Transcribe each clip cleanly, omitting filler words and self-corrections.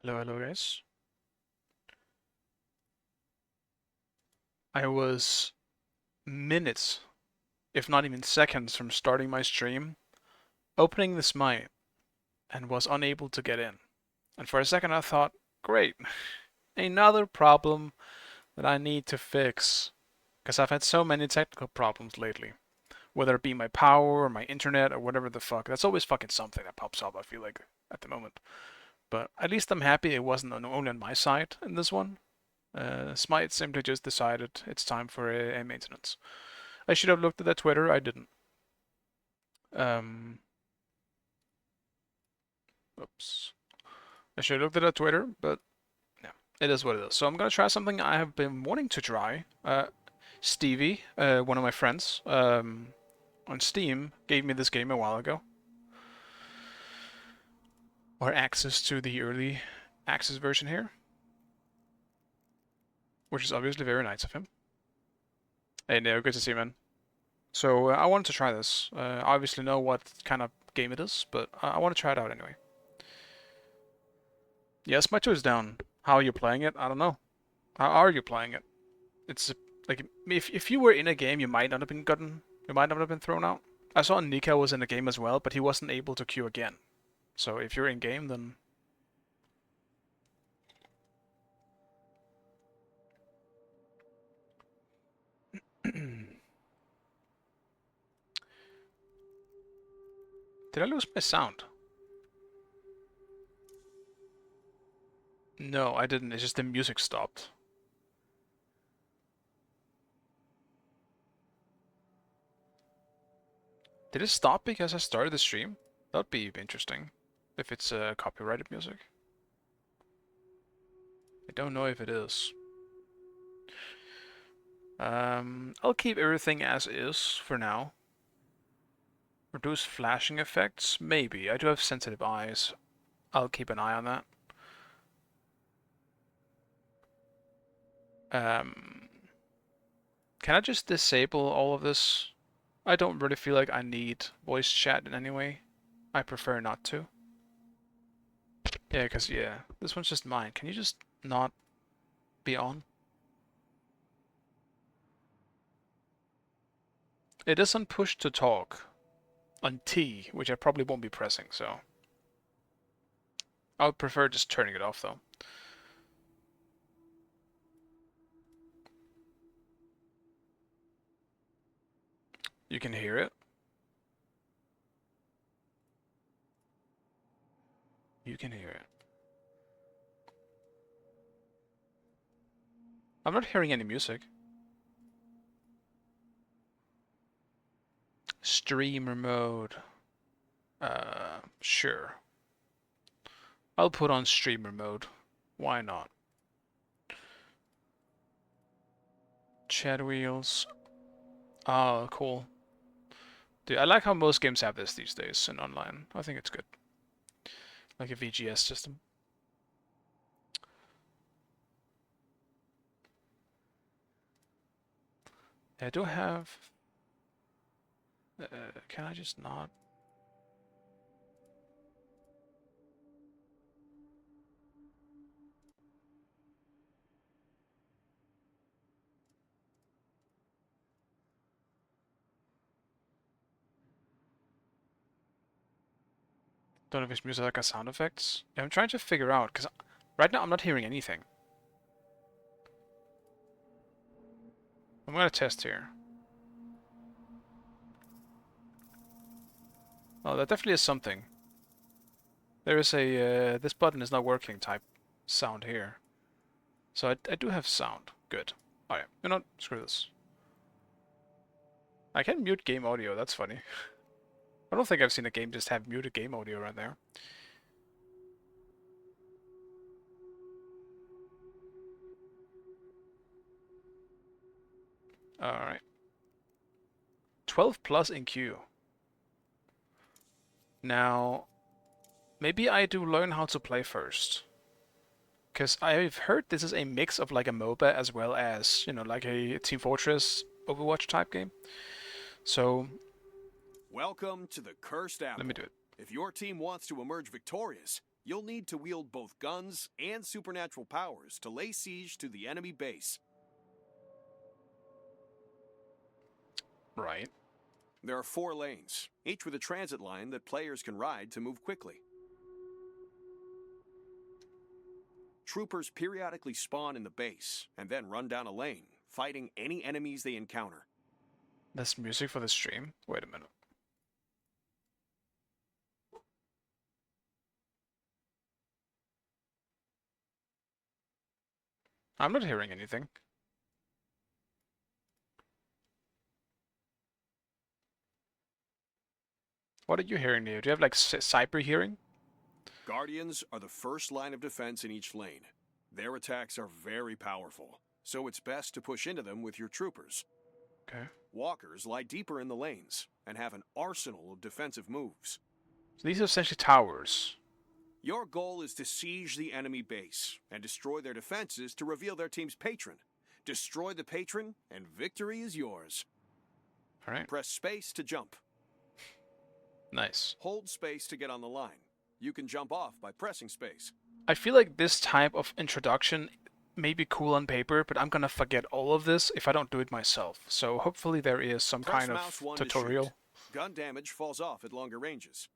Hello guys. I was minutes, if not even seconds, from starting my stream, opening the smite, and was unable to get in. And for a second I thought, great, another problem that I need to fix. Because I've had so many technical problems lately. Whether it be my power or my internet or whatever the fuck. That's always fucking something that pops up, I feel like, at the moment. But at least I'm happy it wasn't only on my side in this one. Smite simply just decided it's time for a maintenance. I should have looked at their Twitter. I didn't. Um, oops. I should have looked at their Twitter, but yeah, it is what it is. So I'm gonna try something I have been wanting to try. Stevie, one of my friends, on Steam, gave me this game a while ago, or access to the early access version here, which is obviously very nice of him. Hey, Neo, good to see you, man. So I wanted to try this. I obviously know what kind of game it is, but I want to try it out anyway. Yes, my choice down. How are you playing it? I don't know. How are you playing it? It's like if you were in a game, you might not have been gotten. You might not have been thrown out. I saw Nika was in the game as well, but he wasn't able to queue again. So if you're in game, then did I lose my sound? No, I didn't. It's just the music stopped. Did it stop because I started the stream? That'd be interesting. If it's copyrighted music. I don't know if it is. I'll keep everything as is for now. Reduce flashing effects? Maybe. I do have sensitive eyes. I'll keep an eye on that. Um, can I just disable all of this? I don't really feel like I need voice chat in any way. I prefer not to. Yeah, because, yeah, this one's just mine. Can you just not be on? It is on push to talk. On T, which I probably won't be pressing, so. I would prefer just turning it off, though. You can hear it. You can hear it. I'm not hearing any music. Streamer mode. Sure. I'll put on streamer mode. Why not? Chat wheels. Oh, cool. Dude, I like how most games have this these days in online. I think it's good. Like a VGS system. I do have... can I just not... Don't know if it's music like a sound effects. Yeah, I'm trying to figure out, because right now I'm not hearing anything. I'm gonna test here. Oh, that definitely is something. There is a, this button is not working type sound here. So I do have sound. Good. Alright, you know what? Screw this. I can mute game audio, that's funny. I don't think I've seen a game just have muted game audio right there. Alright. 12 plus in queue. Now, maybe I do learn how to play first. Because I've heard this is a mix of like a MOBA as well as, you know, like a Team Fortress Overwatch type game. So, Welcome to the Cursed Apple. let me do it. If your team wants to emerge victorious, You'll need to wield both guns and supernatural powers to lay siege to the enemy base. Right. There are 4 lanes, each with a transit line that players can ride to move quickly. Troopers periodically spawn in the base and then run down a lane, fighting any enemies they encounter. That's music for the stream? Wait a minute. I'm not hearing anything. What are you hearing, Neo? Do you have like cyber hearing? Guardians are the first line of defense in each lane. Their attacks are very powerful, so it's best to push into them with your troopers. Okay. Walkers lie deeper in the lanes and have an arsenal of defensive moves. So these are essentially towers. Your goal is to siege the enemy base and destroy their defenses to reveal their team's patron. Destroy the patron, and victory is yours. Alright. Press space to jump. Nice. Hold space to get on the line. You can jump off by pressing space. I feel like this type of introduction may be cool on paper, but I'm gonna forget all of this if I don't do it myself. So hopefully there is some Press kind mouse of 1 tutorial. To shoot. Gun damage falls off at longer ranges.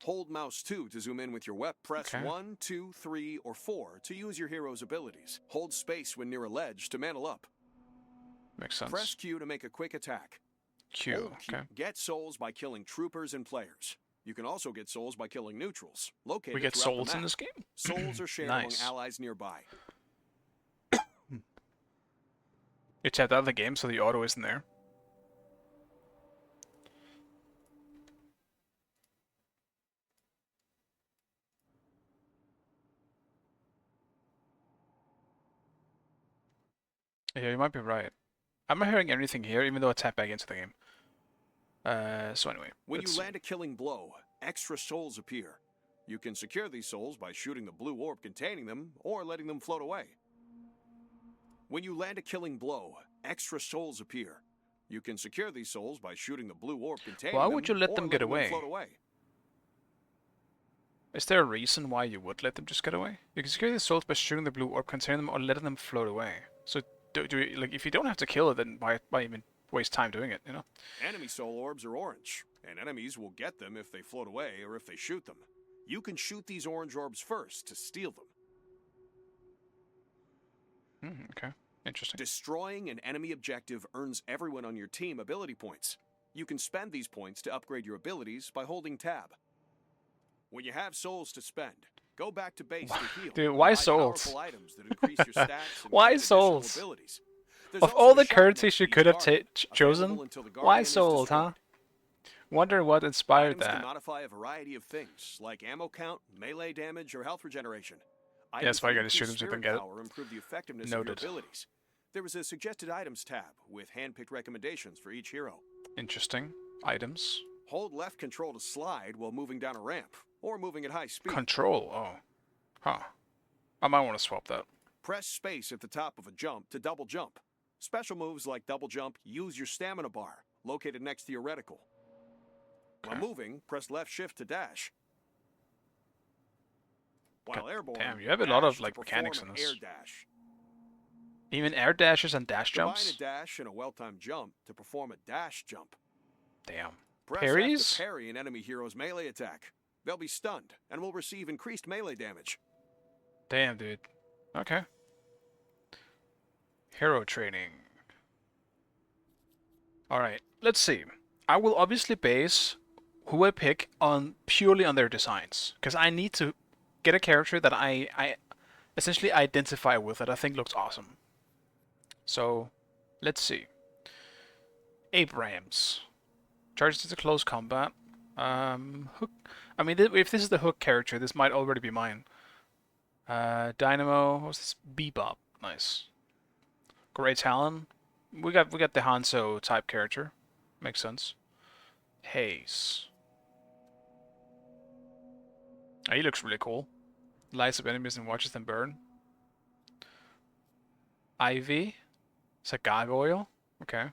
Hold mouse 2 to zoom in with your weapon. Press 1, 2, 3, or 4 to use your hero's abilities. Hold space when near a ledge to mantle up. Makes sense. Press Q to make a quick attack. Q, Hold Q. okay. Get souls by killing troopers and players. You can also get souls by killing neutrals. Located We get throughout the souls map. in this game? Souls are shared Nice. among allies nearby. You tapped out of the game, so the auto isn't there. Yeah, you might be right. I'm not hearing anything here, even though I tap back into the game. So anyway. When you land a killing blow, extra souls appear. You can secure these souls by shooting the blue orb containing them, or letting them float away. When you land a killing blow, extra souls appear. You can secure these souls by shooting the blue orb containing them. Why would you let them get away? Float away. Is there a reason why you would let them just get away? You can secure the souls by shooting the blue orb containing them or letting them float away. So do you, like, if you don't have to kill it, then why even waste time doing it, you know? Enemy soul orbs are orange, and enemies will get them if they float away or if they shoot them. You can shoot these orange orbs first to steal them. Okay. Interesting. Destroying an enemy objective earns everyone on your team ability points. You can spend these points to upgrade your abilities by holding tab. When you have souls to spend, go back to base to heal. Dude, why souls? Items that increase your stats and Why gain additional souls? abilities. Of all the currencies you could have chosen, why souls, huh? Wonder what inspired items that. can modify a variety of things, like ammo count, melee damage, or health regeneration. Yeah, that's why you gotta shoot them so you can get it. Improve the effectiveness Noted. of your abilities. There was a suggested items tab with hand-picked recommendations for each hero. Interesting. Items. Hold left control to slide while moving down a ramp, or moving at high speed. Control, oh. Huh. I might want to swap that. Press space at the top of a jump to double jump. Special moves like double jump use your stamina bar, located next to your reticle. Okay. While moving, press left shift to dash. While airborne, damn, you have a lot of dash like to mechanics in perform this. an air dash. Even air dashes and dash Combine jumps? a dash and a well-timed jump to perform a dash jump. Damn. Press Parries? F to parry an enemy hero's melee attack. They'll be stunned and will receive increased melee damage. Damn, dude. Okay. Hero training. Alright, let's see. I will obviously base who I pick on purely on their designs. Because I need to get a character that I essentially identify with that I think looks awesome. So, let's see. Abrams. Charges into close combat. Hook. I mean, if this is the Hook character, this might already be mine. Dynamo. What's this? Bebop. Nice. Great Talon. We got the Hanzo type character. Makes sense. Haze. Oh, he looks really cool. Lights up enemies and watches them burn. Ivy. It's a gargoyle. Okay.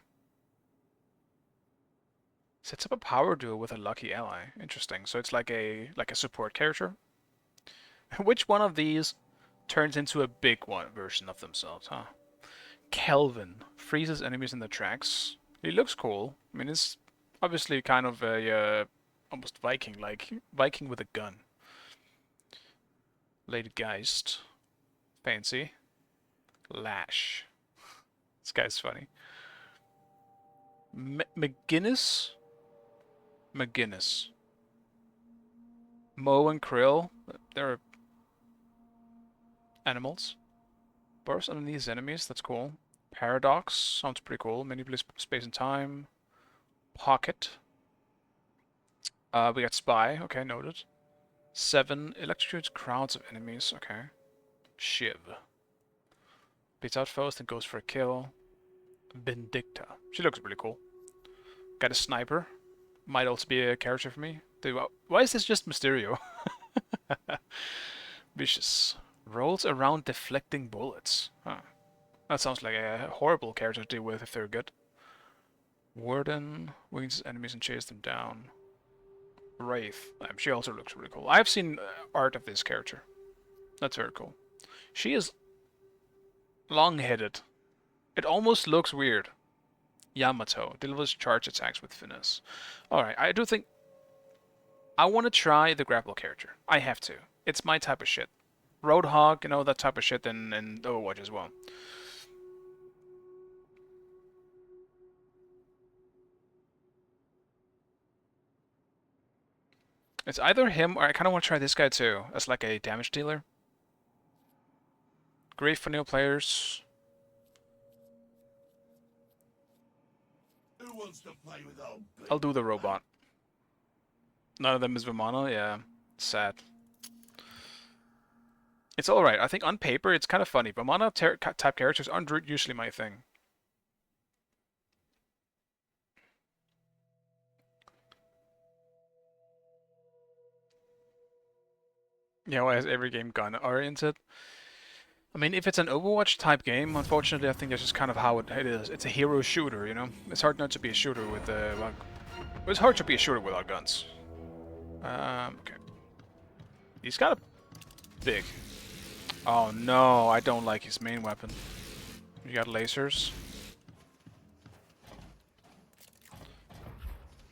Sets up a power duo with a lucky ally. Interesting. So it's like a support character. Which one of these turns into a big one version of themselves, huh? Kelvin freezes enemies in their tracks. He looks cool. I mean, it's obviously kind of a almost Viking-like. Viking with a gun. Lady Geist. Fancy. Lash. This guy's funny. McGinnis? McGinnis. Mo and Krill. They're animals. Burst underneath these enemies. That's cool. Paradox. Sounds pretty cool. Manipulate space and time. Pocket. We got Spy. Okay, noted. 7. Electrocutes crowds of enemies. Okay. Shiv. Beats out foes, then goes for a kill. Vindicta. She looks really cool. Got a sniper. Might also be a character for me. Why is this just Mysterio? Vicious. Rolls around deflecting bullets. Huh. That sounds like a horrible character to deal with if they're good. Warden. Wings enemies and chase them down. Wraith. She also looks really cool. I've seen art of this character. That's very cool. She is long-headed. It almost looks weird. Yamato. Delivers charge attacks with finesse. Alright, I do think... I want to try the grapple character. I have to. It's my type of shit. Roadhog, you know, that type of shit in Overwatch as well. It's either him or I kind of want to try this guy too, as like a damage dealer. Great for new players. Who wants to play with old I'll do the robot. None of them is Vimana, yeah. Sad. It's alright. I think on paper it's kind of funny. Vimana type characters aren't usually my thing. Yeah, why is every game gun-oriented? I mean, if it's an Overwatch type game, unfortunately, I think that's just kind of how it is. It's a hero shooter, you know? It's hard not to be a shooter with, well, it's hard to be a shooter without guns. Okay. He's got a big... Oh no, I don't like his main weapon. You got lasers.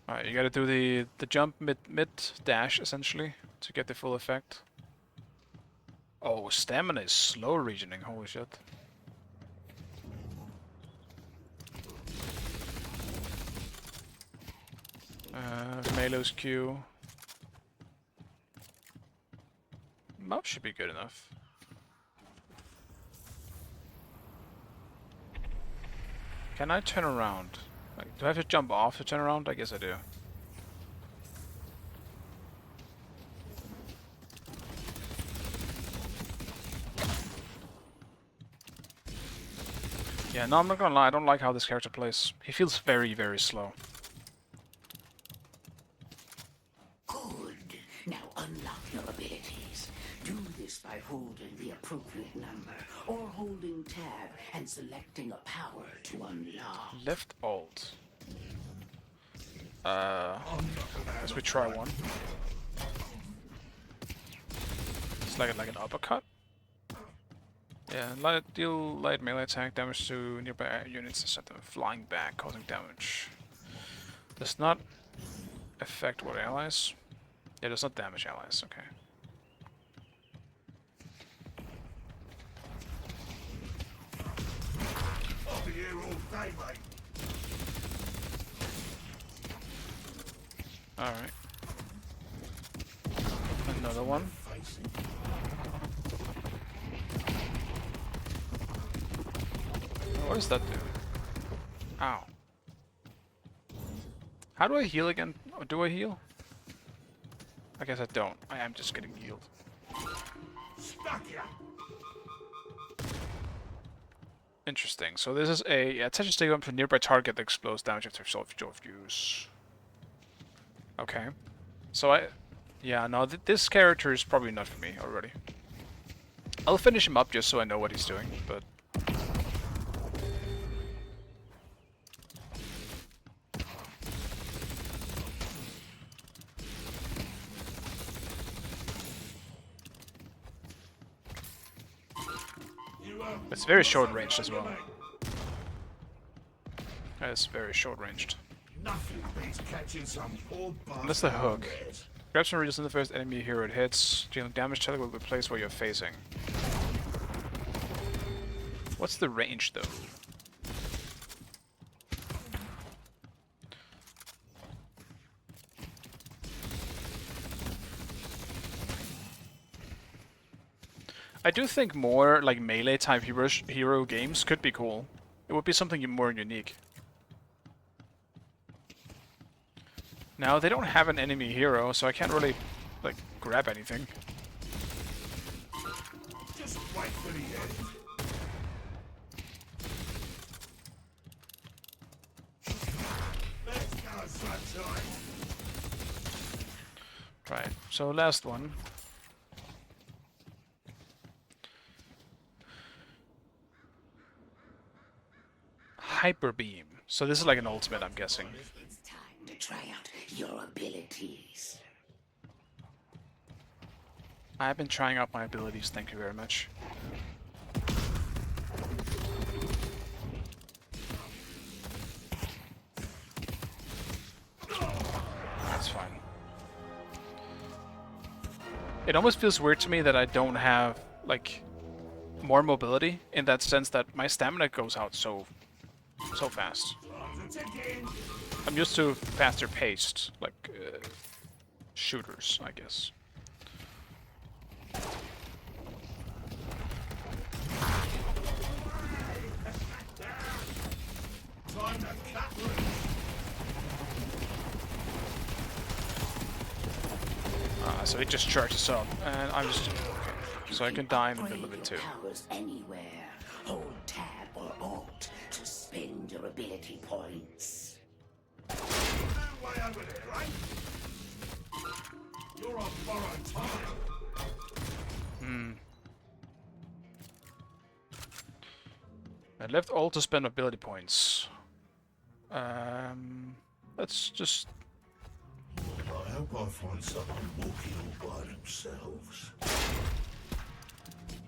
Alright, you gotta do the jump mid dash, essentially, to get the full effect. Oh, stamina is slow regioning, holy shit. Melee's Q. Mouse should be good enough. Can I turn around? Like, do I have to jump off to turn around? I guess I do. Yeah, no, I'm not gonna lie, I don't like how this character plays. He feels very, very slow. Good. Now unlock your abilities. Do this by holding the appropriate number, or holding tab and selecting a power to unlock. Left alt. Guess we try one. It's like an uppercut. Yeah, deal light melee attack damage to nearby units and set them flying back, causing damage. Does not affect what allies? Yeah, does not damage allies, okay. I'll be here all day, mate. Alright. Another one. What does that do? Ow. How do I heal again? Oh, do I heal? I guess I don't. I am just getting healed. Stuck ya. Interesting. So this is a attention stick up to a nearby target that explodes damage after self-use. Okay. So yeah, no, this character is probably not for me already. I'll finish him up just so I know what he's doing, but... It's very short ranged as well. It's very short ranged. Nothing beats catching some poor bastard. And that's the hook. unawares. Grabs and reaches in the first enemy hero it hits, dealing damage to the place where you're facing. What's the range though? I do think more like melee type hero games could be cool. It would be something more unique. Now they don't have an enemy hero, so I can't really like grab anything. Just wait for the end. Let's go, sunshine. Right, so last one. Hyper Beam. So this is like an ultimate, I'm guessing. It's time to try out your abilities. I've been trying out my abilities, thank you very much. That's fine. It almost feels weird to me that I don't have, like, more mobility, in that sense that my stamina goes out so fast. I'm used to faster paced, like, shooters, I guess. Time to cut loose. So it just charges up, and I'm just... Okay. So I can die in the middle of it too. Powers anywhere. Hold tab or alt to spend your ability points. No way over there, right? You're on borrowed time. I left all to spend ability points. Let's just... I hope I find someone walking all by themselves.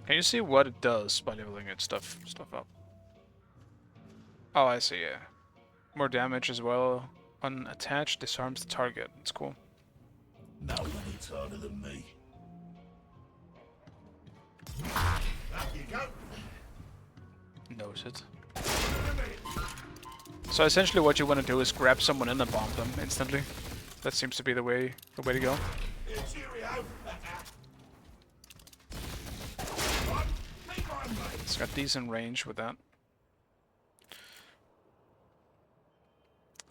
Can you see what it does by leveling it stuff up? Oh, I see, yeah. More damage as well. Unattached disarms the target. It's cool. No one hits harder than me. Up you go. Noted. So essentially what you want to do is grab someone in and bomb them instantly. That seems to be the way to go. Cheerio. It's got decent range with that.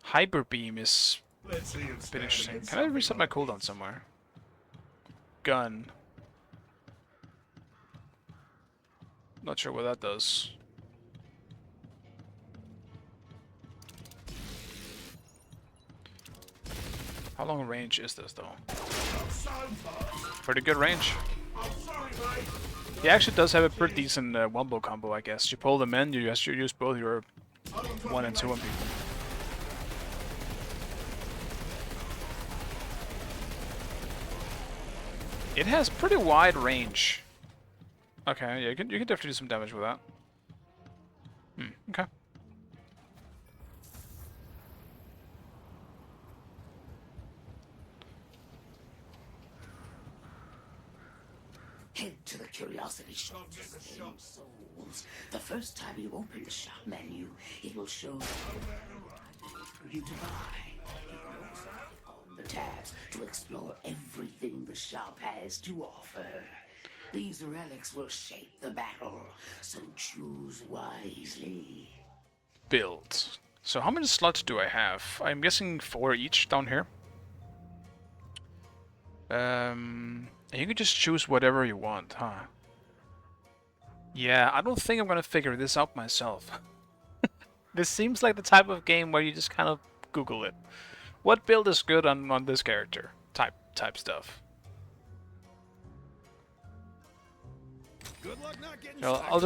Hyper Beam is Let's see him a bit stand interesting. against Can I something reset my like cooldown this. somewhere? Gun. Not sure what that does. How long range is this though? Not so fast. Pretty good range. I'm sorry, mate. He actually does have a pretty decent wombo combo, I guess. You pull them in, you use both your 1 and 2 on people. It has pretty wide range. Okay, yeah, you can definitely do some damage with that. Okay. Head to the curiosity shop to spend souls. The first time you open the shop menu, it will show for you to buy. You can also click on the tabs to explore everything the shop has to offer. These relics will shape the battle, so choose wisely. Build. So how many slots do I have? I'm guessing 4 each down here. And you can just choose whatever you want, huh? Yeah, I don't think I'm gonna figure this out myself. This seems like the type of game where you just kind of Google it. What build is good on this character? Type stuff. Good luck not getting So stuck. I'll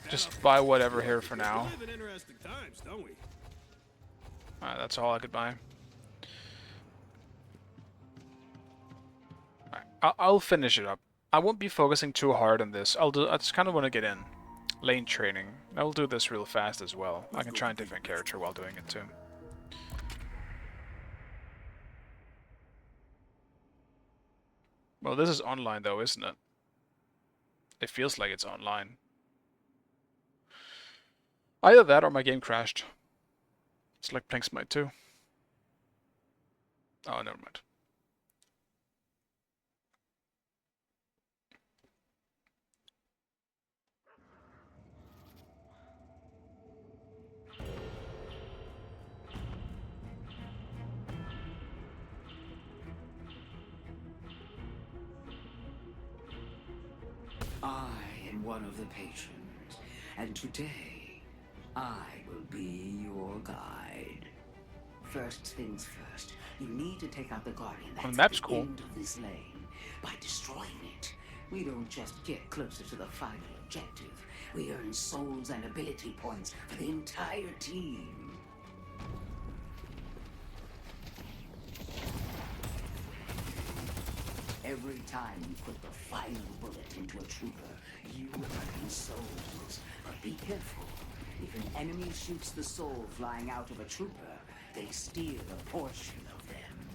just buy whatever here for now. We live in interesting times, don't we? Alright, that's all I could buy. Alright, I'll finish it up. I won't be focusing too hard on this. I just kind of want to get in. Lane training. I will do this real fast as well. I can try a different character while doing it too. Well, this is online though, isn't it? It feels like it's online. Either that or my game crashed. It's like playing Smite 2. Oh, never mind. I am one of the patrons, and today I will be your guide. First things first, you need to take out the Guardian that's the map's at the cool. end of this lane. By destroying it, we don't just get closer to the final objective. We earn souls and ability points for the entire team. Every time you put the final bullet into a trooper, you earn souls. But be careful. If an enemy shoots the soul flying out of a trooper, they steal a portion of them.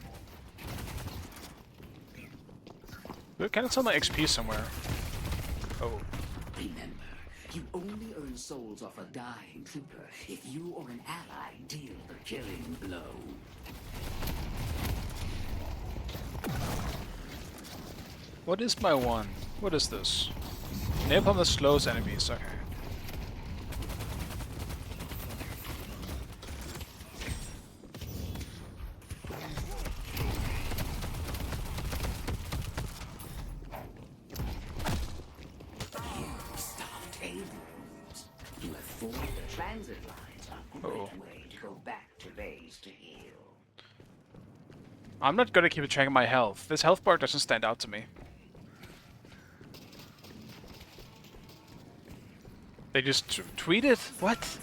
Look, can I sell my XP somewhere? Oh. Remember, you only earn souls off a dying trooper if you or an ally deal the killing blow. What is my one? What is this? Napalm that slows enemies, okay. You have formed the transit lines, a great way to go back to base to heal. I'm not gonna keep track of my health. This health bar doesn't stand out to me. They just tweeted? What?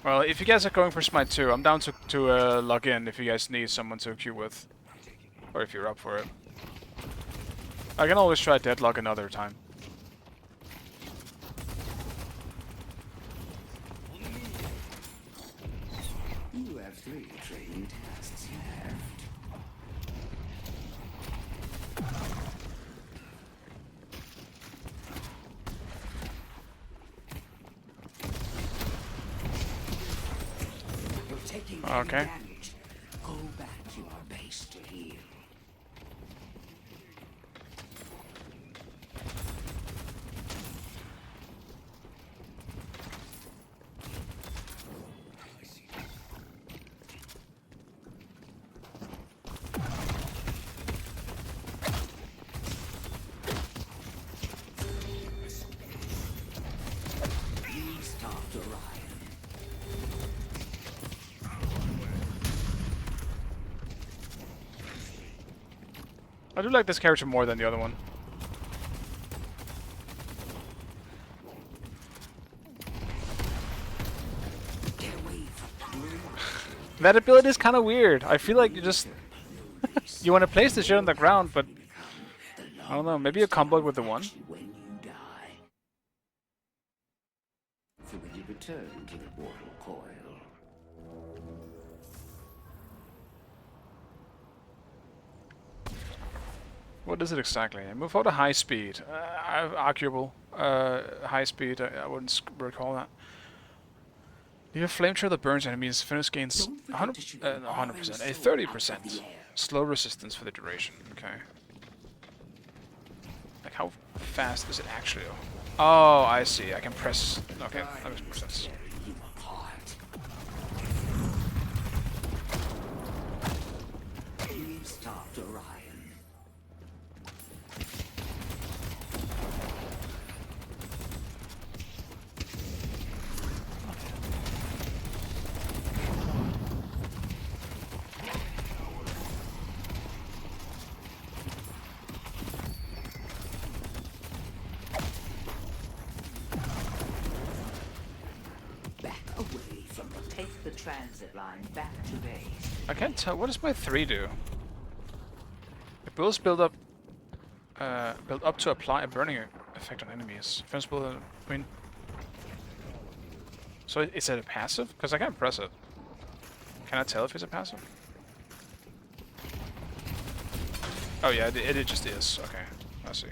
Well, if you guys are going for Smite 2, I'm down to log in if you guys need someone to queue with. Or if you're up for it. I can always try deadlock another time. You have 3 training tasks left. You're taking Okay. damage. Go back to our base to heal. You stopped Orion. I do like this character more than the other one. Get away from That ability is kind of weird. I feel like you just... you want to place the shit on the ground, but... I don't know, maybe a combo with the one? when you die. So when you return to the mortal coil, What is it exactly? Move out a high speed. Arguable. High speed, I wouldn't recall that. You have flamethrower that burns enemies. Finish gains 100%, 100%, a 30% slow resistance for the duration. Okay. Like how fast is it actually? Oh, I see. I can press. Okay, that makes more sense. you apart. You stopped Orion. Back away from the take the transit line back to base. I can't tell. What does my 3 do? It builds build up to apply a burning effect on enemies. Fence build. I mean, So is it a passive? Because I can't press it. Can I tell if it's a passive? Oh yeah, it just is. Okay, I see.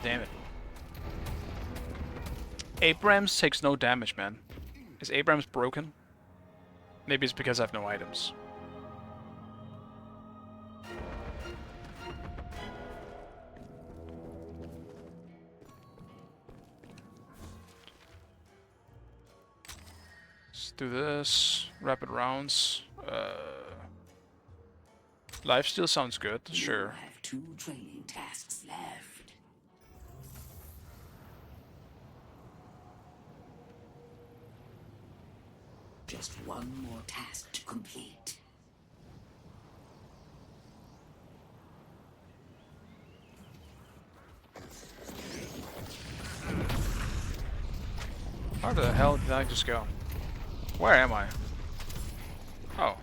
Damn it. Abrams takes no damage, man. Is Abrams broken? Maybe it's because I have no items. Let's do this. Rapid rounds. Lifesteal sounds good, sure. You have 2 training tasks left. Just one more task to complete. Where the hell did I just go? Where am I? Oh.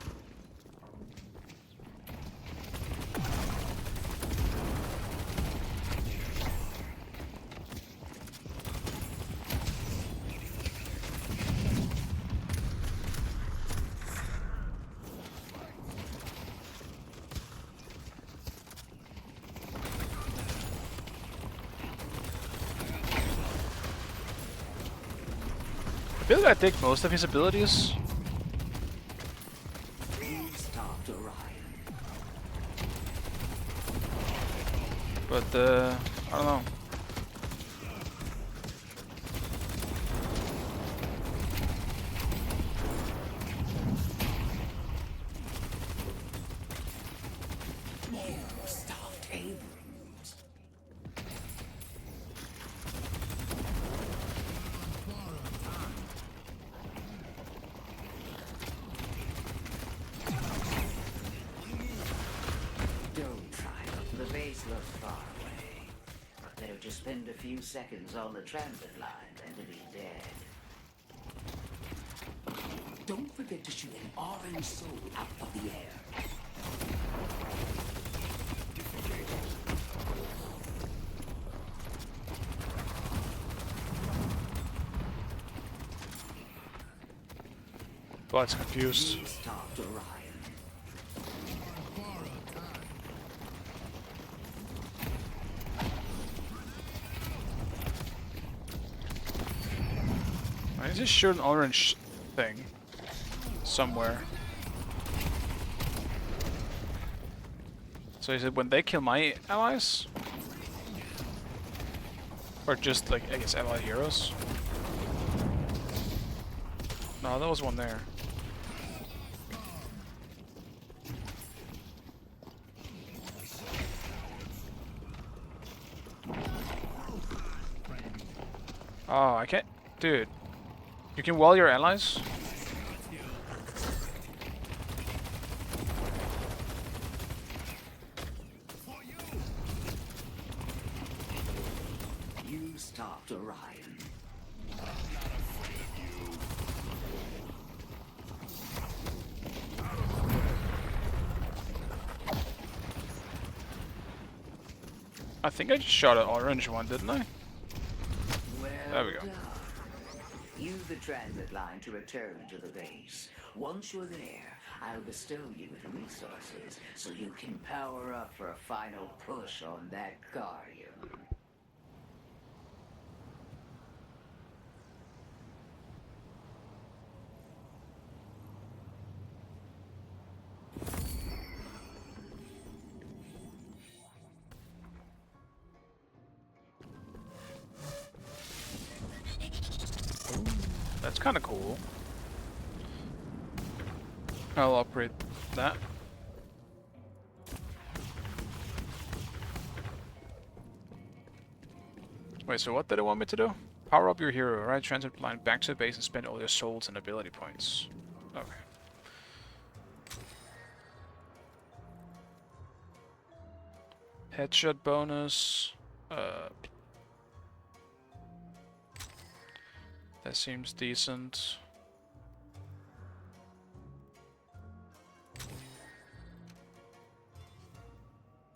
I feel like I dig most of his abilities. But, I don't know. Better just spend a few seconds on the transit line than to be dead. Don't forget to shoot an orange soul out of the air. Blood's confused. I just shoot an orange thing somewhere. So is it when they kill my allies? Or just like, I guess, allied heroes? No, there was one there. Oh, I can't... Dude. You can wall your allies? You stopped Orion. I think I just shot an orange one, didn't I? Well There we go. done. Use the transit line to return to the base. Once you're there, I'll bestow you with resources so you can power up for a final push on that Guardian. That's kind of cool. I'll operate that. Wait, so what did it want me to do? Power up your hero, ride transit line back to the base and spend all your souls and ability points. Okay. Headshot bonus. That seems decent.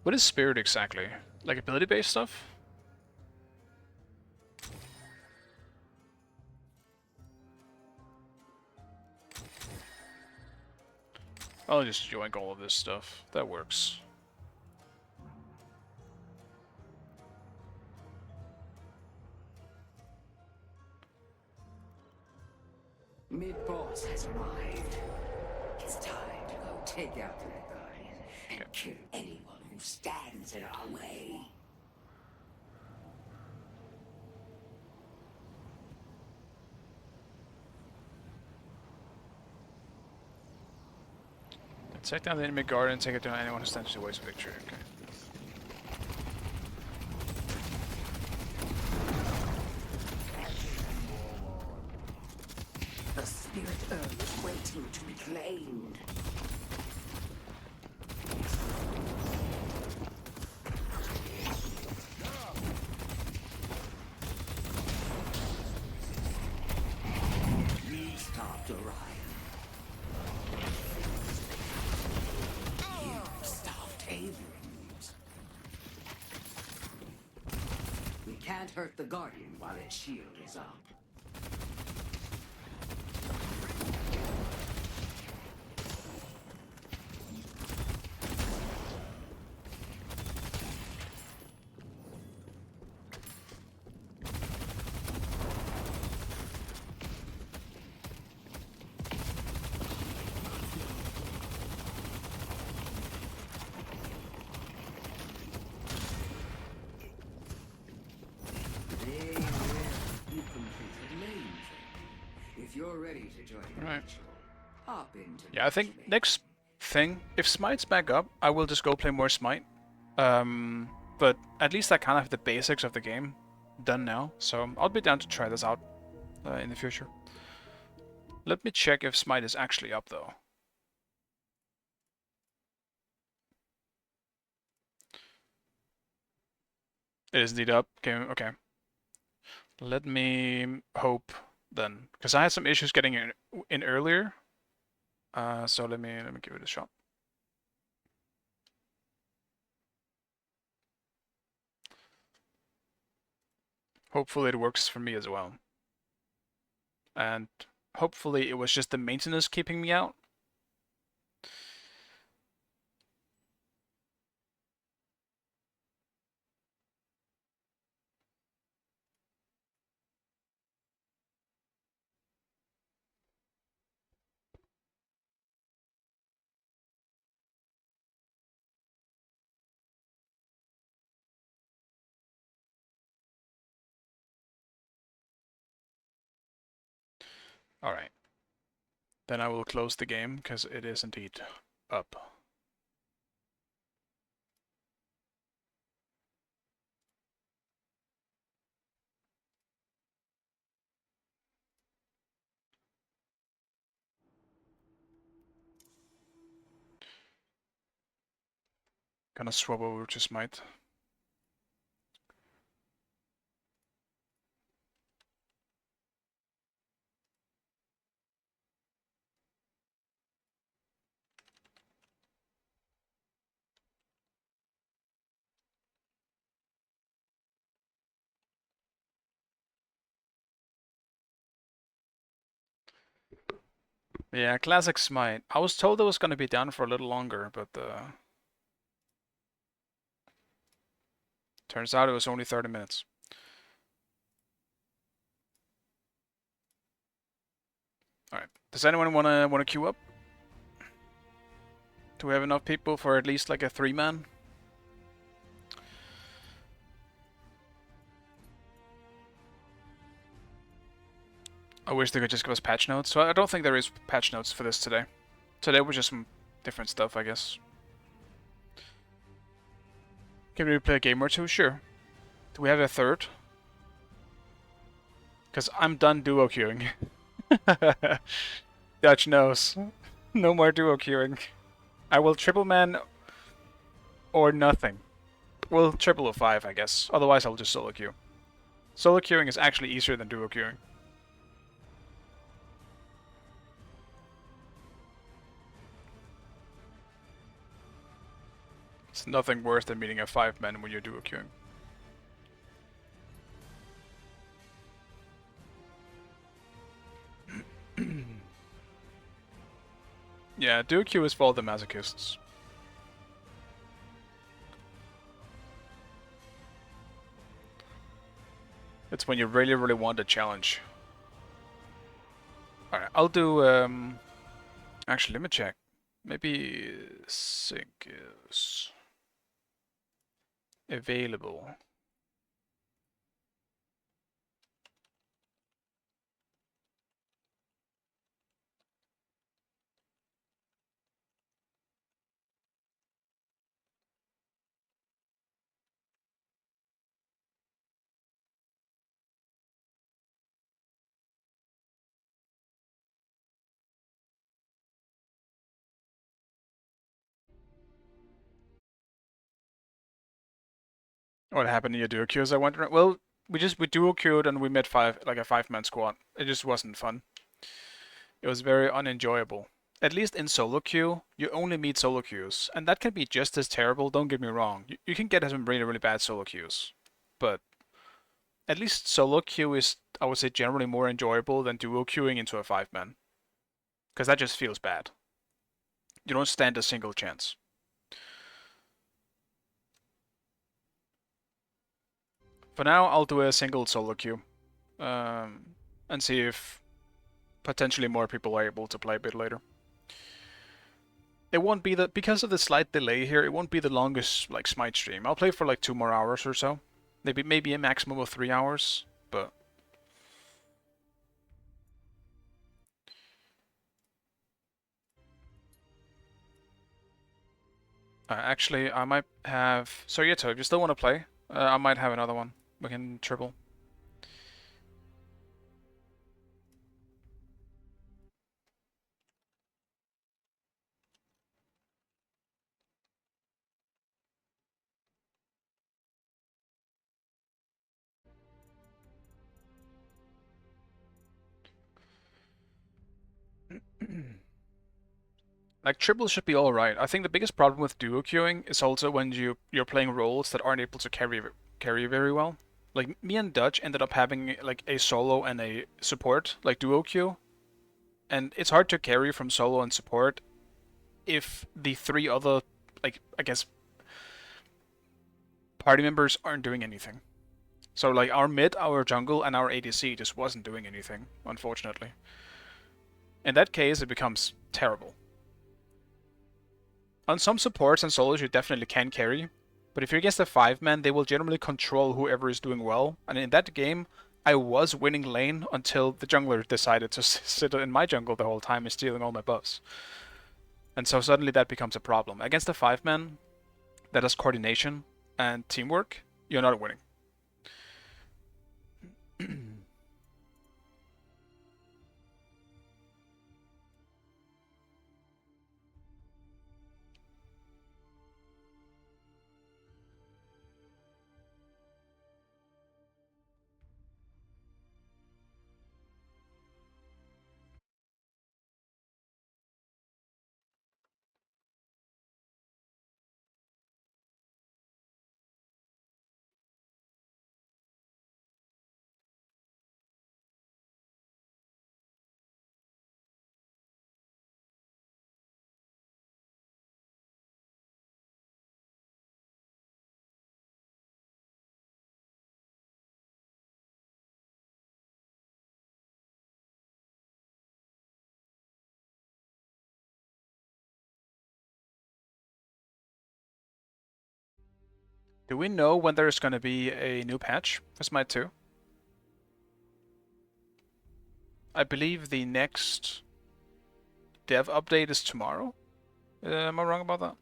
What is Spirit exactly? Like ability-based stuff? I'll just join all of this stuff. That works. Mid-boss has arrived. It's time to go take out that guy and kill anyone who stands in our way. Take down the enemy guard and take it down anyone who stands in the way to victory. Okay. The spirit earth is waiting to be claimed. We stopped Orion. You stopped Abrams. We can't hurt the Guardian while its shield is up. You're ready to join the Right. ritual. Hop into Yeah, I think next thing, if Smite's back up, I will just go play more Smite. But at least I kind of have the basics of the game done now, so I'll be down to try this out in the future. Let me check if Smite is actually up, though. It is indeed up. Okay. Let me hope then, because I had some issues getting in earlier. So let me give it a shot. Hopefully it works for me as well. And hopefully it was just the maintenance keeping me out. Alright. Then I will close the game, because it is indeed up. Gonna swap over to Smite. Yeah, classic Smite. I was told it was gonna be down for a little longer, but turns out it was only 30 minutes. Alright. Does anyone wanna queue up? Do we have enough people for at least like a 3-man? I wish they could just give us patch notes. So I don't think there is patch notes for this today. Today was just some different stuff, I guess. Can we play a game or two? Sure. Do we have a third? Because I'm done duo queuing. Dutch knows. No more duo queuing. I will triple man or nothing. Well, triple of 5, I guess. Otherwise, I'll just solo queue. Solo queuing is actually easier than duo queuing. It's nothing worse than meeting a 5-man when you're duo queuing. Yeah, duo queue is for all the masochists. It's when you really, really want a challenge. Alright, I'll do, actually, let me check. Maybe sync is available. What happened to your duo queues, I wonder? Well, we duo queued and we met like a 5-man squad. It just wasn't fun. It was very unenjoyable. At least in solo queue, you only meet solo queues, and that can be just as terrible, don't get me wrong. You can get some really, really bad solo queues. But at least solo queue is, I would say, generally more enjoyable than duo queuing into a 5-man. Because that just feels bad. You don't stand a single chance. For now, I'll do a single solo queue. And see if potentially more people are able to play a bit later. It won't be because of the slight delay here, it won't be the longest like smite stream. I'll play for like 2 more hours or so. Maybe a maximum of 3 hours, but actually I might have Sorieto, if you still want to play, I might have another one. We can triple. Like triple should be alright. I think the biggest problem with duo queuing is also when you're playing roles that aren't able to carry very well. Like me and Dutch ended up having like a solo and a support, like duo queue, and it's hard to carry from solo and support if the 3 other, like, I guess, party members aren't doing anything. So like our mid, our jungle, and our ADC just wasn't doing anything, unfortunately. In that case, it becomes terrible. On some supports and solos, you definitely can carry, but if you're against a 5-man, they will generally control whoever is doing well. And in that game, I was winning lane until the jungler decided to sit in my jungle the whole time and stealing all my buffs. And so suddenly that becomes a problem. Against a 5-man that has coordination and teamwork, you're not winning. Do we know when there's going to be a new patch for Smite 2? I believe the next dev update is tomorrow. Am I wrong about that?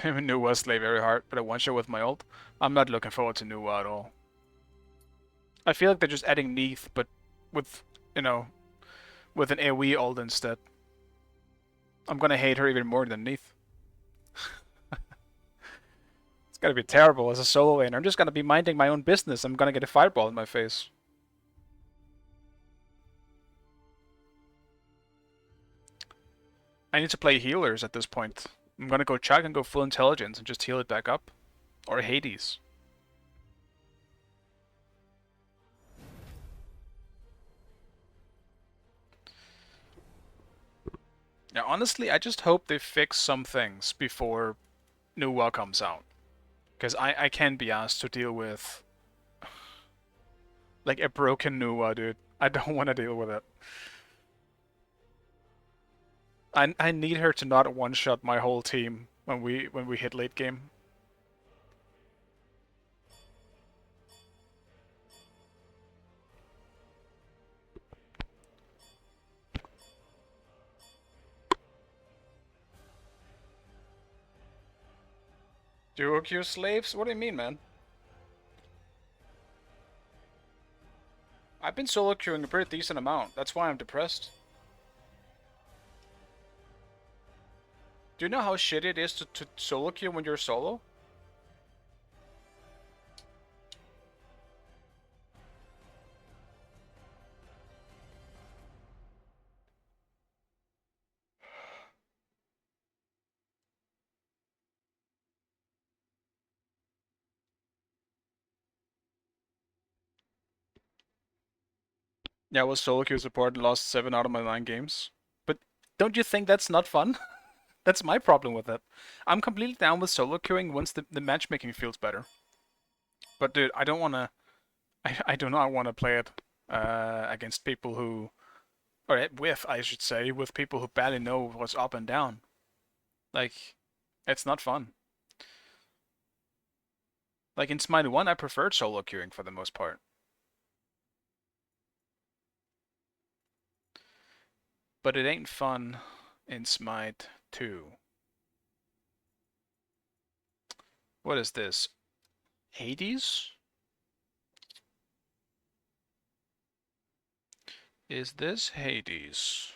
Nuwa slay very hard, but I one-shot with my ult. I'm not looking forward to Nuwa at all. I feel like they're just adding Neath, but with, with an AoE ult instead. I'm gonna hate her even more than Neith. It's gonna be terrible as a solo lane. I'm just gonna be minding my own business. I'm gonna get a fireball in my face. I need to play healers at this point. I'm gonna go Chug and go full intelligence and just heal it back up. Or Hades. Yeah, honestly, I just hope they fix some things before New WoW comes out. Because I can't be asked to deal with like a broken New WoW, dude. I don't want to deal with it. I need her to not one-shot my whole team when we hit late game. Duo queue slaves? What do you mean, man? I've been solo queuing a pretty decent amount. That's why I'm depressed. Do you know how shitty it is to solo queue when you're solo? Yeah, I was solo queue support and lost 7 out of my 9 games. But don't you think that's not fun? That's my problem with it. I'm completely down with solo queuing once the matchmaking feels better. But dude, I don't wanna... I do not want to play it against people who... Or with, I should say, with people who barely know what's up and down. Like, it's not fun. Like in Smite 1, I preferred solo queuing for the most part. But it ain't fun in Smite 2. What is this? Hades? Is this Hades?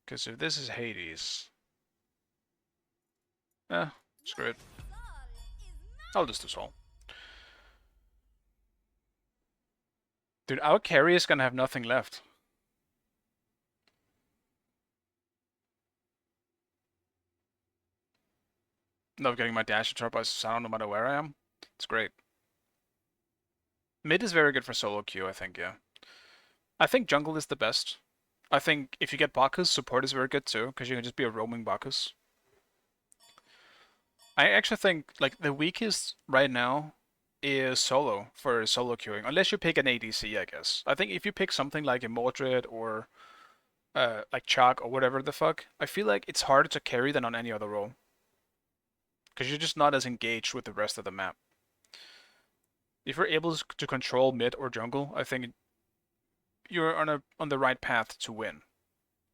Because if this is Hades... screw it. I'll just do Soul. Dude, our carry is gonna have nothing left. Love getting my dash attack by sound no matter where I am. It's great. Mid is very good for solo queue, I think, yeah. I think jungle is the best. I think if you get Bacchus, support is very good too, because you can just be a roaming Bacchus. I actually think like the weakest right now is solo for solo queuing, unless you pick an ADC, I guess. I think if you pick something like a Mordred or like Chaac or whatever the fuck, I feel like it's harder to carry than on any other role. Because you're just not as engaged with the rest of the map. If you're able to control mid or jungle, I think you're on the right path to win.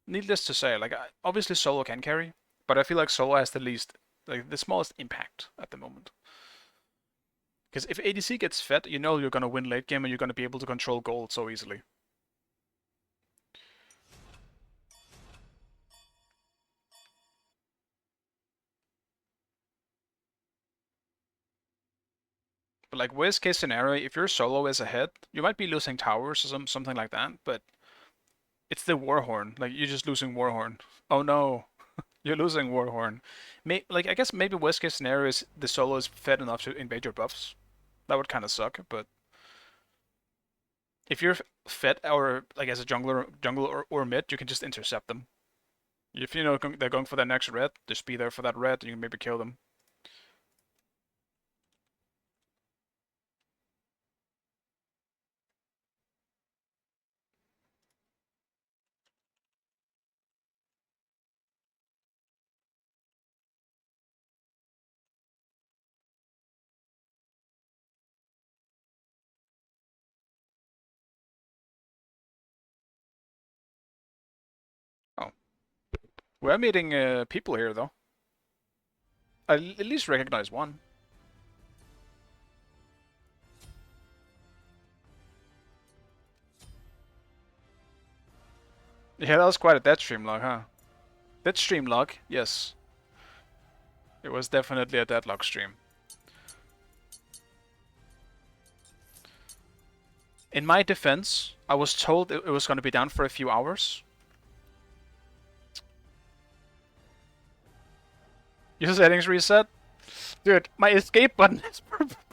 Needless to say, like obviously solo can carry, but I feel like solo has the smallest impact at the moment. Because if ADC gets fed, you know you're gonna win late game and you're gonna be able to control gold so easily. But like worst case scenario, if your solo is ahead, you might be losing towers or something like that, but it's the Warhorn. Like you're just losing Warhorn. Oh no, you're losing Warhorn. Like I guess maybe worst case scenario is the solo is fed enough to invade your buffs. That would kind of suck, but if you're fed or like as a jungler or mid, you can just intercept them. If you know they're going for that next red, just be there for that red, and you can maybe kill them. Oh, we're meeting people here though. I at least recognize one. Yeah, that was quite a dead stream log, huh? Did stream log? Yes. It was definitely a deadlock stream. In my defense, I was told it was going to be down for a few hours. User settings reset? Dude, my escape button is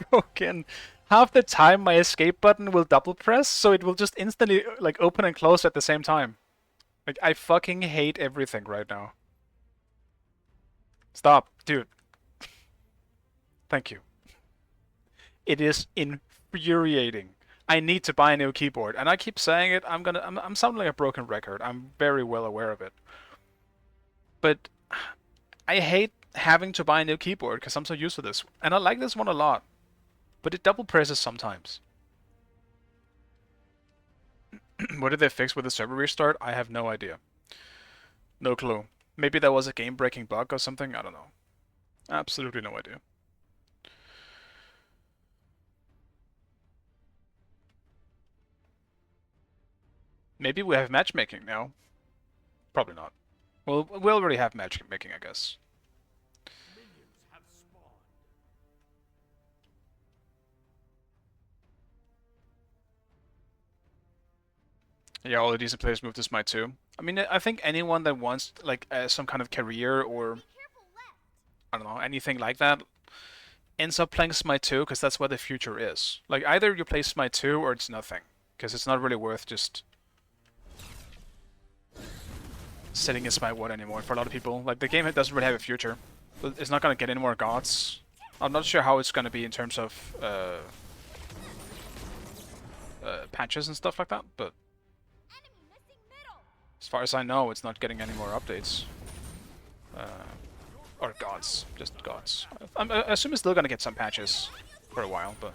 broken. Half the time my escape button will double press, so it will just instantly like open and close at the same time. Like, I fucking hate everything right now. Stop, dude. Thank you. It is infuriating. I need to buy a new keyboard, and I keep saying it. I'm sounding like a broken record. I'm very well aware of it. But I hate having to buy a new keyboard because I'm so used to this, and I like this one a lot. But it double presses sometimes. What did they fix with the server restart? I have no idea. No clue. Maybe that was a game-breaking bug or something? I don't know. Absolutely no idea. Maybe we have matchmaking now. Probably not. Well, we already have matchmaking, I guess. Yeah, all the decent players move to Smite too. I mean, I think anyone that wants like some kind of career or I don't know, anything like that ends up playing Smite 2 because that's where the future is. Like, either you play Smite 2 or it's nothing, because it's not really worth just sitting in Smite 1 anymore for a lot of people. Like, the game doesn't really have a future. It's not going to get any more gods. I'm not sure how it's going to be in terms of patches and stuff like that, but as far as I know, it's not getting any more updates. Or gods, just gods. I assume it's still gonna get some patches for a while, but...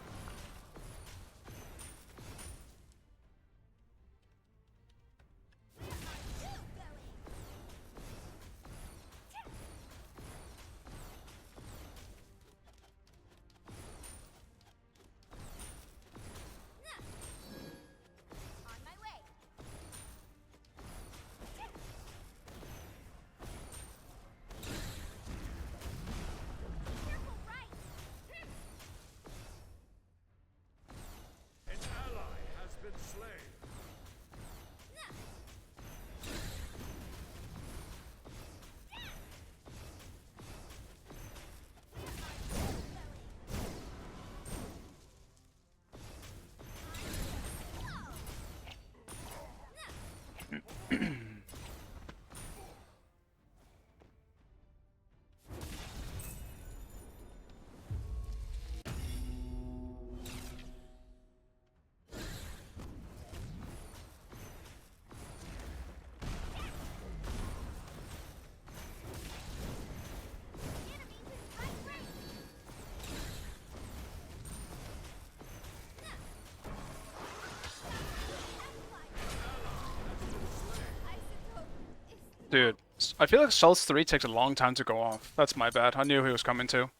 Dude, I feel like Souls 3 takes a long time to go off. That's my bad. I knew he was coming too.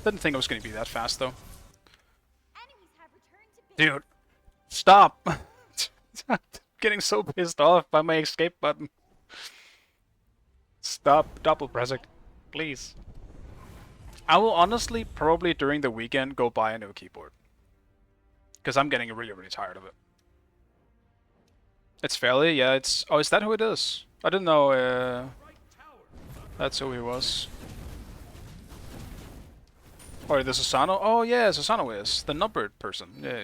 Didn't think it was going to be that fast though. Dude, stop! I'm getting so pissed off by my escape button. Stop double pressing, please. I will honestly probably during the weekend go buy a new keyboard. Because I'm getting really, really tired of it. It's fairly, yeah, it's... Oh, is that who it is? I didn't know, that's who he was. Or the Susano? Oh yeah, Susano is. The numbered person. Yeah.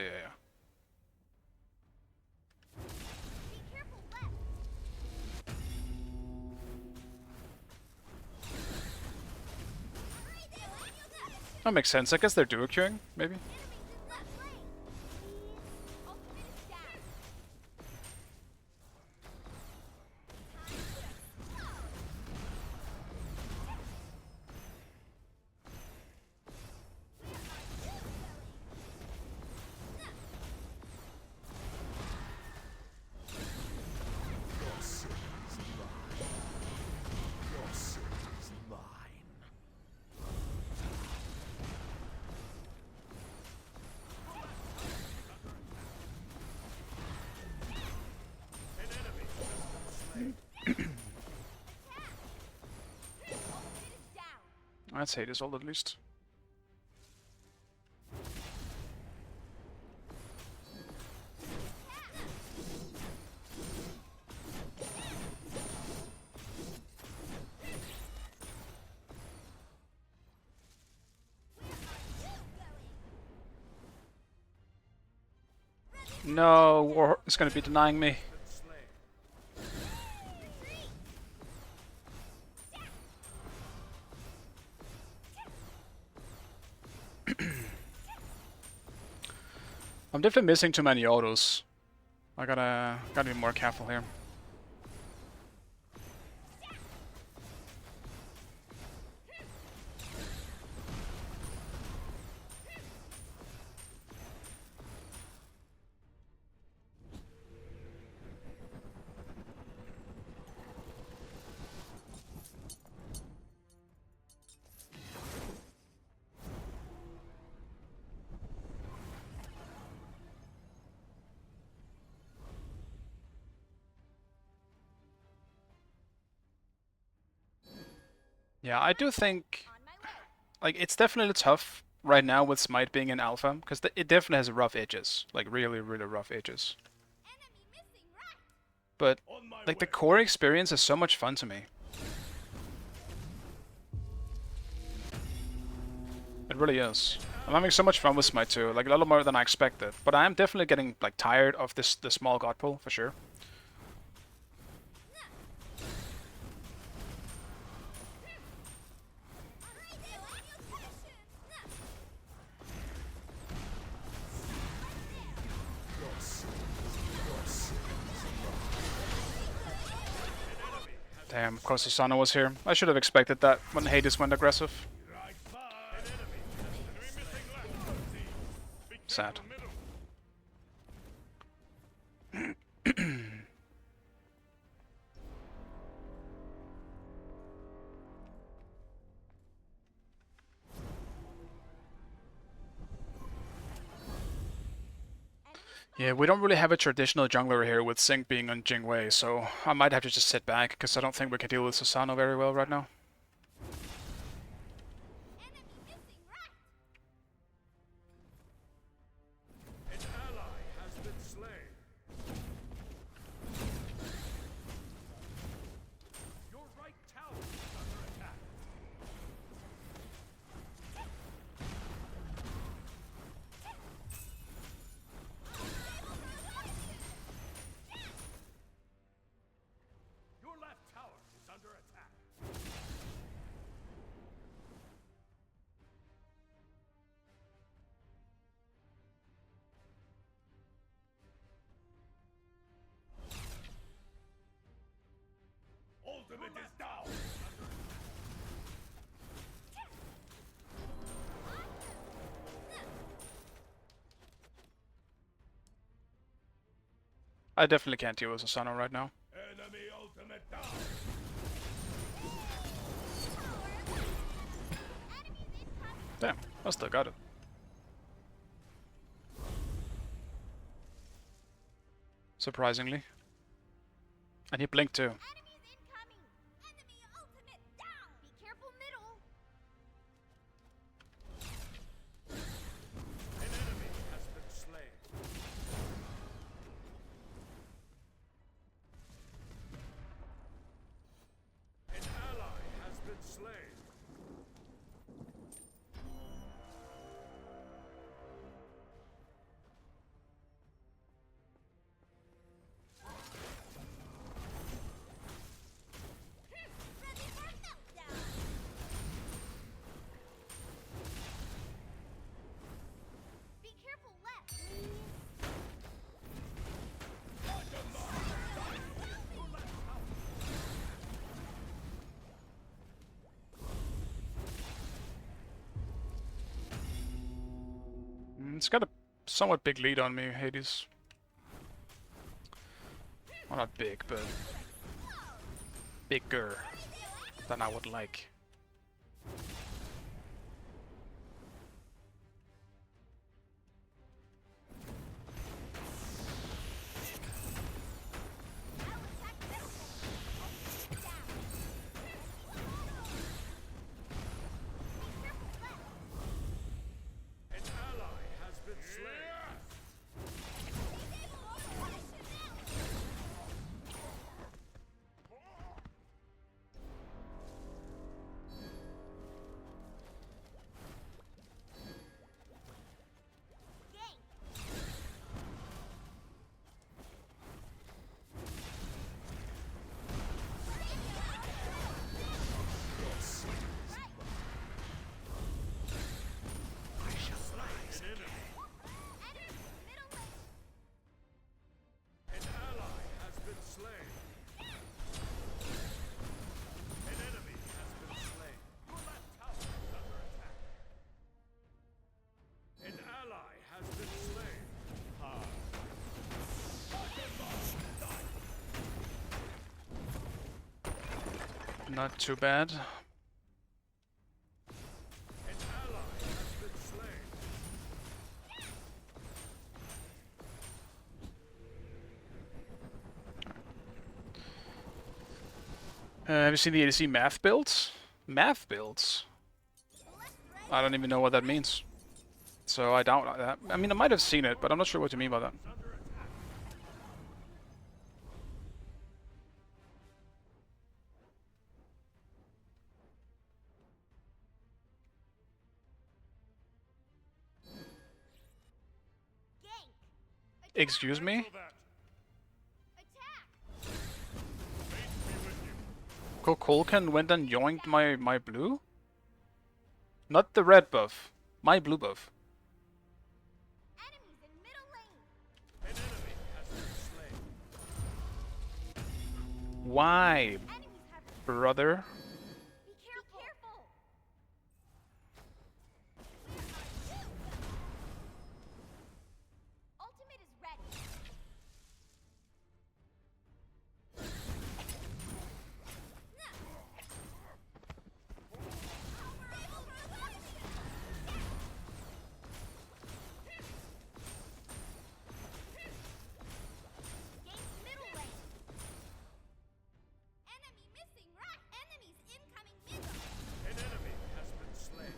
That makes sense. I guess they're duo queuing, maybe? Let's hate his ult at least. No, War is going to be denying me. I'm definitely missing too many autos. I gotta be more careful here. Yeah, I do think, like, it's definitely tough right now with Smite being in alpha, because it definitely has rough edges, like really, really rough edges. But, like, the core experience is so much fun to me. It really is. I'm having so much fun with Smite too, like a lot more than I expected. But I am definitely getting, like, tired of the small god pull, for sure. Damn, of course Susano was here. I should have expected that when Hades went aggressive. Sad. Yeah, we don't really have a traditional jungler here with Sync being on Jingwei, so I might have to just sit back, because I don't think we can deal with Susano very well right now. Ultimate is down! I definitely can't deal with Susano right now. Enemy ultimate down! Damn, I still got it. Surprisingly. And he blinked too. Enemies incoming! Enemy ultimate down! Be careful middle! An enemy has been slain. An ally has been slain. Ready for meltdown! Be careful left! It's got a somewhat big lead on me, Hades. Well, not big, but bigger than I would like. Not too bad. Have you seen the ADC math builds? Math builds? I don't even know what that means. So I doubt that. I mean, I might have seen it, but I'm not sure what you mean by that. Excuse me? Kukulkan went and yoinked my blue? Not the red buff. My blue buff. Enemies in middle lane. Why, Enemies have brother? Be careful. Ultimate is ready. Game's middle lane. Enemy missing right. Enemies incoming middle. An enemy has been slain.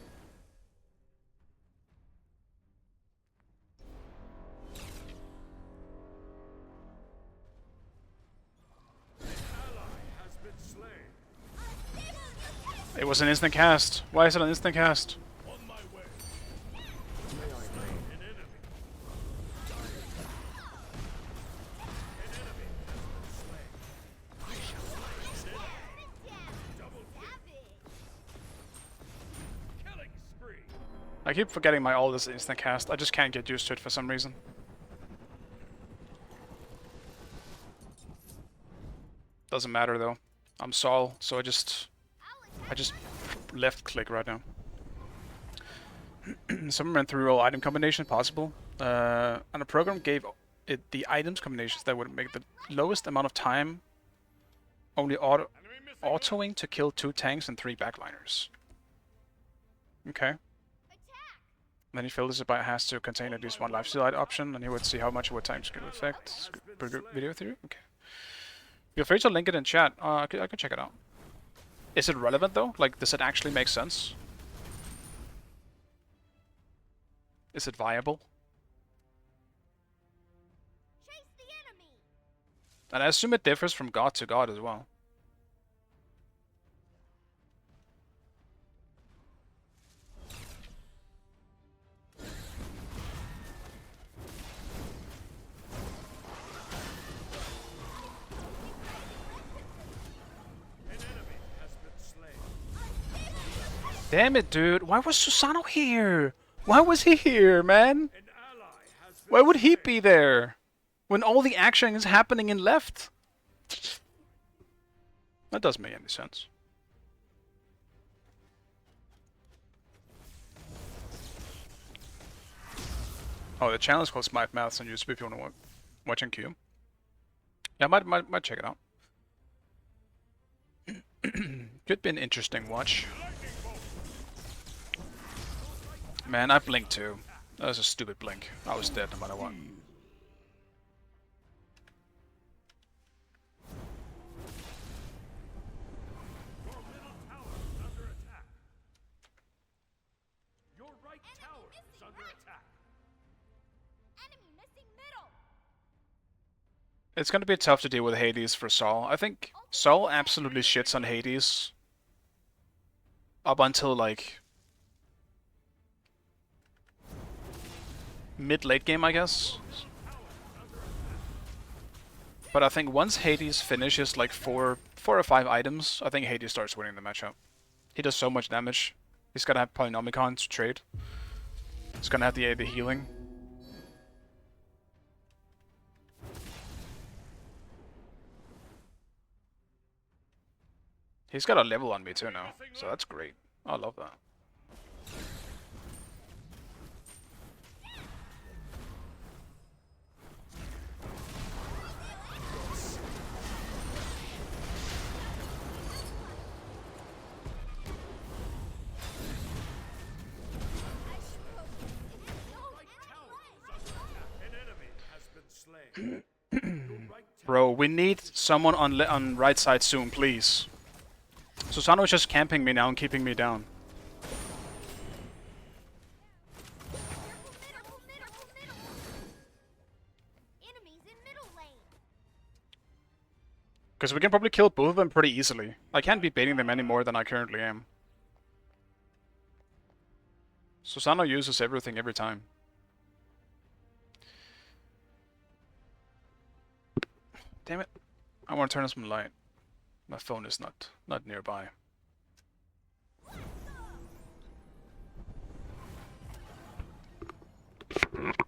An ally has been slain. It was an instant cast. Why is it an instant cast? On my way. Slain an enemy. An enemy has been slain. Double kill. Killing spree. I keep forgetting my ult is instant cast. I just can't get used to it for some reason. Doesn't matter though. I'm Saul, so I just left click right now. Someone ran through all item combination possible, and a program gave it the items combinations that would make the lowest amount of time only autoing to kill 2 tanks and 3 backliners. Okay. Then he filters it by has to contain at least 1 lifesteal item option, and he would see how much it would time to affect per video through. Okay. Feel free to link it in chat. I can check it out. Is it relevant though? Like, does it actually make sense? Is it viable? Chase the enemy. And I assume it differs from god to god as well. An enemy has been slain. Damn it, dude. Why was Susano here? Why was he here, man? An ally has been Why would he be there? When all the action is happening in left? That doesn't make any sense. Oh, the channel is called Smite Maths on YouTube if you want to watch in queue. Yeah, I might check it out. Could be an interesting watch. Man, I blinked too. That was a stupid blink. I was dead no matter what. Your middle tower is under attack. Your right tower is under attack. Enemy missing middle. It's gonna be tough to deal with Hades for Saul. I think Saul absolutely shits on Hades up until like mid-late game, I guess. But I think once Hades finishes like four or 5 items, I think Hades starts winning the matchup. He does so much damage. He's gonna have Polynomicon to trade. He's gonna have the healing. He's got a level on me too now, so that's great. I love that. Bro, we need someone on right side soon, please. Susano is just camping me now and keeping me down. Enemies in middle lane. Because we can probably kill both of them pretty easily. I can't be baiting them any more than I currently am. Susano uses everything every time. Damn it. I want to turn on some light. My phone is not nearby. Enemies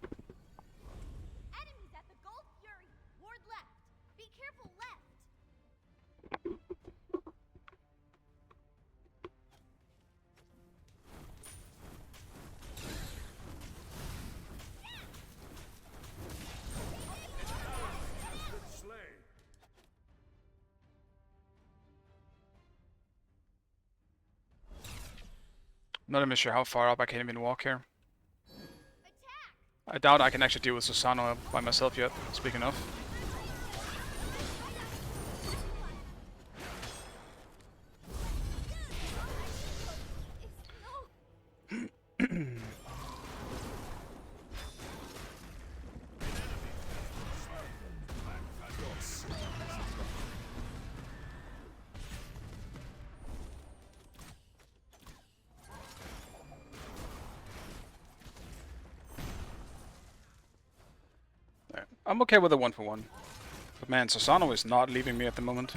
at the Gold Fury. Ward left. Be careful left. Slain. Not even sure how far up I can even walk here. Attack. I doubt I can actually deal with Susano by myself yet, speaking of. I'm okay with a 1-for-1. But man, Susano is not leaving me at the moment.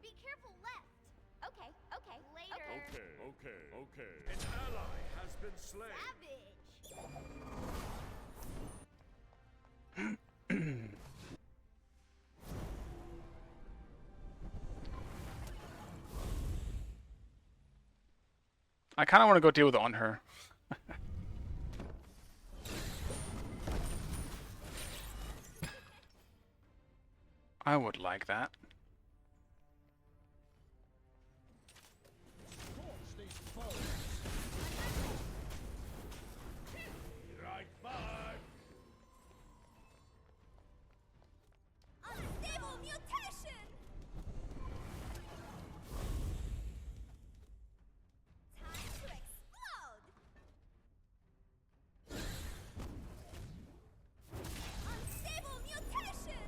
Be careful left. Okay, okay. Later. Okay. An ally has been slain. Savage. I kind of want to go deal with on her. I would like that. Right back. Unstable mutation. Time to explode. Unstable mutation.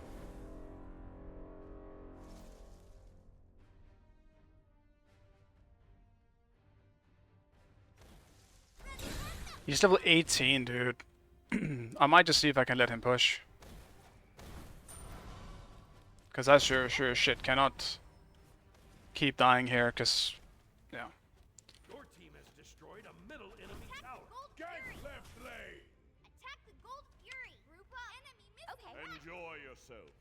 He's level 18, dude. I might just see if I can let him push. Because I sure as shit cannot keep dying here, because, yeah. Your team has destroyed a middle enemy tower. Gold Gank Fury. left lane. Attack the Gold Fury. Group up. Enemy missing. Okay. Enjoy yourself.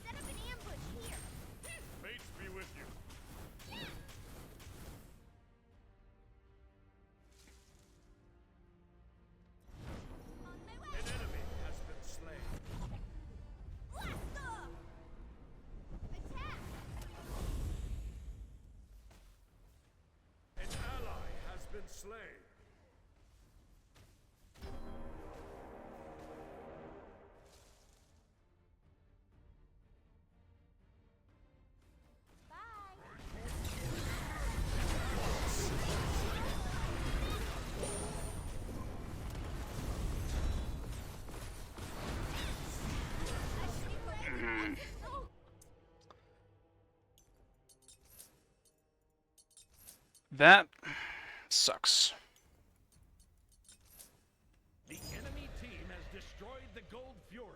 Set up an ambush here. Fates be with you. On my way. An enemy has been slain. Blast off. Attack. An ally has been slain. That sucks. The enemy team has destroyed the Gold Fury.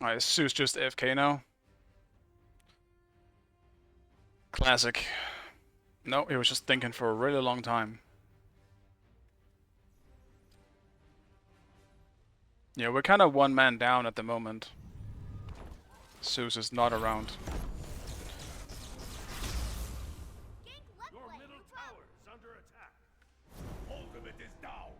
Alright, Sue's just AFK now. Classic. No, he was just thinking for a really long time. Yeah, we're kind of one man down at the moment. Zeus is not around. Gank left Your lane. middle Group up. tower is under attack. Ultimate is down.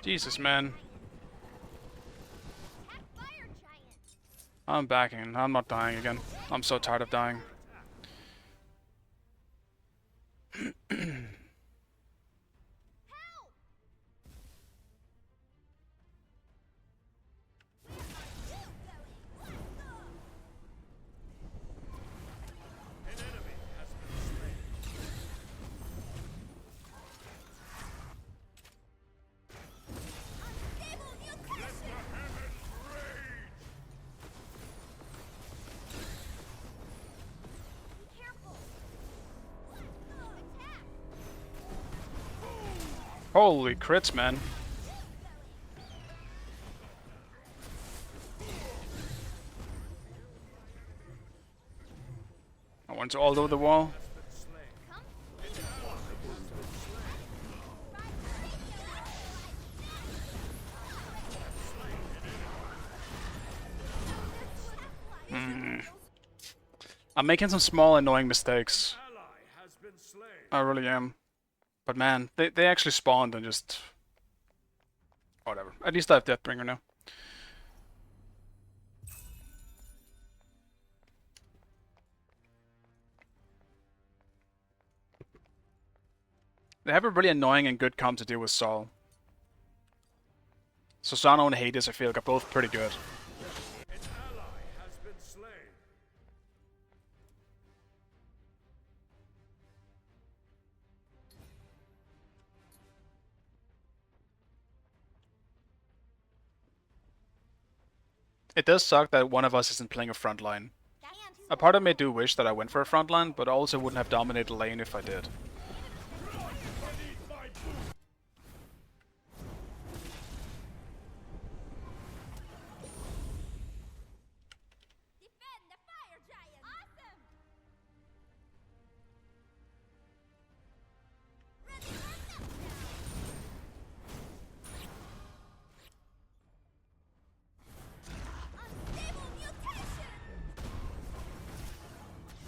Jesus, man. Attack fire giant. I'm backing. I'm not dying again. I'm so tired of dying. Help! An enemy has been slain. Unstable mutation. Be careful. Attack. Holy crits, man. I went all over the wall. I'm making some small annoying mistakes. Ally has been slain. I really am. But man, they actually spawned and just... Whatever. At least I have Deathbringer now. They have a really annoying and good comp to deal with Saul. Susano and Hades, I feel like, are both pretty good. An ally has been slain. It does suck that one of us isn't playing a frontline. A part of me do wish that I went for a frontline, but I also wouldn't have dominated lane if I did. Defend the fire giant. Awesome. Ready for meltdown. Unstable mutation. Attack fire giant.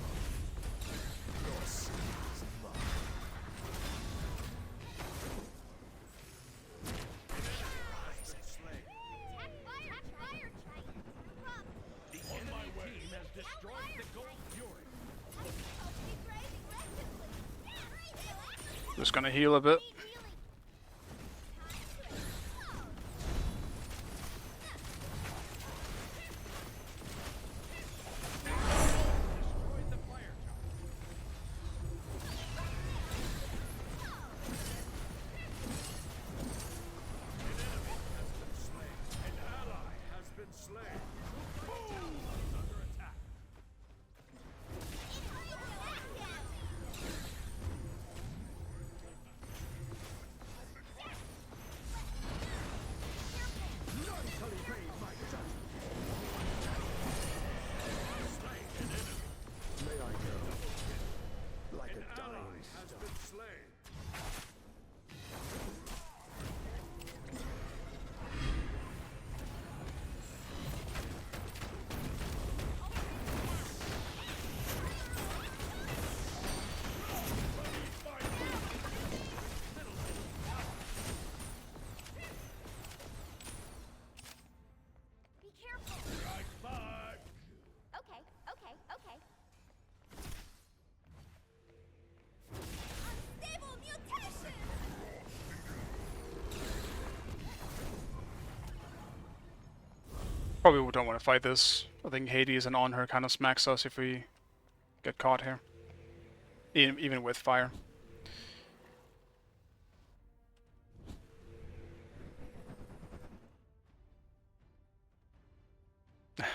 The enemy team has destroyed the gold fury. Just gonna heal a bit. Destroyed the fire tower. An ally has been slain. Is under attack. An ally has been slain. Be careful. Five. Okay. Unstable mutation. Probably don't want to fight this. I think Hades and On Her kind of smacks us if we get caught here. Even with fire.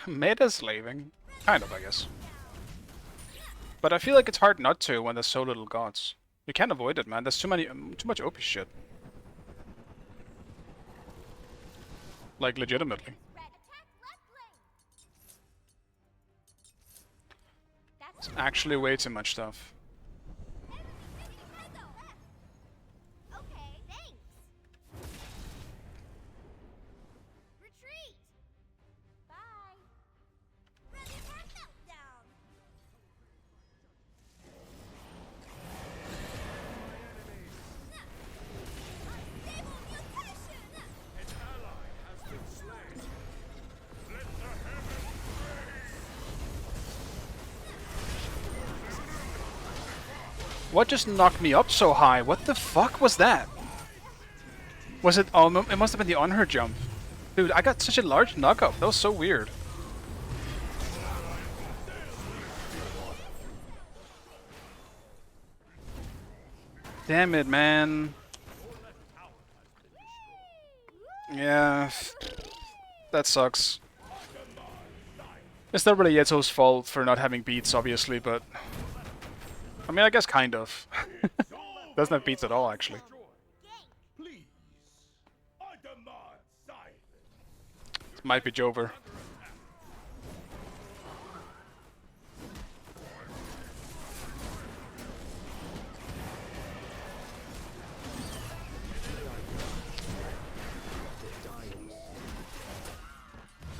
Meta slaving? Kind of, I guess. But I feel like it's hard not to when there's so little gods. You can't avoid it, man. There's too much OP shit. Like, legitimately. Red attack left lane. That's It's actually way too much stuff. okay, thanks. Retreat. Bye. Ready for meltdown. Unstable mutation. What just knocked me up so high? What the fuck was that? Was it... Oh, it must have been the on her jump. Dude, I got such a large knock-up. That was so weird. Damn it, man. Yeah. That sucks. It's not really Yeto's fault for not having beats, obviously, but... I mean, I guess kind of. Doesn't have beats at all, actually. Please. I demand silence. It might be Jover.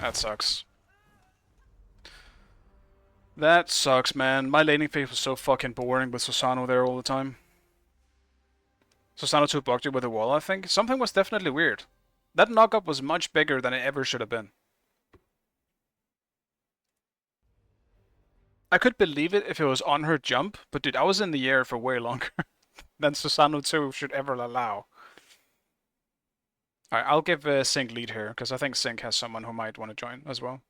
That sucks. That sucks, man. My laning phase was so fucking boring with Susano there all the time. Susano 2 blocked you with a wall, I think. Something was definitely weird. That knock-up was much bigger than it ever should have been. I could believe it if it was on her jump, but dude, I was in the air for way longer than Susano 2 should ever allow. Alright, I'll give Sync lead here, because I think Sync has someone who might want to join as well.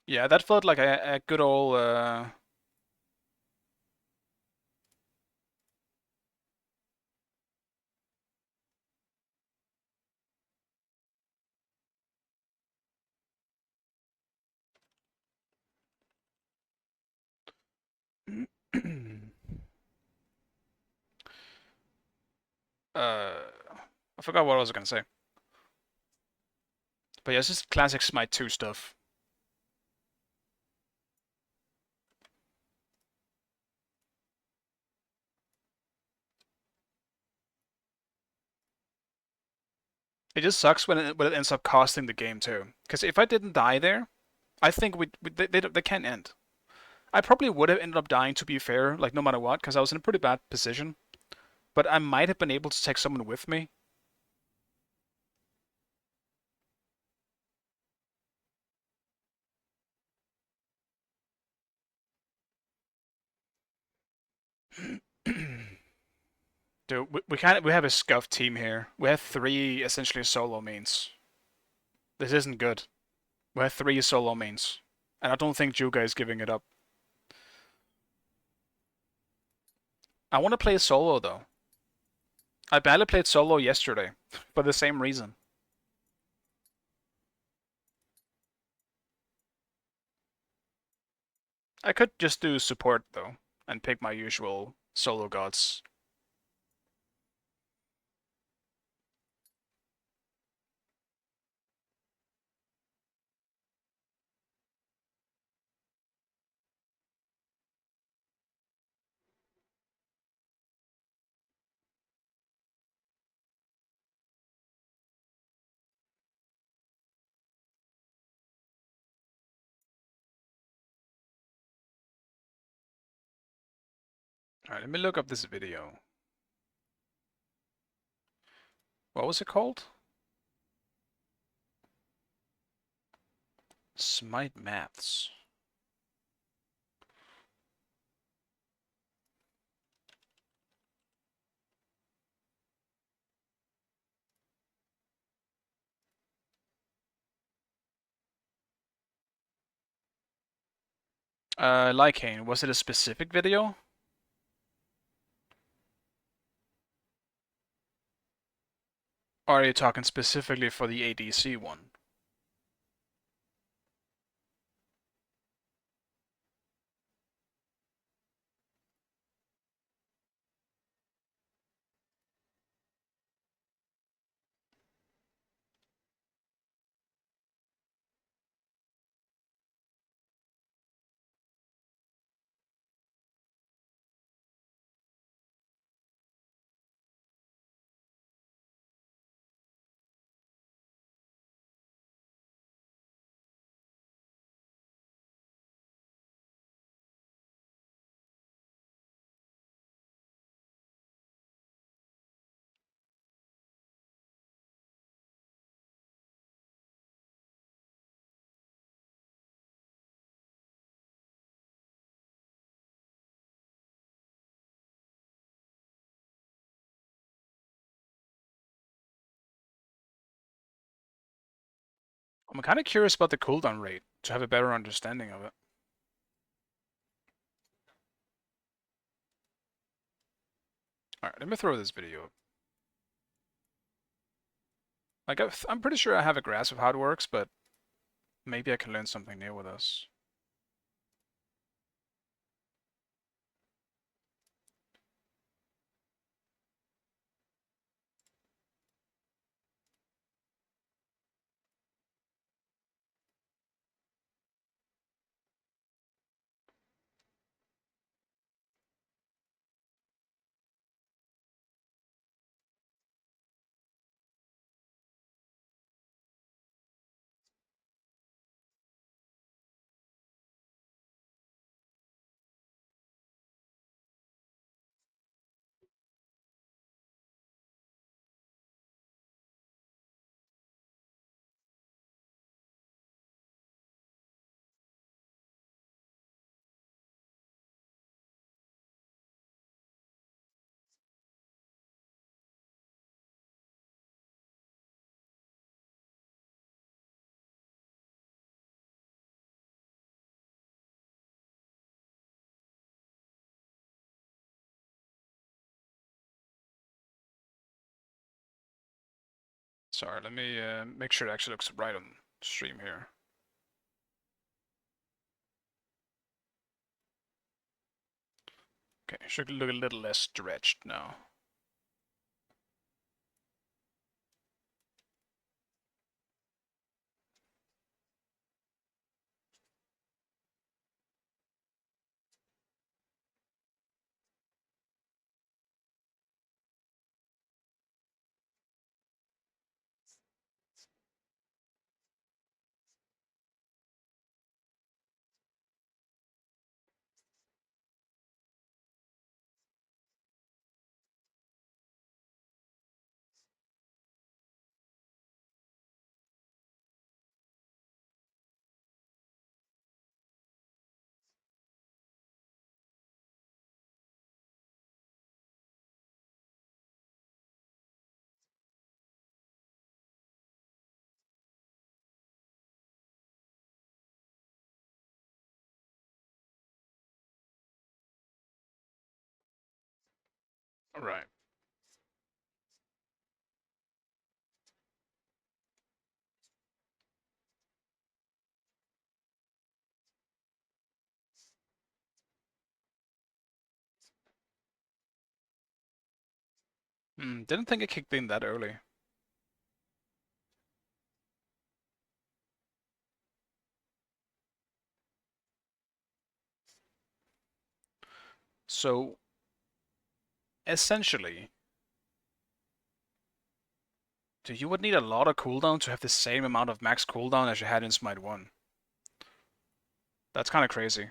Yeah, that felt like a good old... I forgot what I was gonna say. But yeah, it's just classic Smite 2 stuff. It just sucks when it ends up costing the game too. Because if I didn't die there, I think they can't end. I probably would have ended up dying, to be fair, like no matter what, because I was in a pretty bad position. But I might have been able to take someone with me. Dude, we have a scuffed team here. We have 3 essentially solo mains. This isn't good. We have 3 solo mains. And I don't think Juga is giving it up. I want to play solo though. I barely played solo yesterday, for the same reason. I could just do support though, and pick my usual solo gods. Alright, let me look up this video. What was it called? Smite Maths. Lycane, was it a specific video? Or are you talking specifically for the ADC one? I'm kind of curious about the cooldown rate to have a better understanding of it. Alright, let me throw this video up. Like, I'm pretty sure I have a grasp of how it works, but maybe I can learn something new with this. Sorry, let me make sure it actually looks right on stream here. Okay, should look a little less stretched now. Right. Didn't think it kicked in that early. So, essentially, you would need a lot of cooldown to have the same amount of max cooldown as you had in Smite 1. That's kind of crazy.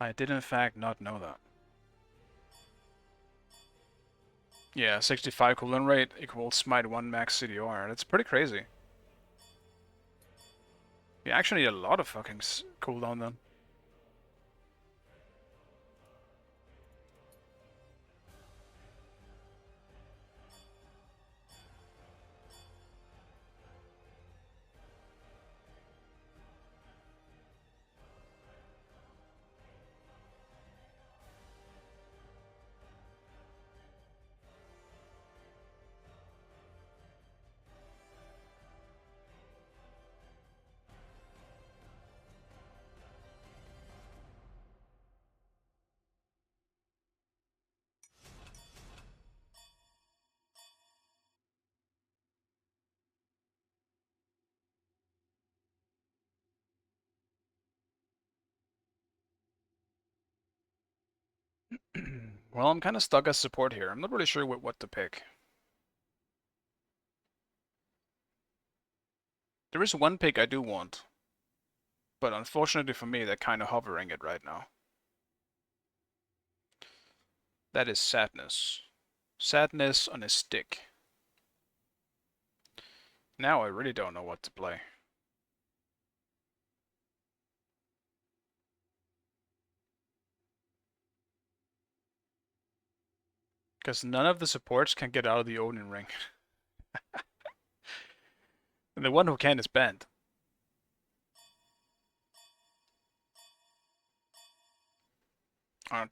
I did in fact not know that. Yeah, 65 cooldown rate equals Smite 1 max CDR. That's pretty crazy. You actually need a lot of fucking cooldown then. Well, I'm kind of stuck as support here. I'm not really sure what to pick. There is one pick I do want, but unfortunately for me, they're kind of hovering it right now. That is Sadness. Sadness on a stick. Now I really don't know what to play. Because none of the supports can get out of the Odin ring. And the one who can is banned.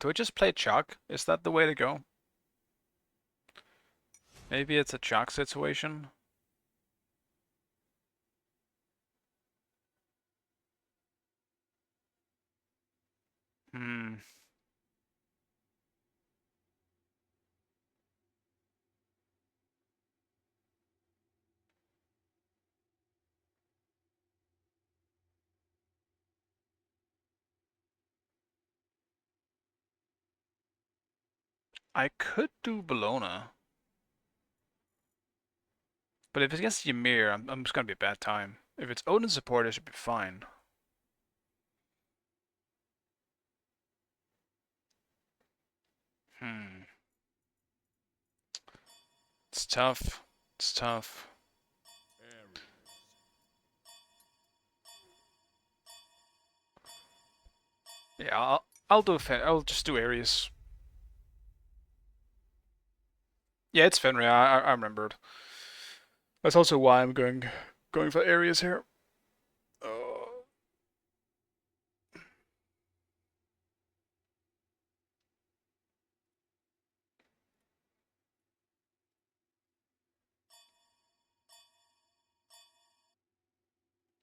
Do I just play Chuck? Is that the way to go? Maybe it's a Chuck situation. Hmm. I could do Bologna. But if it's against Ymir, I'm just gonna be a bad time. If it's Odin support, it should be fine. Hmm. It's tough. It's tough. Aries. Yeah, I'll just do Ares. Yeah, it's Fenrir. I remembered. That's also why I'm going for Ares here.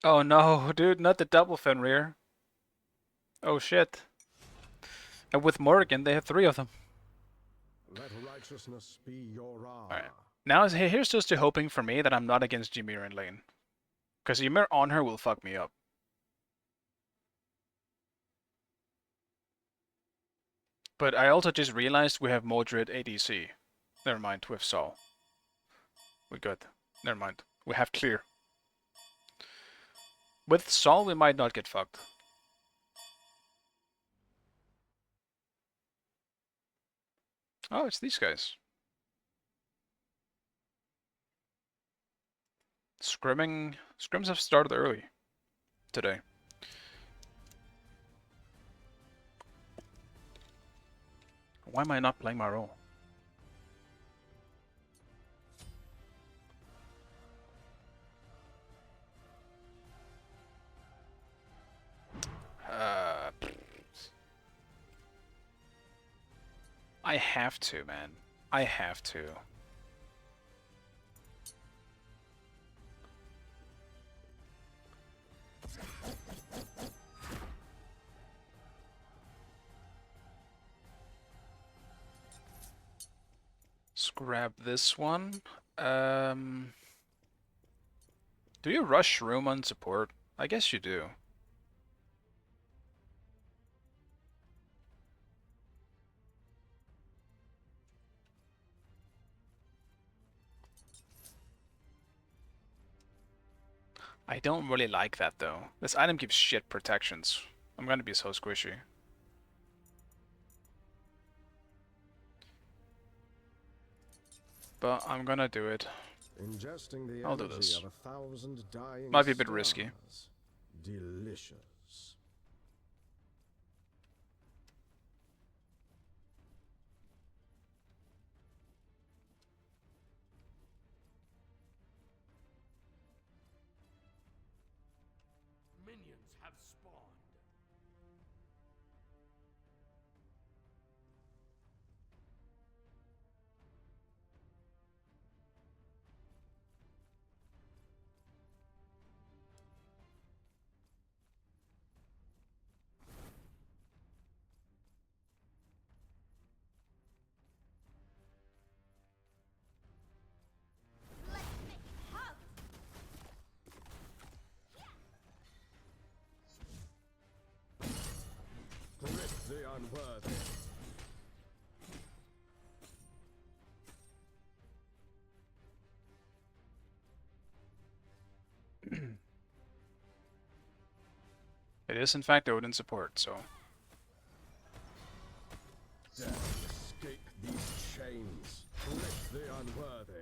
Oh no, dude, not the double Fenrir. Oh shit. And with Morrigan, they have 3 of them. Let righteousness be your Alright. Now here's just to hoping for me that I'm not against Ymir in lane. Because Ymir on her will fuck me up. But I also just realized we have Mordred ADC. Never mind, we have Saul. We're good. Never mind. We have clear. With Saul, we might not get fucked. Oh, it's these guys. Scrims have started early today. Why am I not playing my role? I have to, man. I have to. Let's grab this one. Do you rush room on support? I guess you do. I don't really like that though. This item gives shit protections. I'm gonna be so squishy. But I'm gonna do it. Ingesting the I'll do energy this. of 1,000 dying Might be a bit risky. stars. Delicious. Minions have spawned. Let's make hub. Grip the unworthy. It is in fact Odin support, so Dare escape these chains. Grip the unworthy.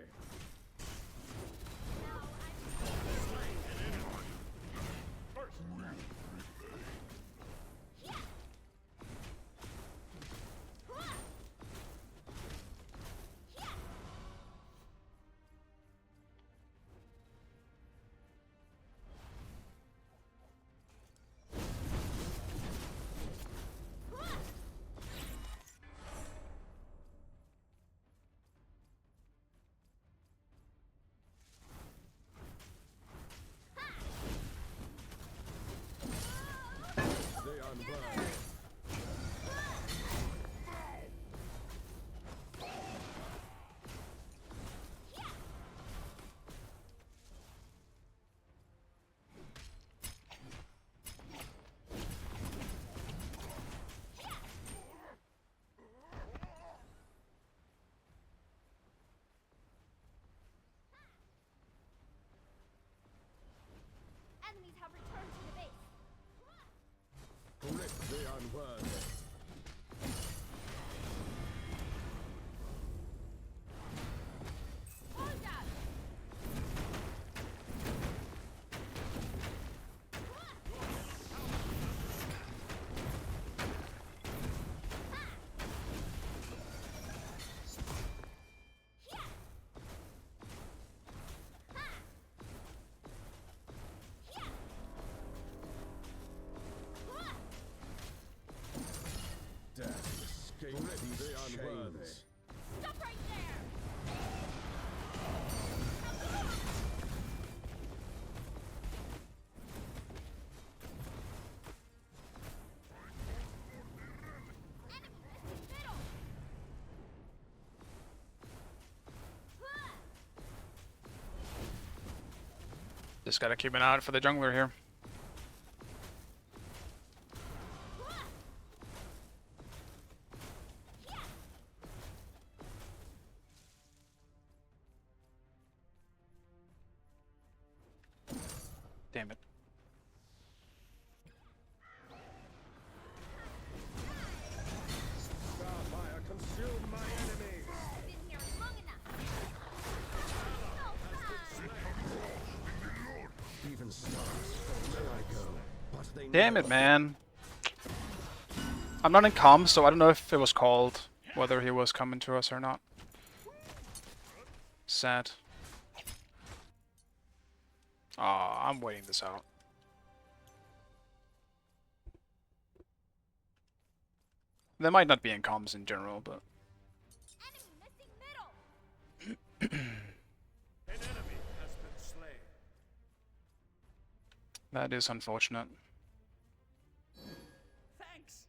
Just gotta keep an eye out for the jungler here. Damn it. Starfire, consume my enemies! Been here long enough. Even stars fall where I go, but they Damn never it, man. I'm not in comms, so I don't know if it was called, whether he was coming to us or not. Sad. Aw, I'm waiting this out. They might not be in comms in general, but... Enemy missing middle. An enemy has been slain. that is unfortunate. Thanks.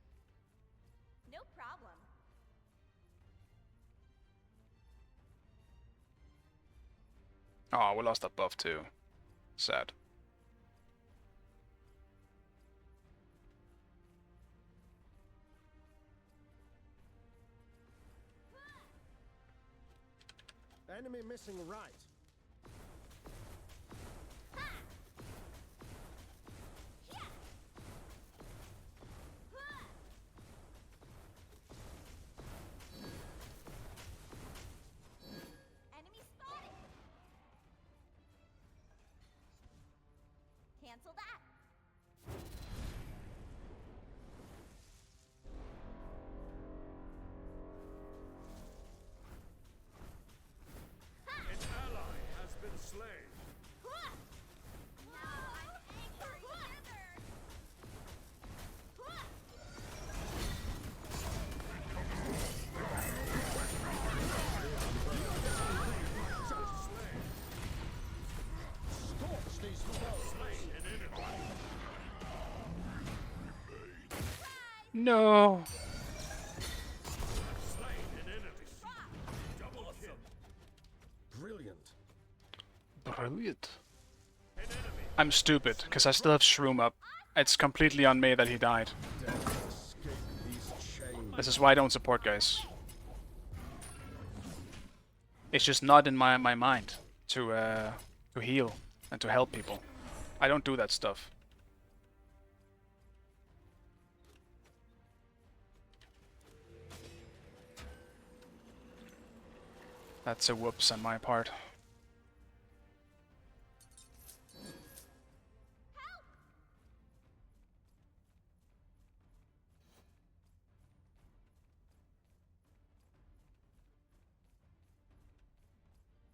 No problem. Oh, we lost that buff too. Sad. Enemy missing right. Enemy spotted. Cancel that. An ally has been slain. Now I'm angry together. Scorch these foes. Slain an enemy. No. Slain an enemy. Double kill. Brilliant. Brilliant. An enemy. I'm stupid, because I still have Shroom up. It's completely on me that he died. Escape these chains. This is why I don't support guys. It's just not in my mind to heal and to help people. I don't do that stuff. That's a whoops on my part.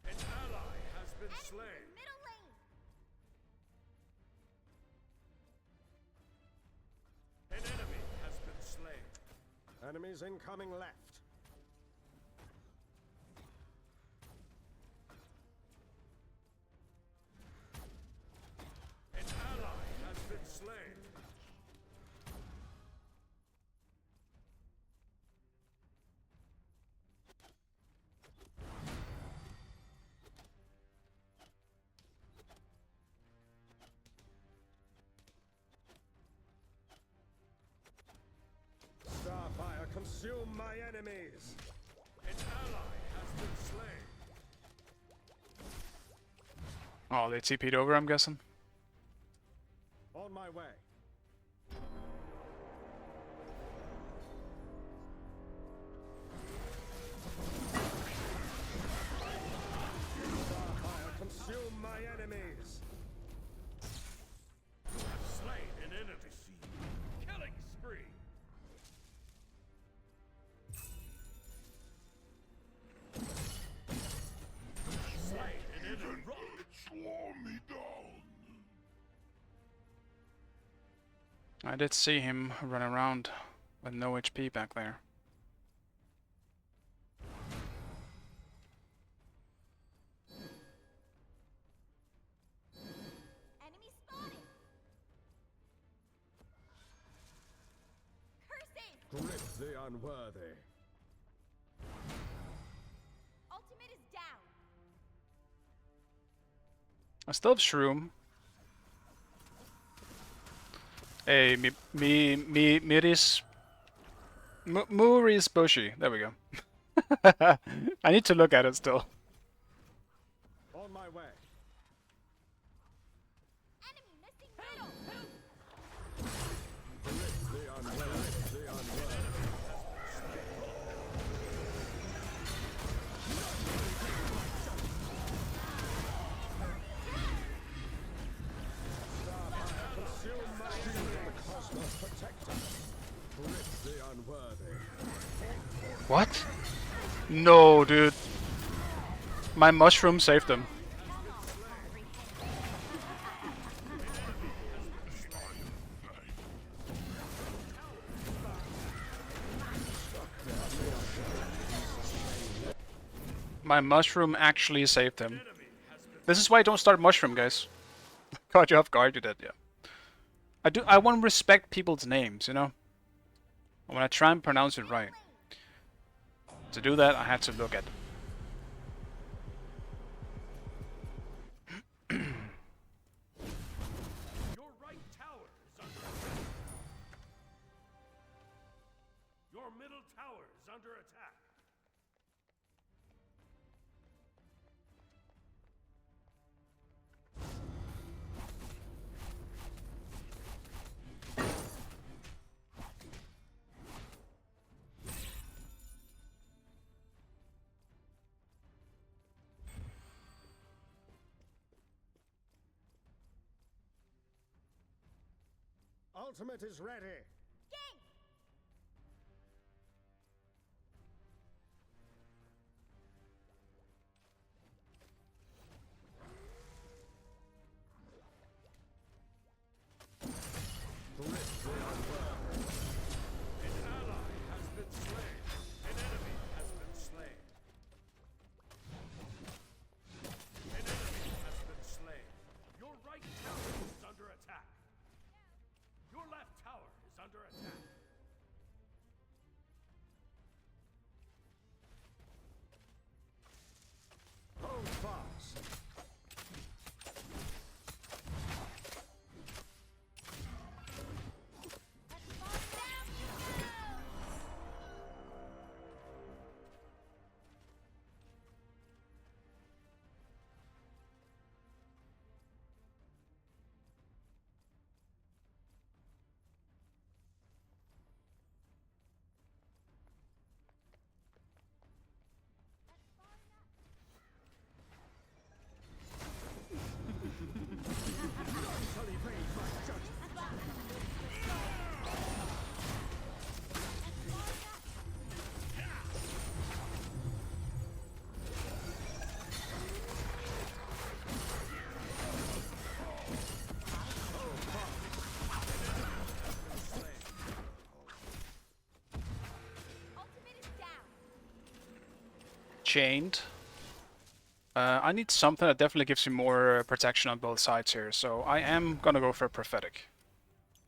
An ally has been slain. Middle lane. An enemy has been slain. Enemies incoming left. An ally has been slain. Starfire, consume my enemies! An ally has been slain. Oh, they TP'd over, I'm guessing. On my way. Starfire, consume my enemies! Slain an enemy. Killing spree. Slain an enemy. Slow me down. I did see him run around with no HP back there. Enemy spotted. Curses. Grip the unworthy. Ultimate is down. I still have Shroom. Hey, Miris Muris Bushi. There we go. I need to look at it still. On my way. Enemy missing middle. Consume my the cosmos protector. Grip the unworthy. What? No, dude. My mushroom saved them. My mushroom actually saved him. This is why I don't start mushroom, guys. Caught you off guard, you did, yeah. I want to respect people's names, you know? I want to try and pronounce it right. To do that, I had to look at it. Your right tower is under attack. Your middle tower is under attack. Ultimate is ready. Gang. An ally has been slain. An enemy has been slain. An enemy has been slain. Your right tower is under attack. Your left tower is under attack. Hold fast. Ultimate is down. Chained. I need something that definitely gives you more protection on both sides here, so I am gonna go for a prophetic.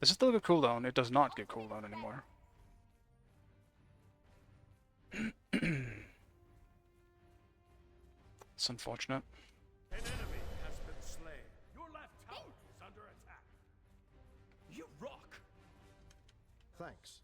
Does it still give cooldown? It does not give cooldown anymore. It's unfortunate. An enemy has been slain. Your left tower is under attack. You rock. Thanks.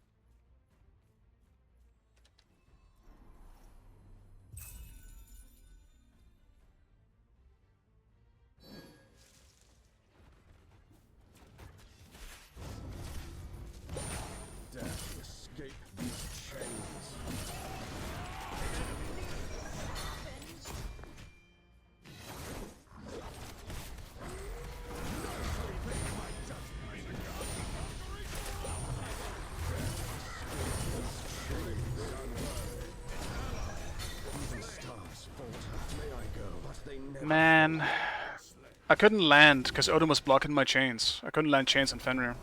Dare to escape these chains. Even stars falter. May I go, but they never Man, I couldn't land because Odin was blocking my chains. I couldn't land chains on Fenrir.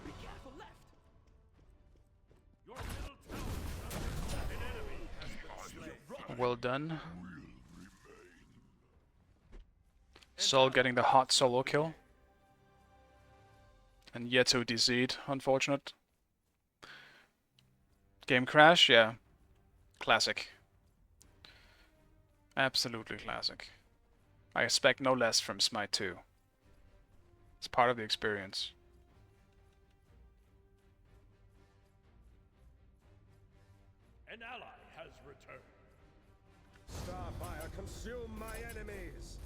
be careful left. Your middle tower. An enemy has been slain. Well done. Sol getting the hot solo kill. And Yeto DC'd, unfortunate. Game crash, yeah. Classic. Absolutely classic. I expect no less from Smite 2. It's part of the experience. An ally has returned. Starfire, consume my enemies.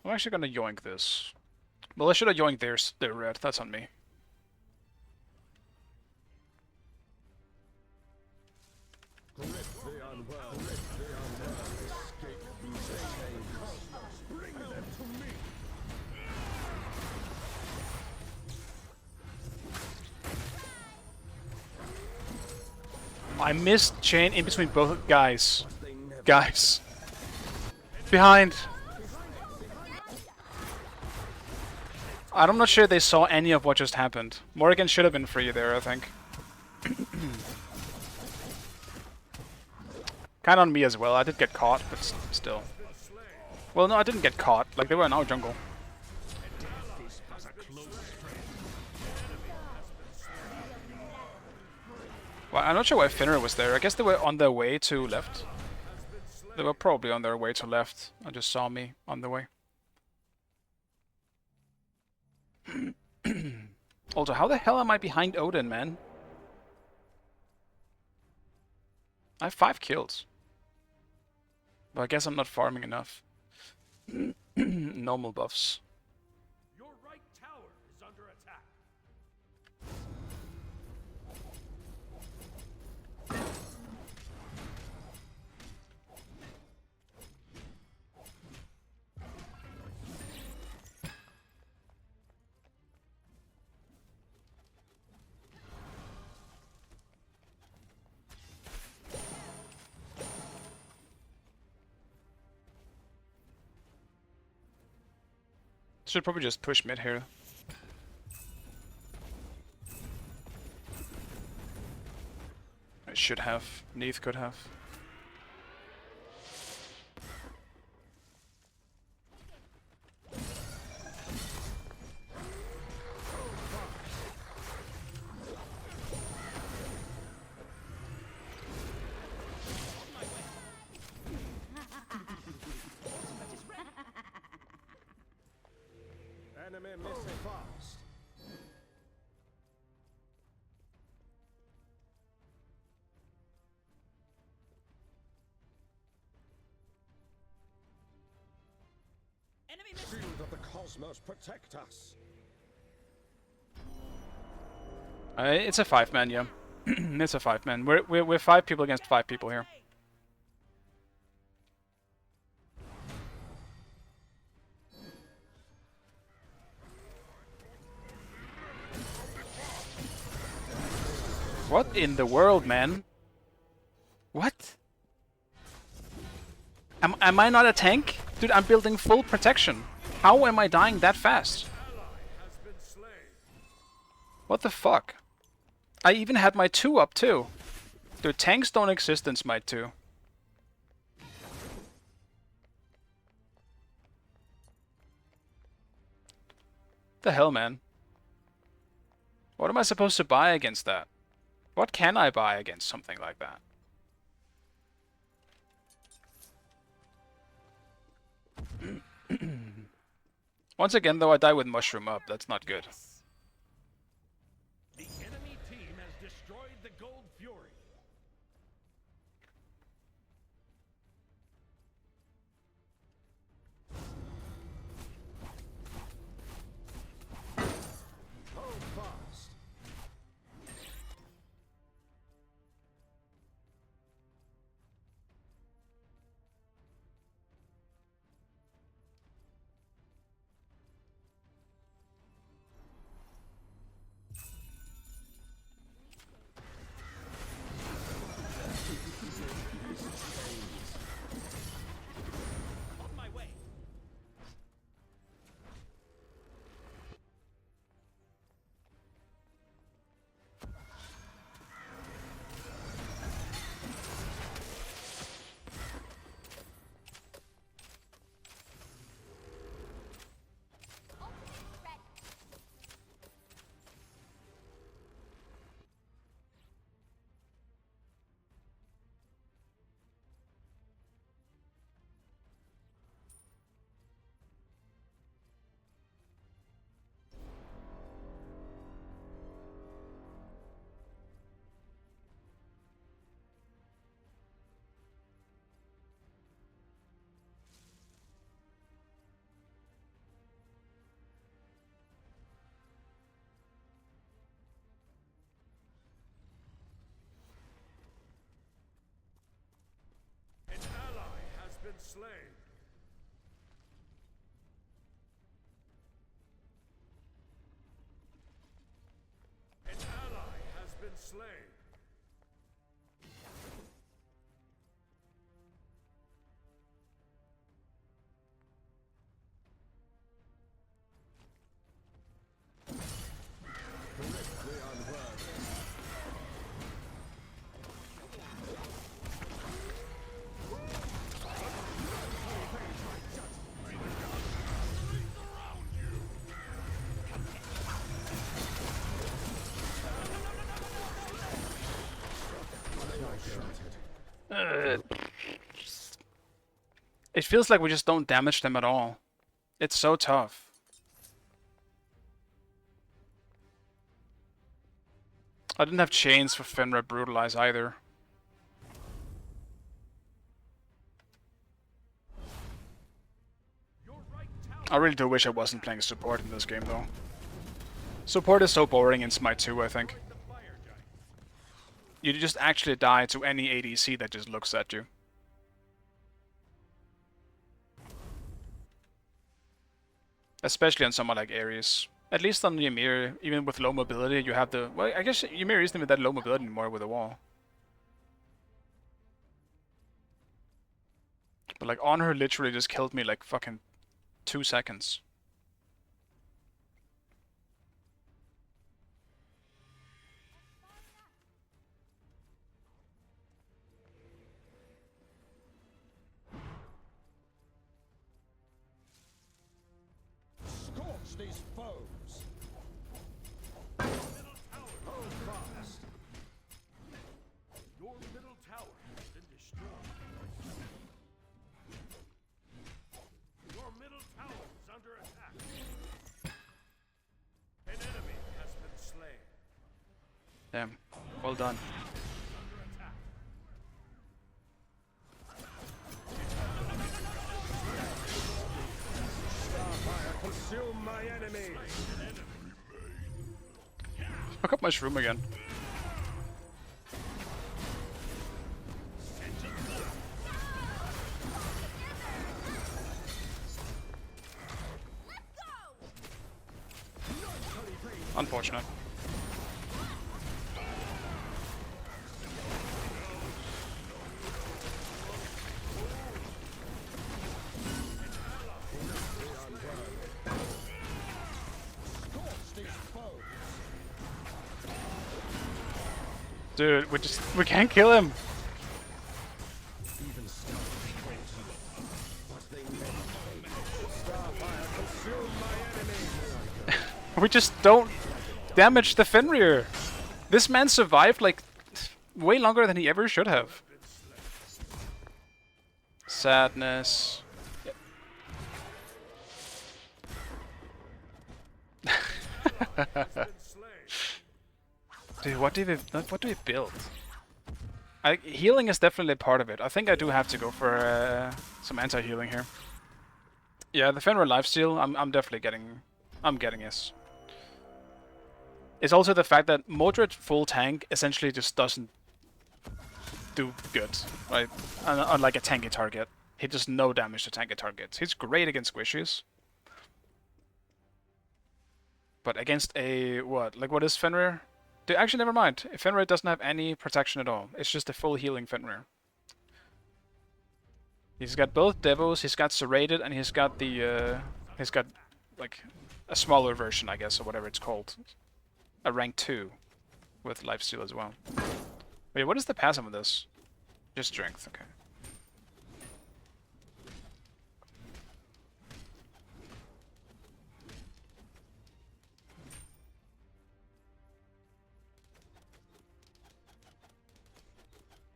I'm actually gonna yoink this. Well, I should have yoinked their red. That's on me. Grip the unworld. Escape these chains. Bring them to me. I missed chain in between both guys. Guys. Behind. I'm not sure they saw any of what just happened. Morrigan should have been free there, I think. Kinda on me as well. I did get caught, but still. Well, no, I didn't get caught. Like, they were in our jungle. Well, I'm not sure why Finner was there. I guess they were on their way to left. They were probably on their way to left. I just saw me on the way. Also, how the hell am I behind Odin, man? I have 5 kills. But I guess I'm not farming enough. Normal buffs. Your right tower is under attack. Should probably just push mid here. I should have. Neath could have. Enemy missing fast. Shield of the cosmos, protect us. It's a 5-man, yeah. It's a 5-man. We're 5 people against 5 people here. What in the world, man? What? Am I not a tank? Dude, I'm building full protection. How am I dying that fast? What the fuck? I even had my 2 up too. Dude, tanks don't exist in Smite 2. The hell, man? What am I supposed to buy against that? What can I buy against something like that? Once again, though, I die with mushroom up. That's not good. The enemy team has destroyed the Gold Fury. Hold fast. slain. An ally has been slain. It feels like we just don't damage them at all. It's so tough. I didn't have chains for Fenrir Brutalize either. I really do wish I wasn't playing support in this game though. Support is so boring in Smite 2, I think. You just actually die to any ADC that just looks at you. Especially on someone like Ares. At least on Ymir, even with low mobility, you have the... Well, I guess Ymir isn't even that low mobility anymore with a wall. But like, on her literally just killed me like fucking 2 seconds. Scorch these foes. Middle tower, hold fast. Your middle tower has been destroyed. Your middle tower is under attack. An enemy has been slain. Damn. Well done. Under attack. Starfire, consume my enemy. Fuck up my shroom again. Unfortunate. Dude, we can't kill him. We just don't damage the Fenrir. This man survived like way longer than he ever should have. Sadness. Dude, what do we build? Healing is definitely part of it. I think I do have to go for some anti-healing here. Yeah, the Fenrir lifesteal, I'm definitely getting. I'm getting this. It's also the fact that Mordred full tank essentially just doesn't do good, right? Unlike a tanky target, he does no damage to tanky targets. He's great against squishies. But against a what? Like what is Fenrir? Actually, never mind. Fenrir doesn't have any protection at all. It's just a full healing Fenrir. He's got both Devos, he's got Serrated, and he's got the, he's got, like, a smaller version, I guess, or whatever it's called. A rank 2 with lifesteal as well. Wait, what is the passive of this? Just strength, okay.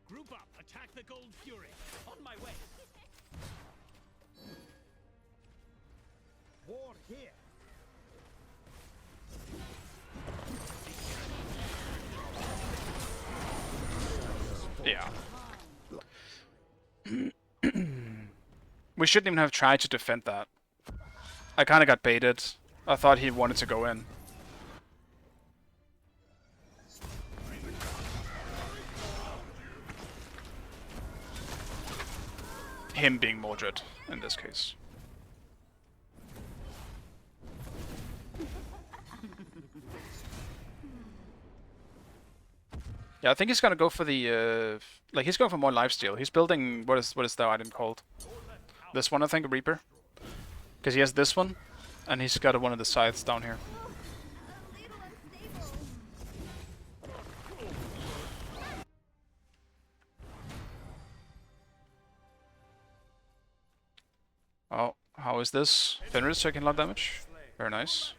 Group up, attack the Gold Fury. On my way. War here. Yeah. We shouldn't even have tried to defend that. I kinda got baited. I thought he wanted to go in. him being Mordred in this case. Yeah, I think he's gonna go for the like he's going for more lifesteal. He's building what is the item called? This one, I think, Reaper, because he has this one, and he's got one of the scythes down here. A little unstable. Oh, how is this? Fenris taking a lot of damage. Very nice.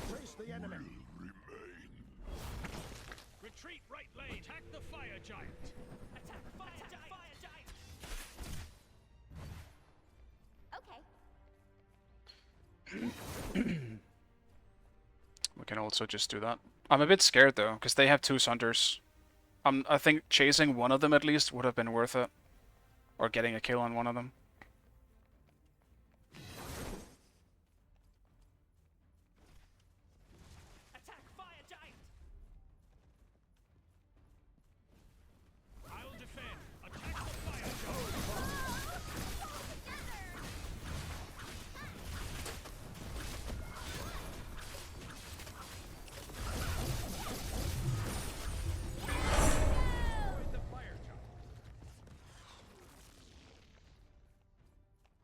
Trace the enemy. Retreat right lane. Attack the fire giant. Attack fire giant. Okay. We can also just do that. I'm a bit scared though, because they have 2 Sunders. I think chasing one of them at least would have been worth it. Or getting a kill on one of them. Attack fire giant. I'll defend. Attack the fire giant. With the fire giant.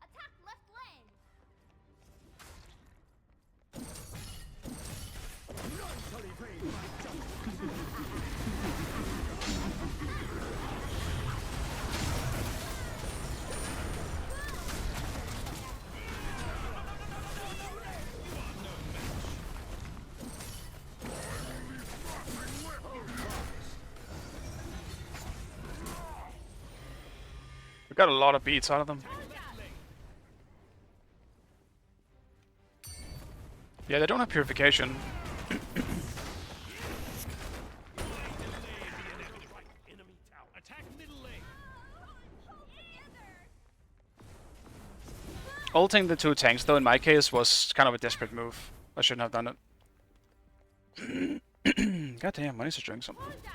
Attack left lane. We got a lot of beats out of them. Yeah, they don't have purification. Enemy tower. Attack middle lane. Ulting the 2 tanks though in my case was kind of a desperate move. I shouldn't have done it. God damn, I need to drink something. Hold together.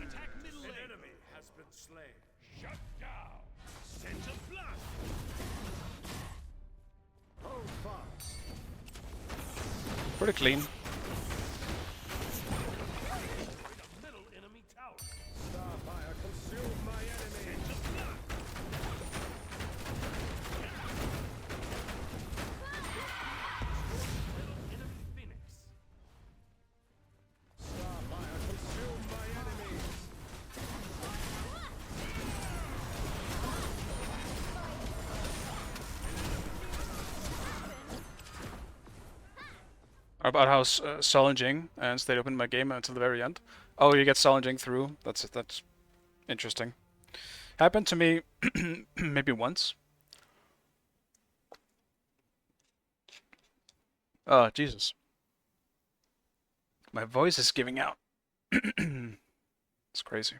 Attack middle lane. An enemy has been slain. Shut down. Scent of blood. Hold fast. Pretty clean. The middle enemy tower. Starfire consume my enemy. Scent of blood. Middle enemy Phoenix. Starfire consume my enemies. About how Solenging stayed open in my game until the very end. Oh, you get Solenging through. That's interesting. Happened to me maybe once. Oh, Jesus. My voice is giving out. It's crazy.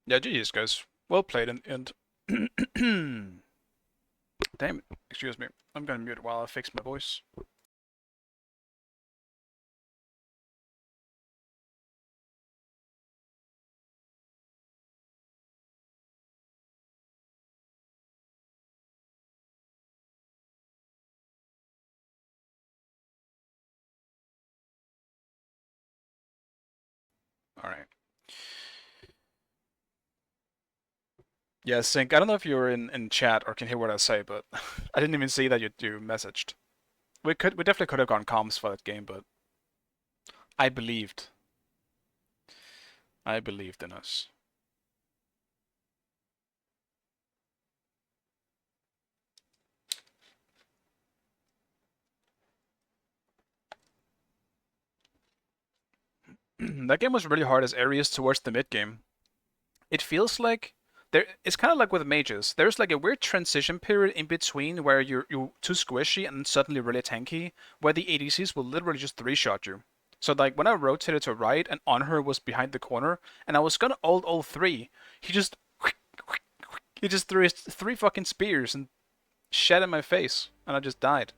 Yeah, GG's, guys. Well played, and damn it. Excuse me. I'm gonna mute while I fix my voice. Alright. Yeah, Sync, I don't know if you were in chat or can hear what I say, but I didn't even see that you messaged. We definitely could have gone comms for that game, but I believed. I believed in us. That game was really hard as Ares towards the mid game. It feels like it's kind of like with mages. There's like a weird transition period in between where you're too squishy and suddenly really tanky, where the ADCs will literally just three-shot you. So like when I rotated to right and Honor was behind the corner and I was gonna ult all three, he just he just threw his three fucking spears and shat in my face and I just died.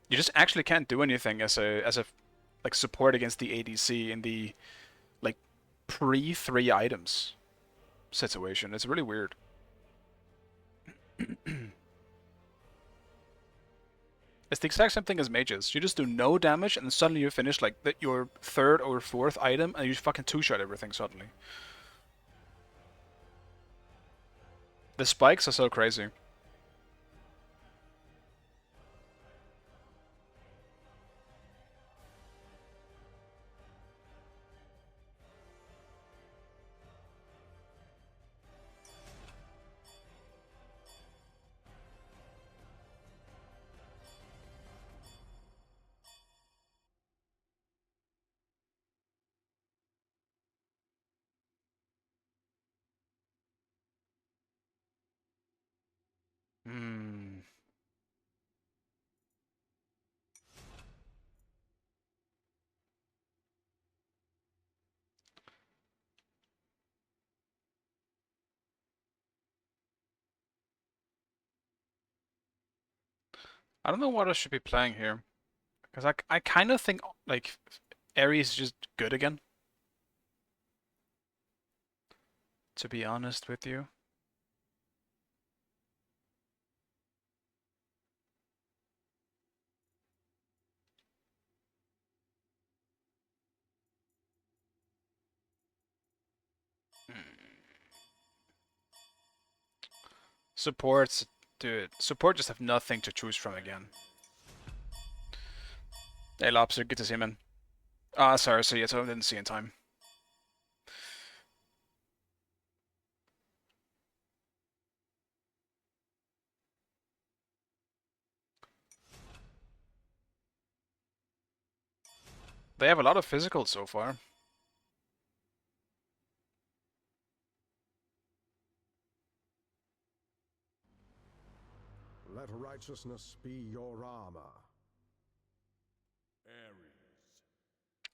You just actually can't do anything as a like support against the ADC in the like pre three items situation. It's really weird. It's the exact same thing as mages. You just do no damage and suddenly you finish like your third or fourth item and you fucking two-shot everything suddenly. The spikes are so crazy. Hmm. I don't know what I should be playing here. Because I kind of think like Ares is just good again. To be honest with you. Supports, dude. Support just have nothing to choose from again. Hey Lobster, good to see you, man. Sorry, so yeah, so I didn't see in time. They have a lot of physicals so far. Let righteousness be your armor.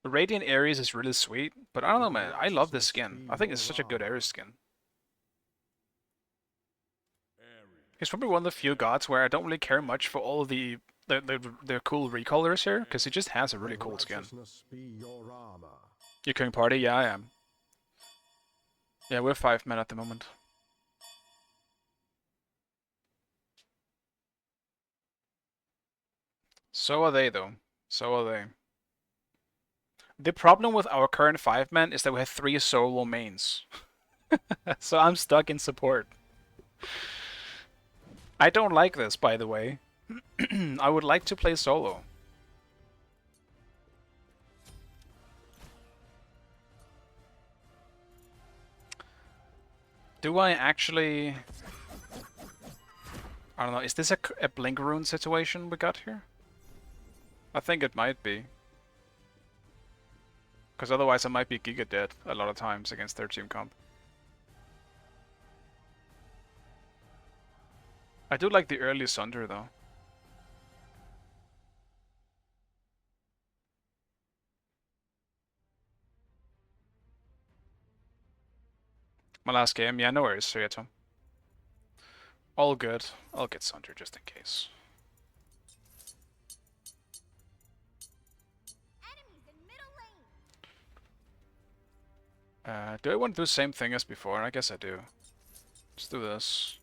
Radiant Ares is really sweet, but I don't know, man. I love this skin. I think it's such a good Ares skin. He's probably one of the few gods where I don't really care much for all of the cool recolors here, because he just has a really cool skin. You King Party? Yeah, I am. Yeah, we're 5 men at the moment. So are they, though. So are they. The problem with our current 5 men is that we have 3 solo mains. So I'm stuck in support. I don't like this, by the way. I would like to play solo. Do I actually... I don't know, is this a Blink Rune situation we got here? I think it might be. Because otherwise I might be Giga dead a lot of times against their team comp. I do like the early Sunder though. My last game, yeah, no worries, Suyato. All good. I'll get Sunder just in case. Enemies in middle lane. Do I want to do the same thing as before? I guess I do. Let's do this.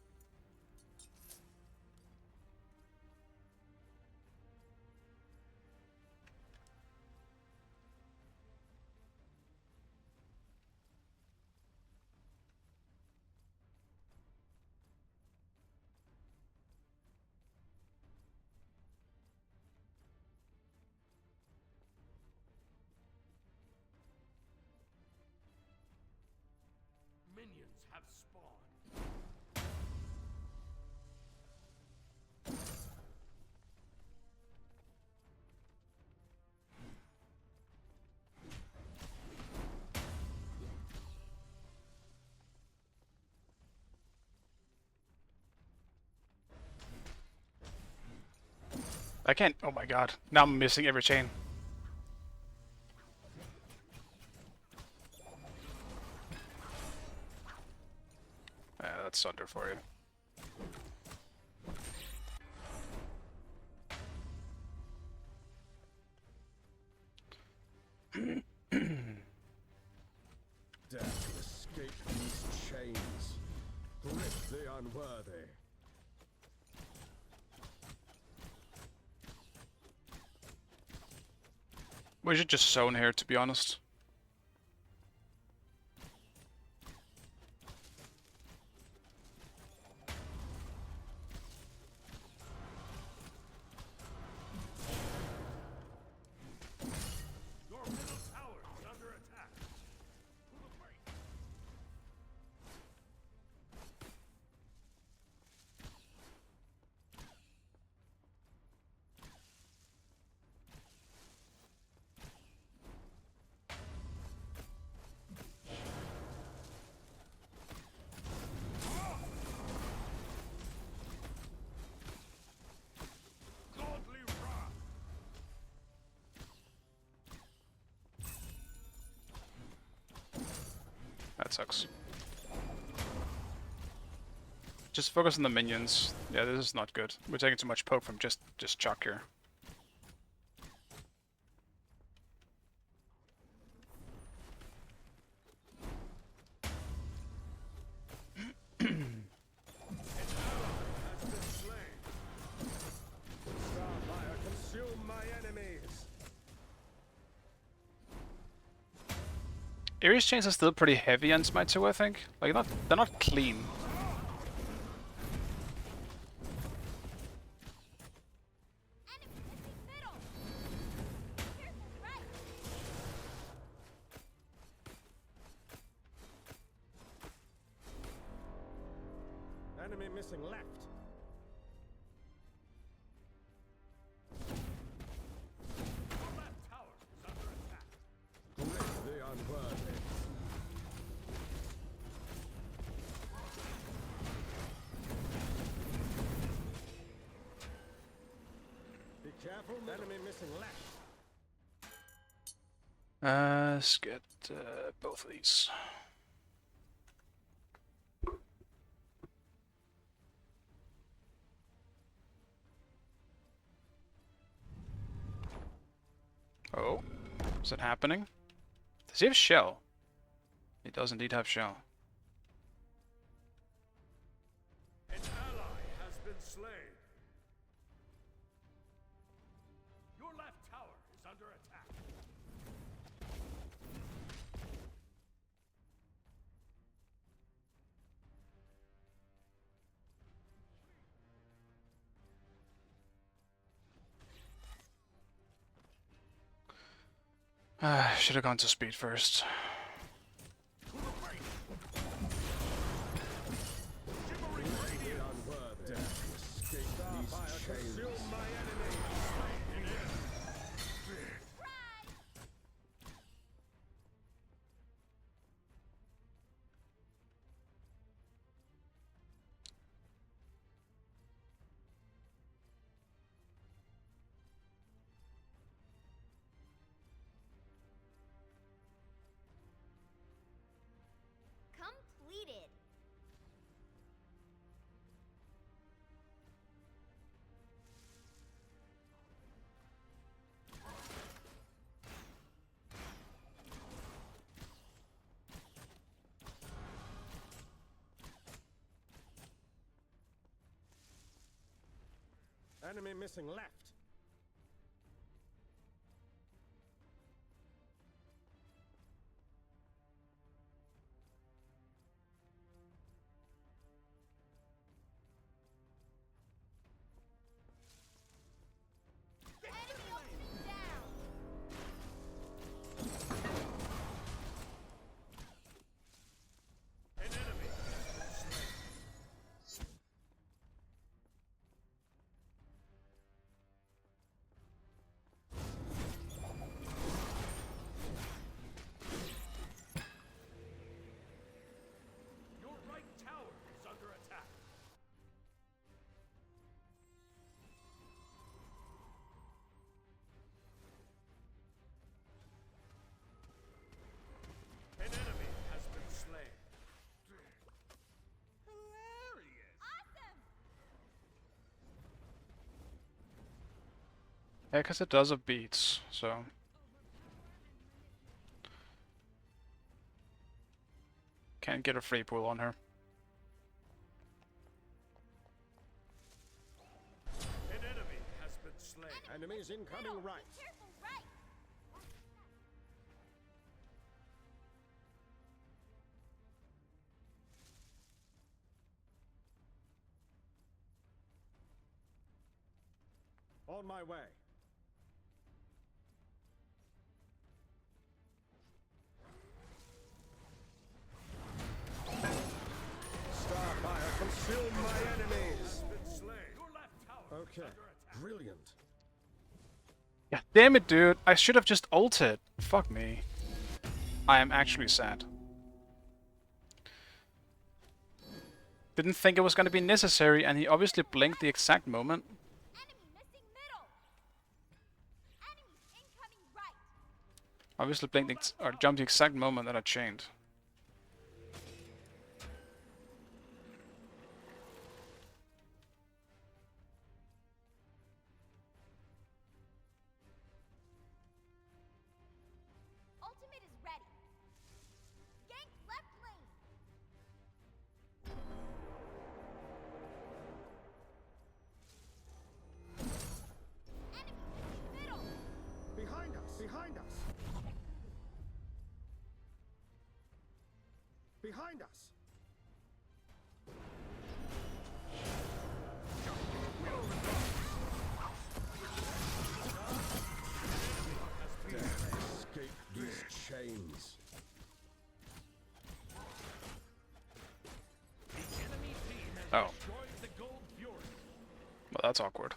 Minions have spawned. I can't. Oh my god. Now I'm missing every chain. That's Thunder for you. Dare to escape these chains. Grip the unworthy. We should just zone here, to be honest. Your middle tower is under attack. Godly wrath. That sucks. Just focus on the minions. Yeah, this is not good. We're taking too much poke from just Chuck here. Has been slain. Starfire, consume my enemies. Ares chains are still pretty heavy on Smite 2, I think. Like, they're not clean. Enemy missing middle. Careful right. Enemy missing left. Your left tower is under attack. Grip the unworthy. Be careful, enemy missing left. Let's get both of these. Oh, is it happening? Does he have shell? He does indeed have shell. An ally has been slain. Your left tower is under attack. Should have gone to speed first. Completed. Enemy missing left. Enemy ultimate down. An enemy. Yeah, because it does have beats, so... Can't get a free pull on her. An enemy has been slain. Enemies incoming right. Careful, right. On my way. Starfire, consume my enemies. Been slain. Your left tower Okay, brilliant. Yeah, damn it, dude. I should have just ulted. Fuck me. I am actually sad. Didn't think it was gonna be necessary, and he obviously blinked the exact moment. Enemy missing middle. Enemies incoming right. Obviously blinked or jumped the exact moment that I chained. Ultimate is ready. Gank left lane. Enemy missing middle. Behind us, behind us. Behind us. Escape these chains. Oh, Destroyed the gold fury. well, that's awkward.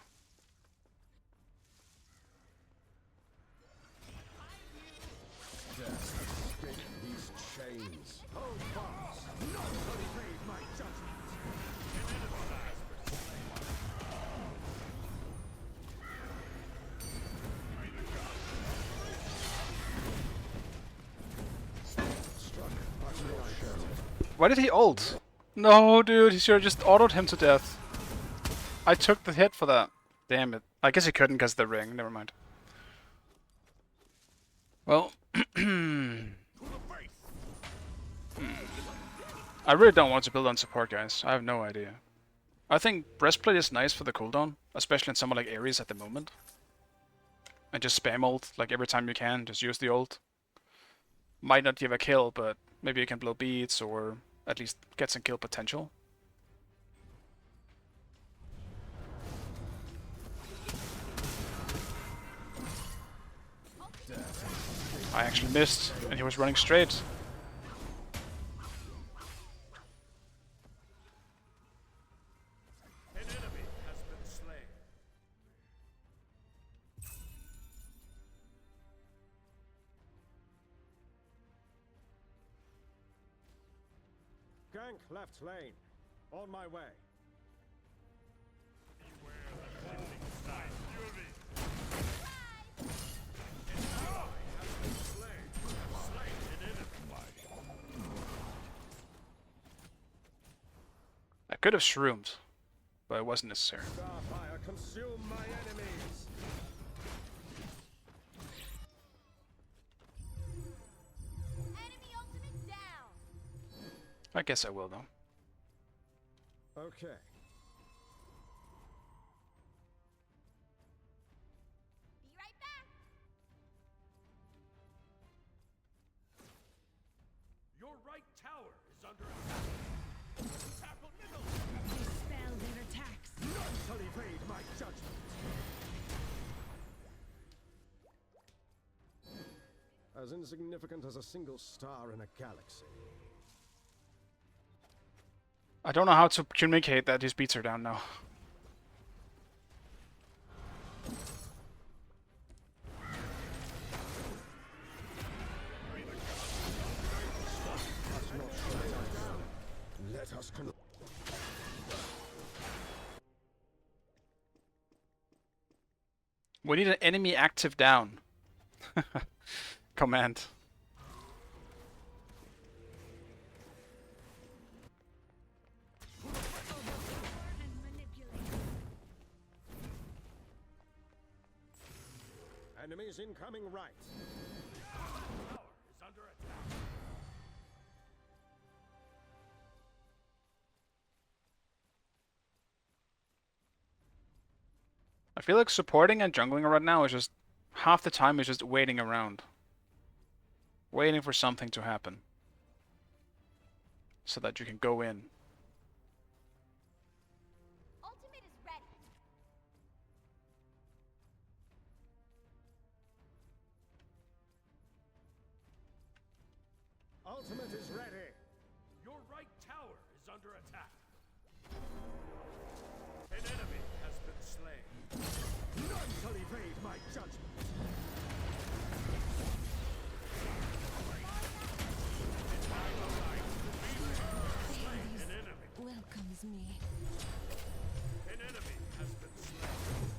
Escape these chains. Hold fast. Nobody made my judgment. Struck, but not shattered. Why did he ult? No, dude, he should have just autoed him to death. I took the hit for that. Damn it. I guess he couldn't because of the ring. Never mind. Well, I really don't want to build on support, guys. I have no idea. I think breastplate is nice for the cooldown, especially in someone like Ares at the moment. And just spam ult, like every time you can, just use the ult. Might not give a kill, but maybe you can blow beats or at least get some kill potential. I actually missed, and he was running straight. An enemy has been slain. Gank left lane. On my way. Beware the blinding side fury. An ally has been slain. Slain an enemy. I could have shroomed, but it wasn't necessary. Starfire, consume my enemies. Enemy ultimate down. I guess I will, though. Okay. Be right back. Your right tower is under attack. Tackle middle. Dispel their attacks. None shall evade my judgment. As insignificant as a single star in a galaxy. I don't know how to communicate that his beats are down now. Let us We need an enemy active down. Command. And manipulate. incoming right. Tower is under attack. I feel like supporting and jungling right now is just half the time is just waiting around. Waiting for something to happen. So that you can go in. Ultimate is ready. Ultimate is ready. Your right tower is under attack. An enemy has been slain. None shall evade my judgment. An enemy. Welcomes me. An enemy has been slain.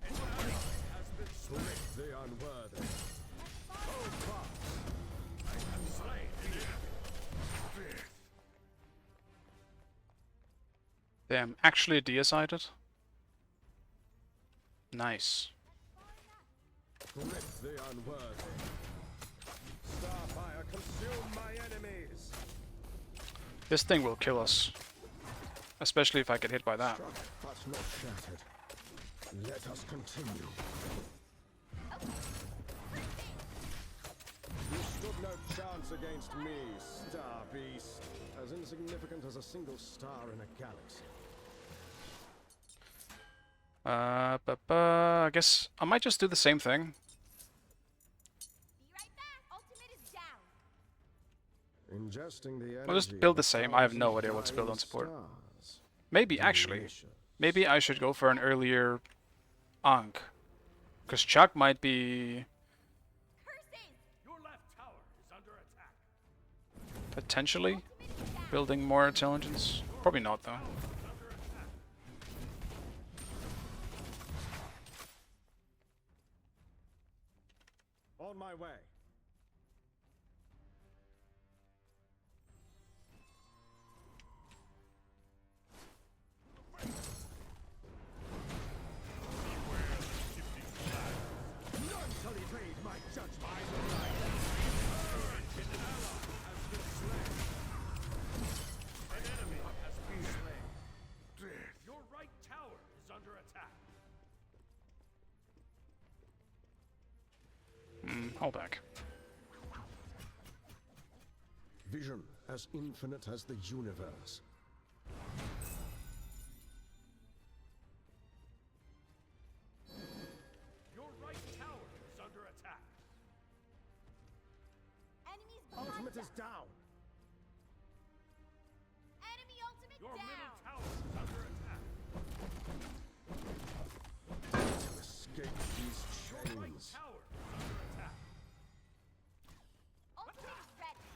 An ally has been slain. The unworthy. Hold fast. I have slain an enemy. Damn, actually decided. Nice. Grip the unworthy. Starfire, consume my enemies. This thing will kill us. Especially if I get hit by that. Struck, but not shattered. Let us continue. You stood no chance against me, Star Beast. As insignificant as a single star in a galaxy. I guess I might just do the same thing. Be right back. Ultimate is down. Ingesting the energy I'll just build of the same. I have no idea what to build on support. Maybe, actually. Maybe I should go for an earlier Ankh. Because Chuck might be Curses. Your left tower is under attack. potentially Ultimate is down. building more intelligence. Probably not, though. Under attack. On my way. None shall evade my judgment. An enemy has been slain. Your right tower is under attack. Hold back. Vision as infinite as the universe. Your right tower is under attack. Enemies behind Ultimate us. is down. Enemy ultimate Your down. middle tower is under attack. To escape these Your right chains. tower is under attack. Ultimate is ready.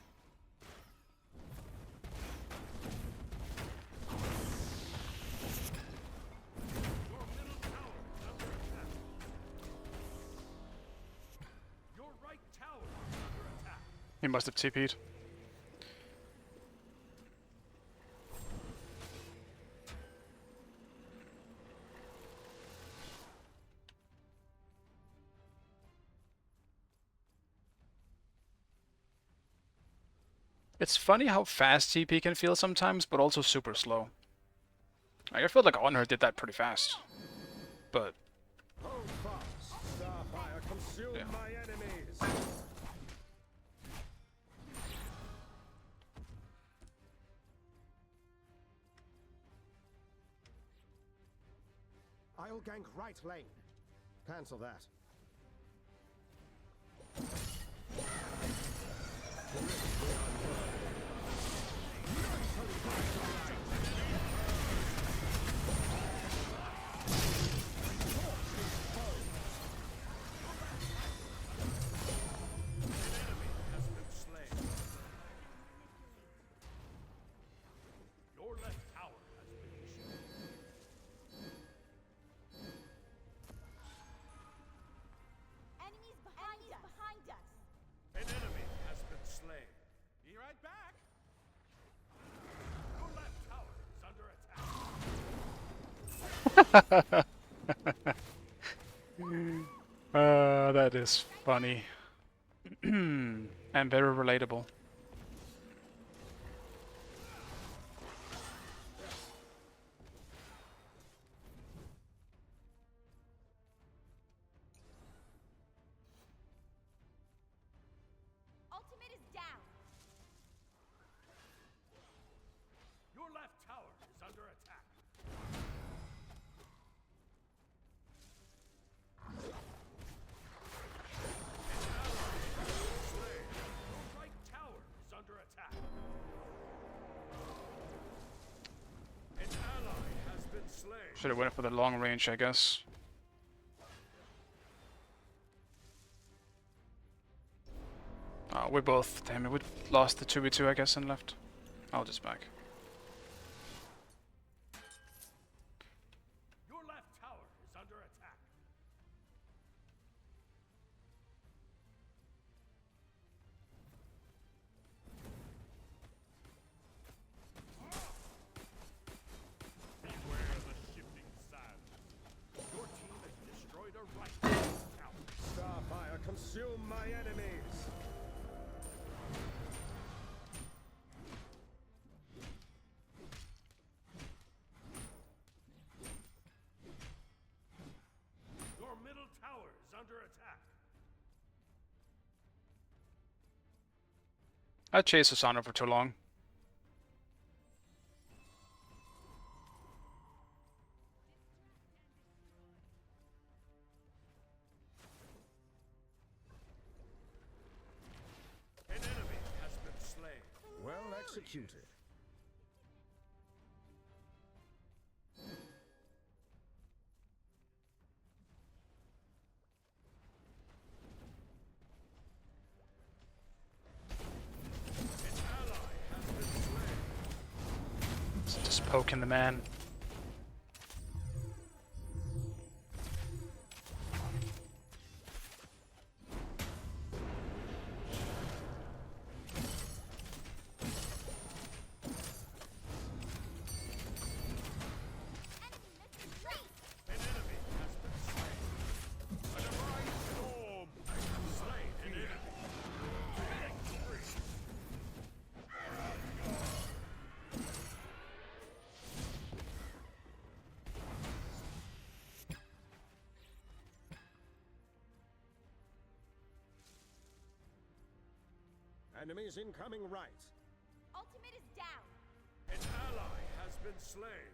Your middle tower is under attack. Your right tower is under attack. He must have TP'd. It's funny how fast TP can feel sometimes, but also super slow. Like, I feel like Honor did that pretty fast. But Hold fast. Starfire, consume Yeah. my enemies. I'll gank right lane. Cancel that. Has been slain. Your left tower has been destroyed. Enemies behind us. An enemy has been slain. Be right back. Your left tower is under attack. That is funny. And very relatable. Ultimate is down. Your left tower is under attack. Your right tower is under attack. An ally has been slain. Should have went for the long range, I guess. Oh, we both. Damn it, we lost the 2v2, I guess, and left. I'll just back. Your left tower is under attack. Beware the shifting sands. Your team has destroyed a right tower. Starfire, consume my enemies! Your middle tower is under attack. I chased Susano for too long. An enemy has been slain. Well executed. An ally has been slain. Just poking the man. An enemy has been slain. A divine storm has slain an enemy. Victory. Enemies incoming right. Ultimate is down. An ally has been slain.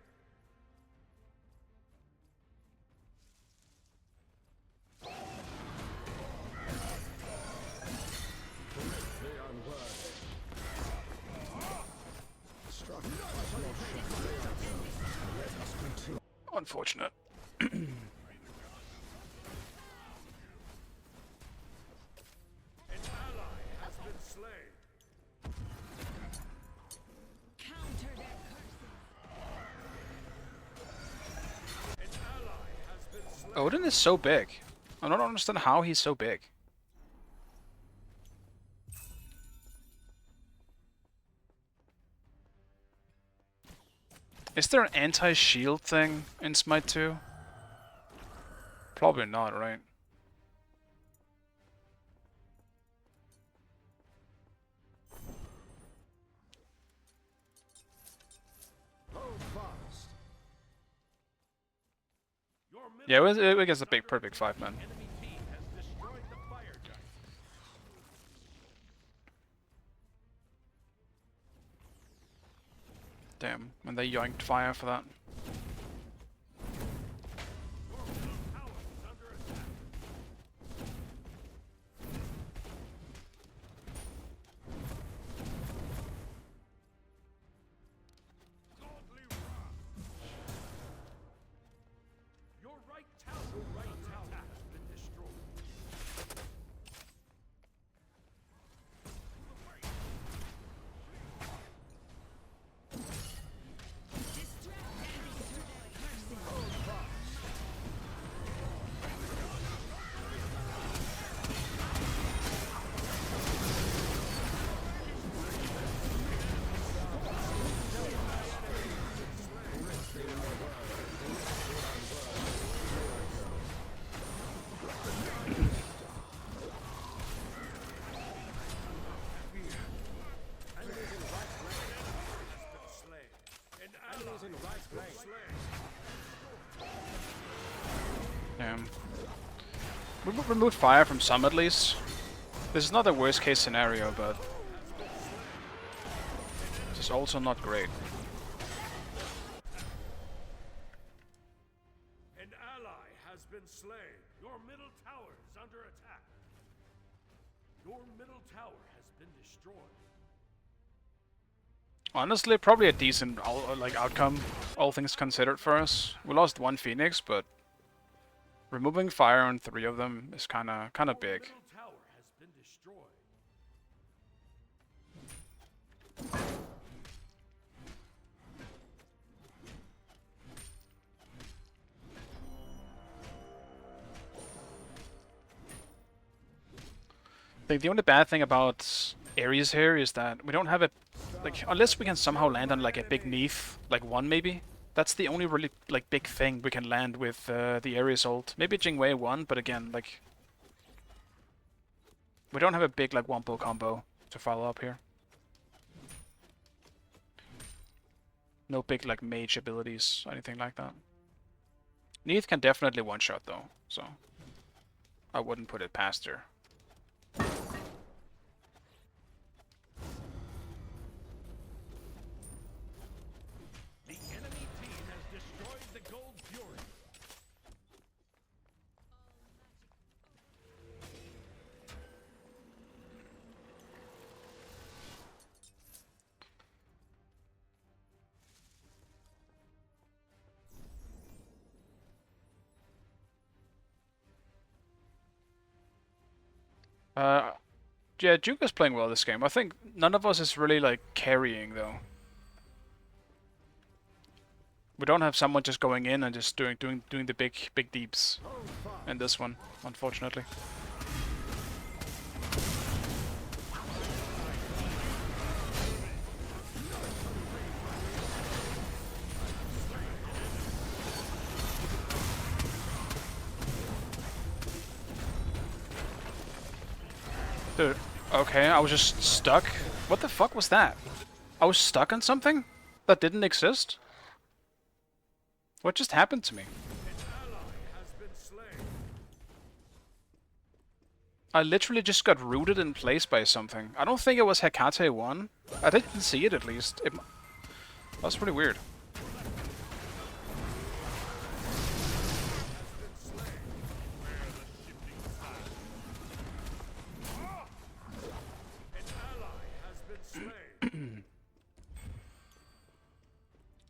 Greatly unworthy. Struck but not shot. Let us continue. Unfortunate. An ally has been slain. Counter their curses. An ally has been slain. Odin is so big. I don't understand how he's so big. Is there an anti-shield thing in Smite 2? Probably not, right? Hold fast. Your middle Yeah, it gets a big, perfect 5-man. enemy team has destroyed the fire giant. Damn, when they yoinked fire for that. Your middle tower is under attack. Godly wrath. Your right tower has been destroyed. Distract We removed fire from some at least. This is not the worst case scenario, but it's also not great. An ally has been slain. Your middle tower is under attack. Your middle tower has been destroyed. Honestly, probably a decent outcome, all things considered for us. We lost one Phoenix, but removing fire on 3 of them is kind of big. Middle tower has been destroyed. I think the only bad thing about Ares here is that we don't have a unless we can somehow land on like a big Neath, like 1 maybe. That's the only really like big thing we can land with the Ares ult. Maybe Jingwei 1, but again, like we don't have a big like Wombo combo to follow up here. No big like mage abilities, anything like that. Neath can definitely one-shot though, so I wouldn't put it past her. The enemy team has destroyed the Gold Fury. Yeah, Juke is playing well this game. I think none of us is really like carrying though. We don't have someone just going in and just doing the big deeps in this one, unfortunately. Dude, okay, I was just stuck. What the fuck was that? I was stuck on something that didn't exist? What just happened to me? An ally has been slain. I literally just got rooted in place by something. I don't think it was Hecate 1. I didn't see it at least. That was pretty weird.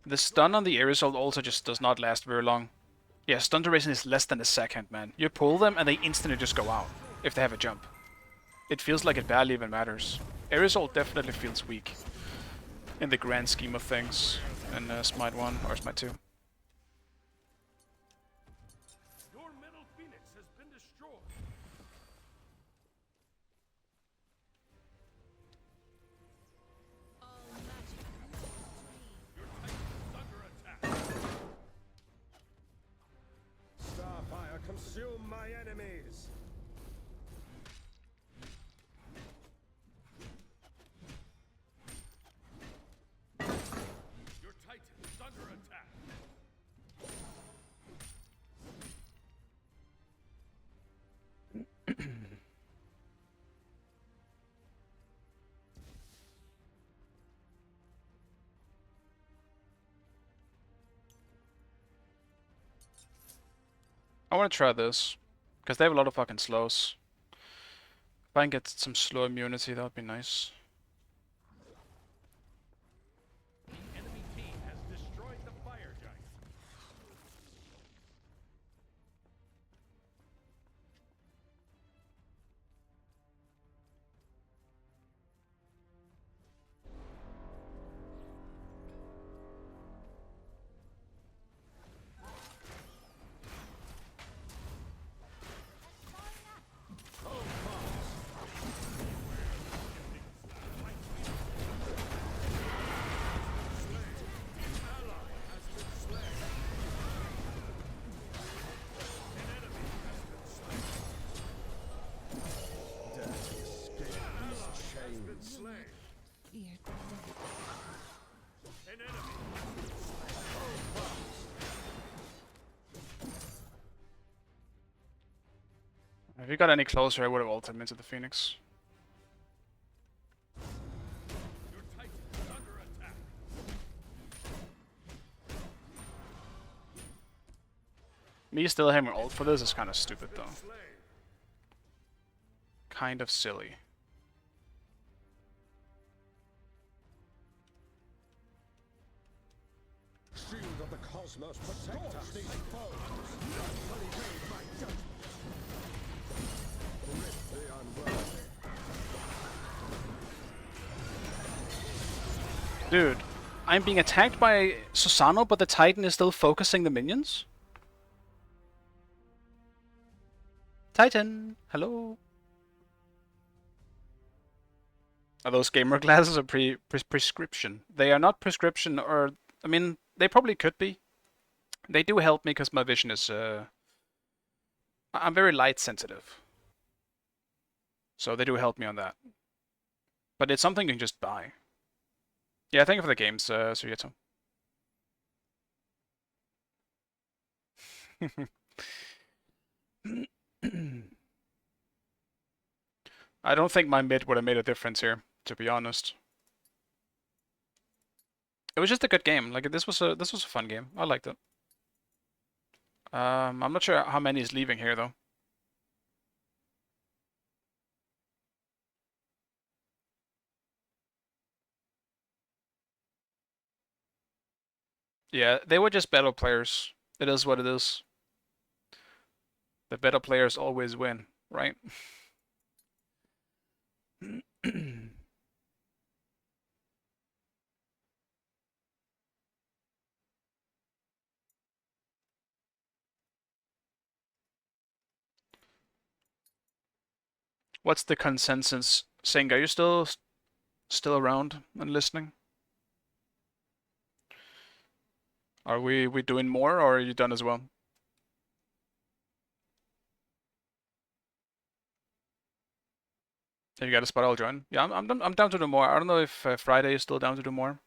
The stun on the Ares ult also just does not last very long. Yeah, stun duration is less than a second, man. You pull them and they instantly just go out, if they have a jump. It feels like it barely even matters. Ares ult definitely feels weak in the grand scheme of things in Smite 1 or Smite 2. Your middle Phoenix has been destroyed. All magic. Your Titan is under attack. Starfire, consume my enemies! Your Titan is under attack. I want to try this, because they have a lot of fucking slows. If I can get some slow immunity, that would be nice. The enemy team has destroyed the fire giant. If he got any closer, I would have ulted him into the Phoenix. Your Titan is under attack. Me still having ult for this is kind of stupid though. Slain. Kind of silly. Shield of the cosmos, protect us these foes. Fully made my judgment. Rip the unworthy. Dude, I'm being attacked by Susano, but the Titan is still focusing the minions? Titan, hello. Are those gamer glasses or prescription? They are not prescription, or I mean, they probably could be. They do help me because my vision is I'm very light sensitive. So they do help me on that. But it's something you can just buy. Yeah, thank you for the games, Suyeto. I don't think my mid would have made a difference here, to be honest. It was just a good game. Like this was a fun game. I liked it. I'm not sure how many is leaving here though. Yeah, they were just better players. It is what it is. The better players always win, right? What's the consensus? Sing, are you still around and listening? Are we doing more, or are you done as well? If you got a spot, I'll join. Yeah, I'm down to do more. I don't know if Friday is still down to do more.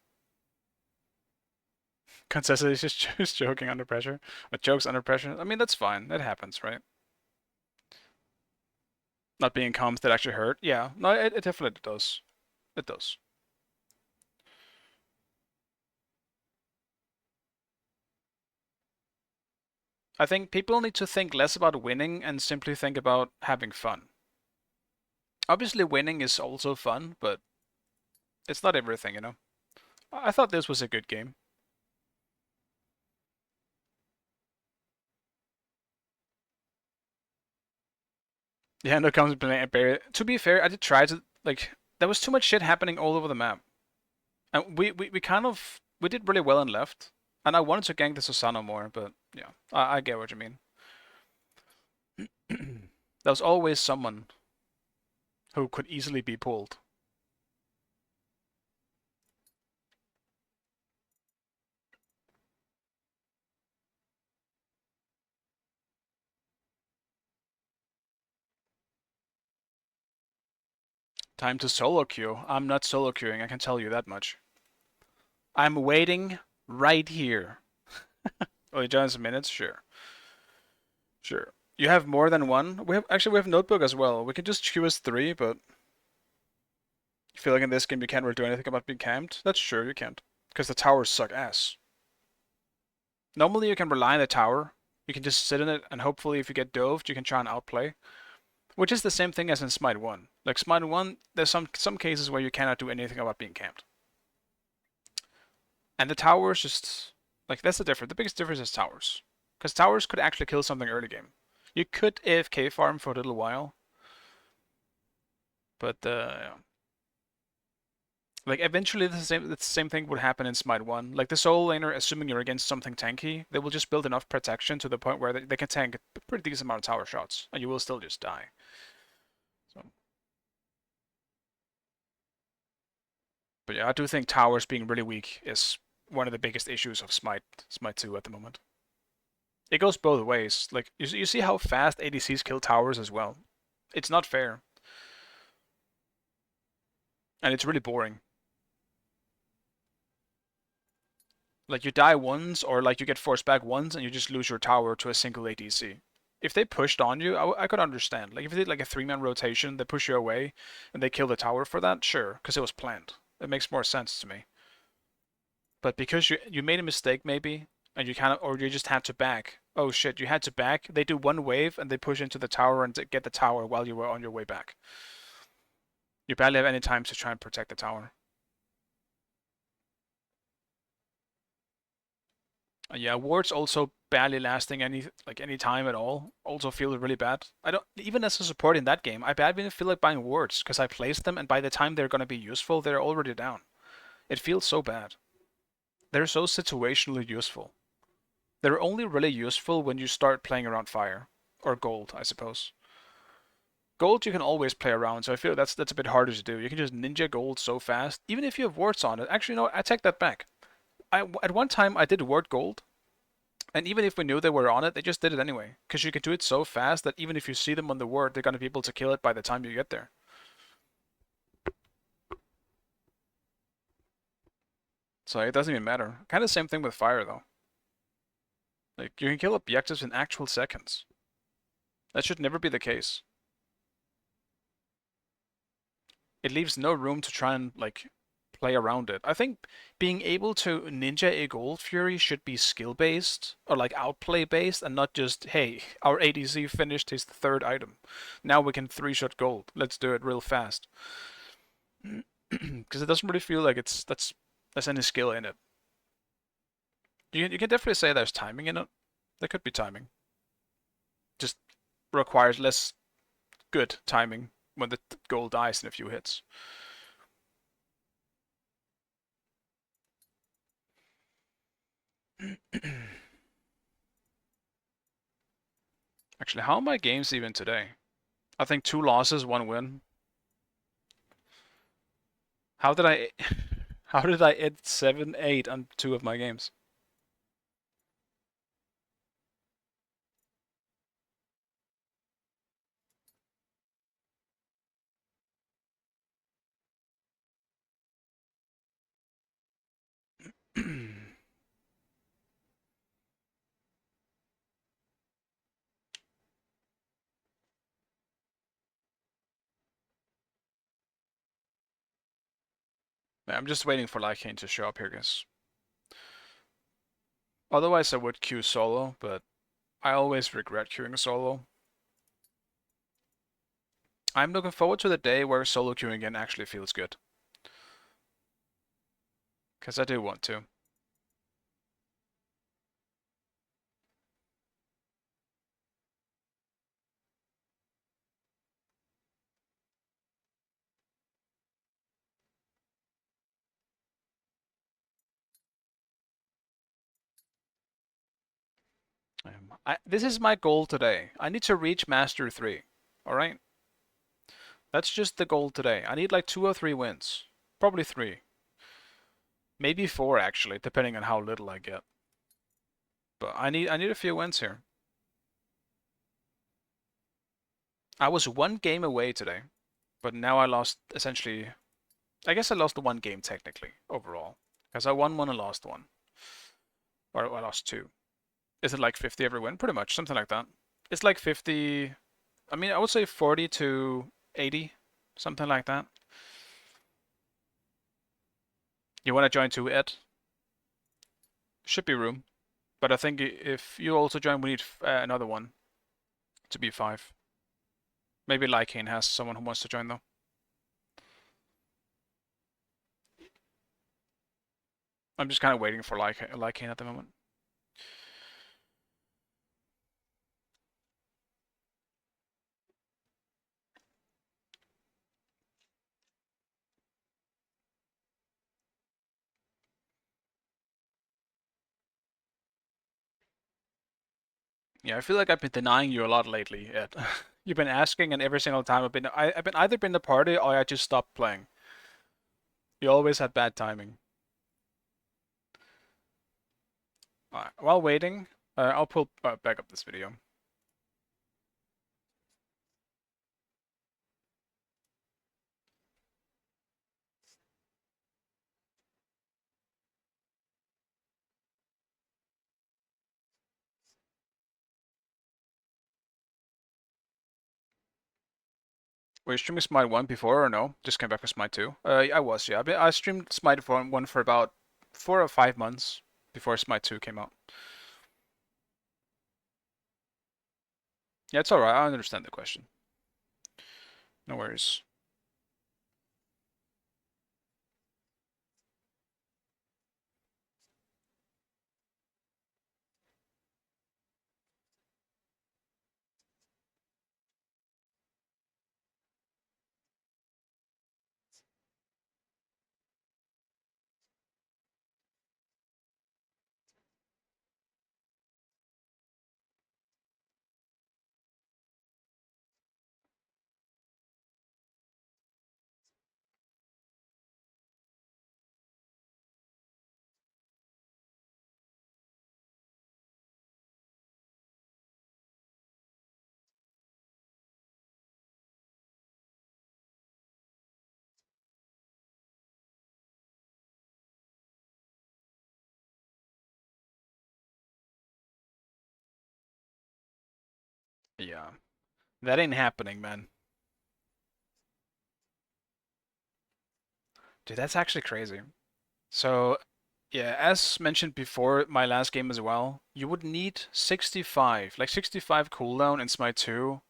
Consensus is just joking under pressure. But jokes under pressure. I mean, that's fine. That happens, right? Not being comms that actually hurt. Yeah, no, it definitely does. It does. I think people need to think less about winning and simply think about having fun. Obviously, winning is also fun, but it's not everything, you know? I thought this was a good game. Yeah, no comes Barry. To be fair, I did try to, like, there was too much shit happening all over the map. And we kind of, we did really well in left. And I wanted to gank the Susano more, but yeah, I get what you mean. There was always someone who could easily be pulled. Time to solo queue. I'm not solo queuing, I can tell you that much. I'm waiting right here. Oh, you join some minutes? Sure. Sure. You have more than one? We have notebook as well. We can just choose 3, but I feel like in this game you can't really do anything about being camped. That's true, you can't. Because the towers suck ass. Normally you can rely on the tower. You can just sit in it and hopefully if you get doved, you can try and outplay. Which is the same thing as in Smite 1. Like Smite 1, there's some cases where you cannot do anything about being camped. And the towers just, like, that's the difference. The biggest difference is towers. Because towers could actually kill something early game. You could AFK farm for a little while. But, like, eventually the same thing would happen in Smite 1. Like, the solo laner, assuming you're against something tanky, they will just build enough protection to the point where they can tank a pretty decent amount of tower shots. And you will still just die. So. But yeah, I do think towers being really weak is one of the biggest issues of Smite 2 at the moment. It goes both ways. Like, you see how fast ADCs kill towers as well. It's not fair. And it's really boring. Like, you die once, or like you get forced back once, and you just lose your tower to a single ADC. If they pushed on you, I could understand. Like if they did like a 3-man rotation, they push you away, and they kill the tower for that, sure, because it was planned. It makes more sense to me. But because you made a mistake maybe, and you kind of, or you just had to back. Oh shit, you had to back. They do one wave and they push into the tower and get the tower while you were on your way back. You barely have any time to try and protect the tower. Yeah, wards also barely lasting any time at all. Also feel really bad. I don't even as a support in that game. I barely feel like buying wards because I placed them and by the time they're gonna be useful, they're already down. It feels so bad. They're so situationally useful. They're only really useful when you start playing around fire or gold, I suppose. Gold you can always play around, so I feel that's a bit harder to do. You can just ninja gold so fast, even if you have wards on it. Actually, no, I take that back. At one time I did ward gold, and even if we knew they were on it, they just did it anyway. Because you can do it so fast that even if you see them on the ward, they're going to be able to kill it by the time you get there. So it doesn't even matter. Kind of same thing with fire though. Like you can kill objectives in actual seconds. That should never be the case. It leaves no room to try and like play around it. I think being able to ninja a Gold Fury should be skill based or like outplay based and not just, hey, our ADC finished his third item. Now we can 3-shot gold. Let's do it real fast. Because it doesn't really feel like there's any skill in it. You can definitely say there's timing in it. There could be timing. Just requires less good timing when the goal dies in a few hits. Actually, how are my games even today? I think 2 losses, 1 win. How did I how did I hit 7-8 on 2 of my games? I'm just waiting for Lycane to show up here, guys. Otherwise, I would queue solo, but I always regret queuing solo. I'm looking forward to the day where solo queuing again actually feels good. Because I do want to. This is my goal today. I need to reach Master 3. Alright? That's just the goal today. I need like 2 or 3 wins. Probably 3. Maybe 4 actually, depending on how little I get. But I need a few wins here. I was 1 game away today, but now I lost essentially. I guess I lost the 1 game technically overall, because I won 1 and lost 1, or I lost 2. Is it like 50 every win? Pretty much, something like that. It's like 50. I mean, I would say 40 to 80, something like that. You want to join too, Ed? Should be room, but I think if you also join, we need another one to be 5. Maybe Lycane has someone who wants to join though. I'm just kind of waiting for Lycane at the moment. Yeah, I feel like I've been denying you a lot lately, Ed. You've been asking, and every single time I've been either been the party or I just stopped playing. You always had bad timing. Alright, while waiting, I'll pull back up this video. Were you streaming Smite 1 before or no? Just came back for Smite 2? I was, yeah. I streamed Smite 1 for about 4 or 5 months before Smite 2 came out. Yeah, it's alright. I understand the question. No worries. Yeah. That ain't happening, man. Dude, that's actually crazy. So, yeah, as mentioned before, my last game as well, you would need 65. Like 65 cooldown in Smite 2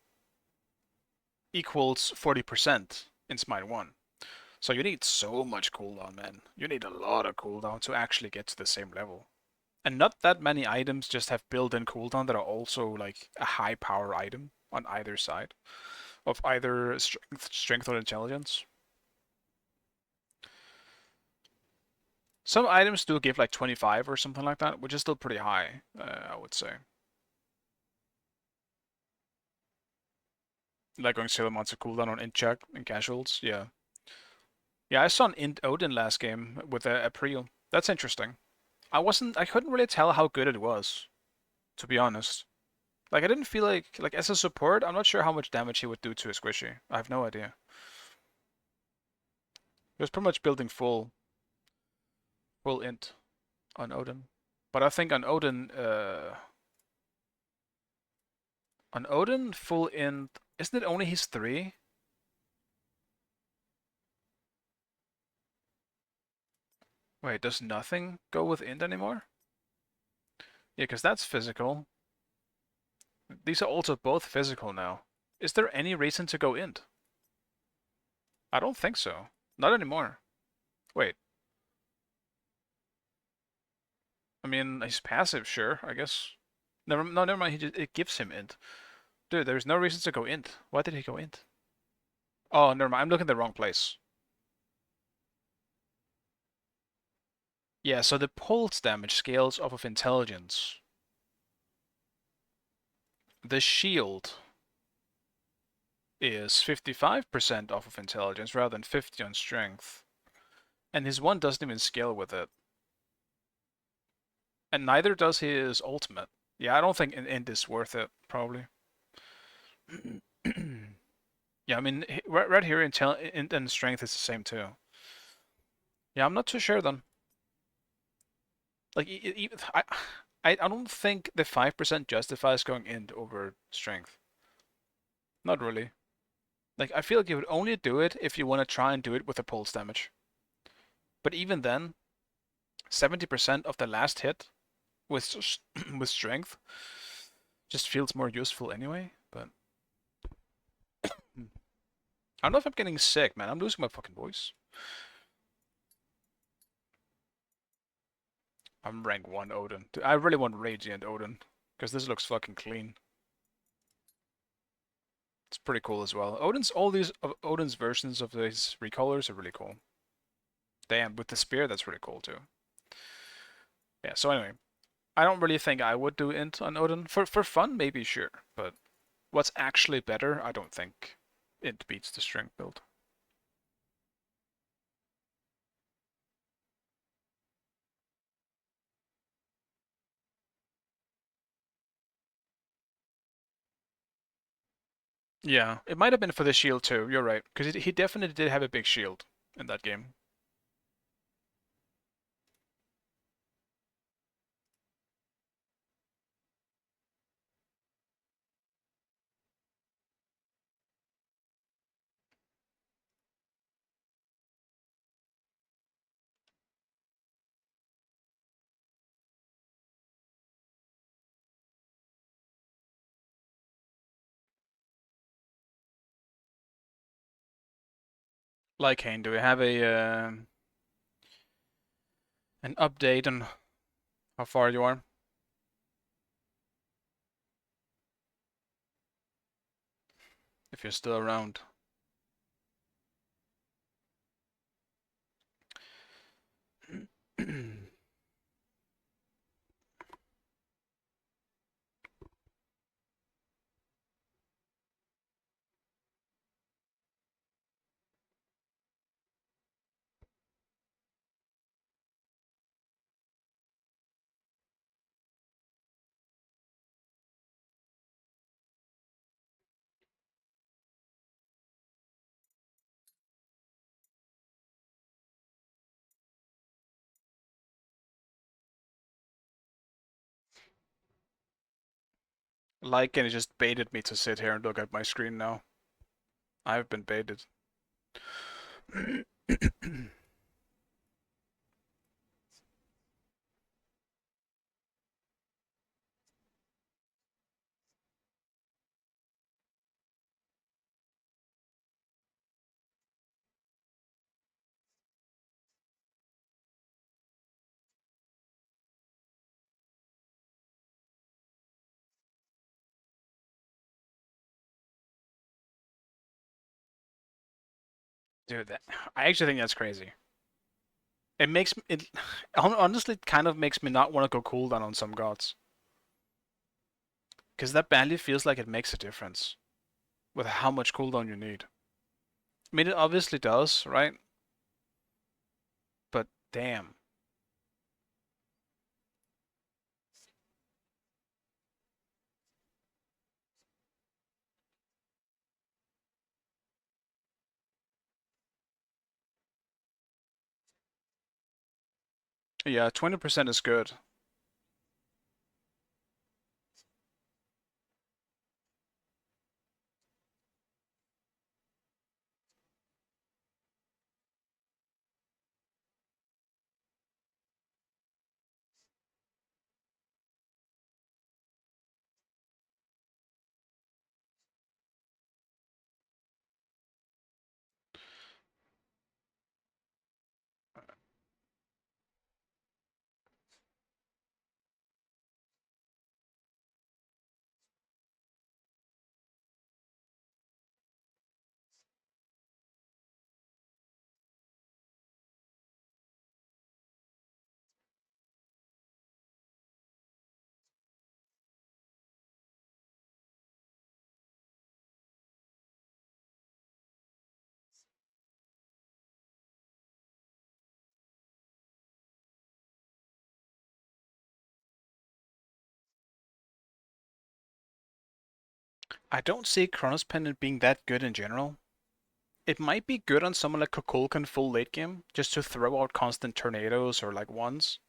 equals 40% in Smite 1. So you need so much cooldown, man. You need a lot of cooldown to actually get to the same level. And not that many items just have built-in cooldown that are also like a high power item on either side of either strength or intelligence. Some items do give like 25 or something like that, which is still pretty high, I would say. Like going 7 months of cooldown on int check and casuals, yeah. Yeah, I saw an int Odin last game with a Priel. That's interesting. I couldn't really tell how good it was, to be honest. Like I didn't feel like as a support, I'm not sure how much damage he would do to a squishy. I have no idea. He was pretty much building full int on Odin. But I think on Odin full int, isn't it only his 3? Wait, does nothing go with int anymore? Yeah, because that's physical. These are also both physical now. Is there any reason to go int? I don't think so. Not anymore. Wait. I mean, he's passive, sure, I guess. Never mind. It gives him int. Dude, there's no reason to go int. Why did he go int? Oh, never mind. I'm looking at the wrong place. Yeah, so the pulse damage scales off of intelligence. The shield is 55% off of intelligence rather than 50 on strength. And his one doesn't even scale with it. And neither does his ultimate. Yeah, I don't think int is worth it, probably. Yeah, I mean, right here, int and strength is the same too. Yeah, I'm not too sure then. Like, I don't think the 5% justifies going int over strength. Not really. Like, I feel like you would only do it if you want to try and do it with a pulse damage. But even then, 70% of the last hit with with strength just feels more useful anyway. But I don't know if I'm getting sick, man. I'm losing my fucking voice. I'm rank 1 Odin. Dude, I really want Radiant Odin because this looks fucking clean. It's pretty cool as well. All these Odin's versions of these recolors are really cool. Damn, with the spear, that's really cool too. Yeah. So anyway, I don't really think I would do int on Odin for fun, maybe sure, but what's actually better, I don't think int beats the strength build. Yeah, it might have been for the shield too. You're right, because he definitely did have a big shield in that game. Like Kane, do we have a an update on how far you are? If you're still around. Like, and it just baited me to sit here and look at my screen now. I've been baited. Dude, I actually think that's crazy. It makes it honestly kind of makes me not want to go cooldown on some gods. Because that barely feels like it makes a difference with how much cooldown you need. I mean, it obviously does, right? But damn. Yeah, 20% is good. I don't see Chronos Pendant being that good in general. It might be good on someone like Kukulkan full late game, just to throw out constant tornadoes or like ones.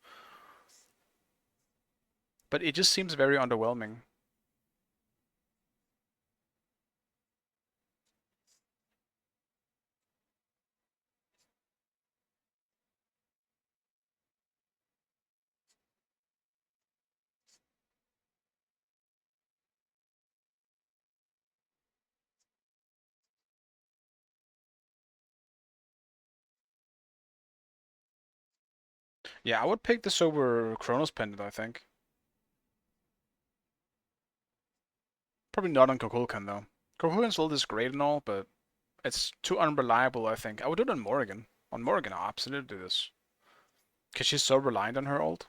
But it just seems very underwhelming. Yeah, I would pick this over Chronos Pendant, I think. Probably not on Kukulkan though. Kukulkan's ult is great and all, but it's too unreliable, I think. I would do it on Morrigan. On Morrigan, I'll absolutely do this. Because she's so reliant on her ult.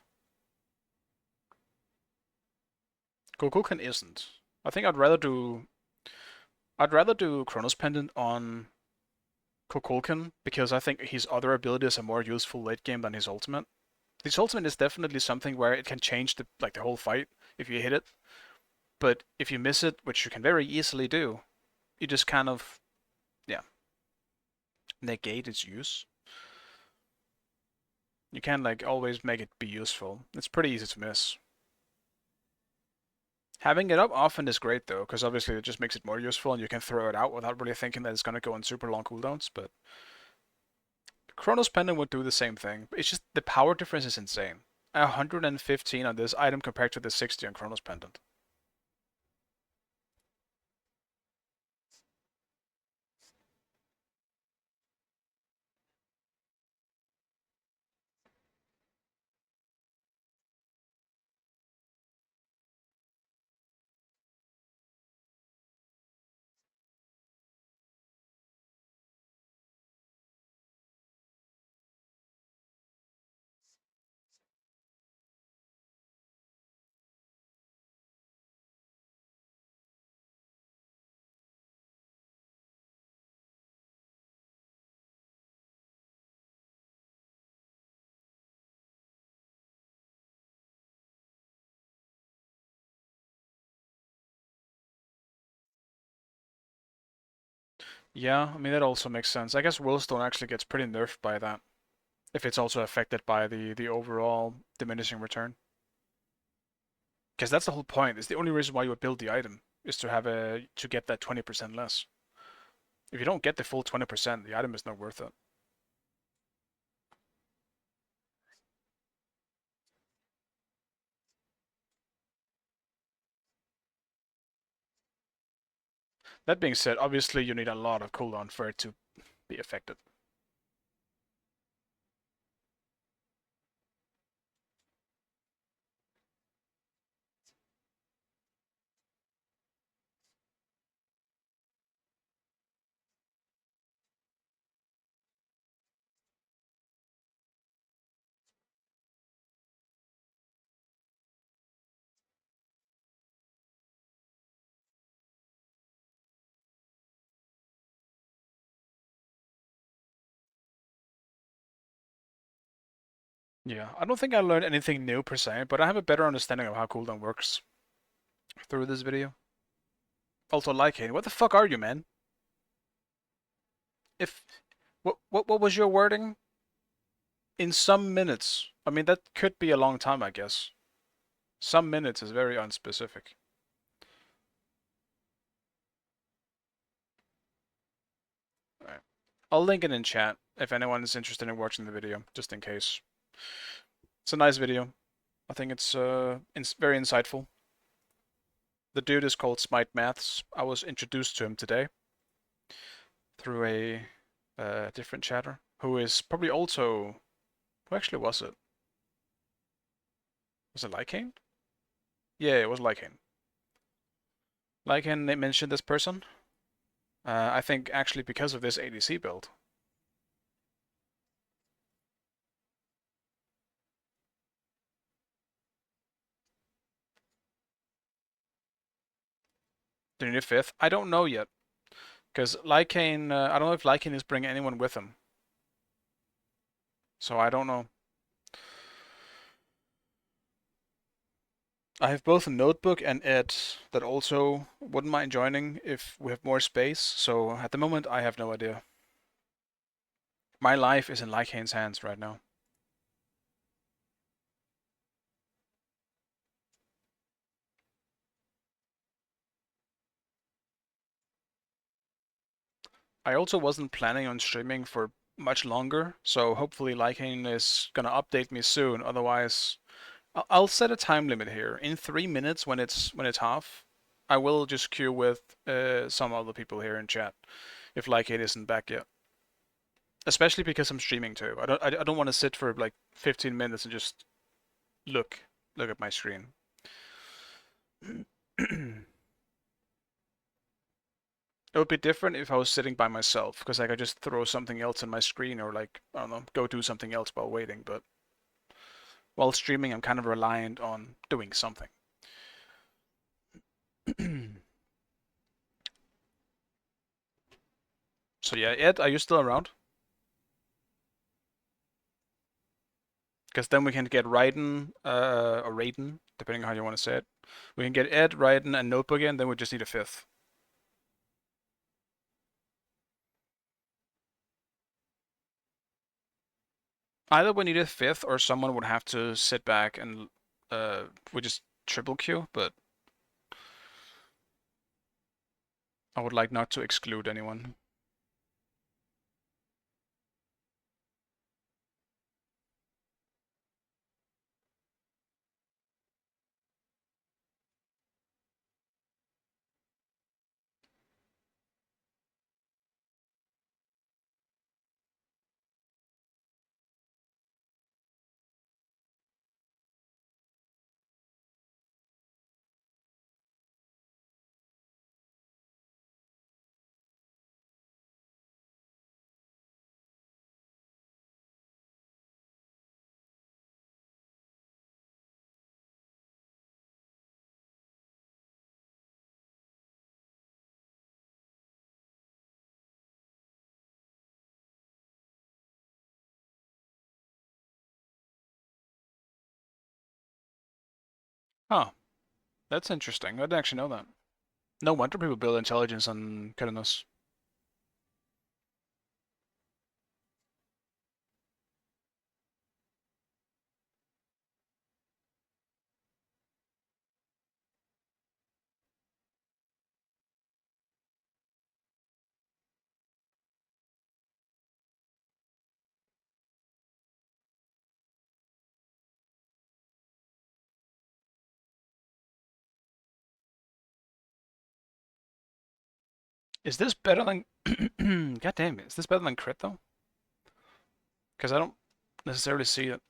Kukulkan isn't. I think I'd rather do Chronos Pendant on Kukulkan because I think his other abilities are more useful late game than his ultimate. His ultimate is definitely something where it can change the whole fight if you hit it. But if you miss it, which you can very easily do, you just kind of negate its use. You can like always make it be useful. It's pretty easy to miss. Having it up often is great though, because obviously it just makes it more useful and you can throw it out without really thinking that it's gonna go on super long cooldowns, but Chronos Pendant would do the same thing. It's just the power difference is insane. 115 on this item compared to the 60 on Chronos Pendant. Yeah, I mean that also makes sense. I guess Willstone actually gets pretty nerfed by that, if it's also affected by the overall diminishing return. Because that's the whole point. It's the only reason why you would build the item is to have to get that 20% less. If you don't get the full 20%, the item is not worth it. That being said, obviously you need a lot of cooldown for it to be affected. Yeah, I don't think I learned anything new per se, but I have a better understanding of how cooldown works through this video. Also, Lycane, what the fuck are you, man? If what was your wording? In some minutes. I mean, that could be a long time, I guess. Some minutes is very unspecific. Alright. I'll link it in chat if anyone is interested in watching the video, just in case. It's a nice video. I think it's very insightful. The dude is called Smite Maths. I was introduced to him today through a different chatter who is probably also... Who actually was it? Was it Lycane? Yeah, it was Lycane. Lycane mentioned this person. I think actually because of this ADC build. Do you need a fifth? I don't know yet. Because Lycane, I don't know if Lycane is bringing anyone with him. So I don't know. I have both a notebook and Ed that also wouldn't mind joining if we have more space. So at the moment, I have no idea. My life is in Lycane's hands right now. I also wasn't planning on streaming for much longer, so hopefully Lycane is gonna update me soon. Otherwise, I'll set a time limit here. In 3 minutes, when it's half, I will just queue with some other people here in chat if Lycane isn't back yet. Especially because I'm streaming too. I don't want to sit for like 15 minutes and just look at my screen. It would be different if I was sitting by myself, because I could just throw something else on my screen or like, I don't know, go do something else while waiting, but while streaming I'm kind of reliant on doing something. So yeah, Ed, are you still around? Because then we can get Raiden, or Raiden, depending on how you want to say it. We can get Ed, Raiden, and Notebook in, then we just need a fifth. Either we need a fifth, or someone would have to sit back and we just triple queue, but I would like not to exclude anyone. Huh, that's interesting. I didn't actually know that. No wonder people build intelligence on Kydanos. Is this better than... God damn it, is this better than crit though? Because I don't necessarily see it.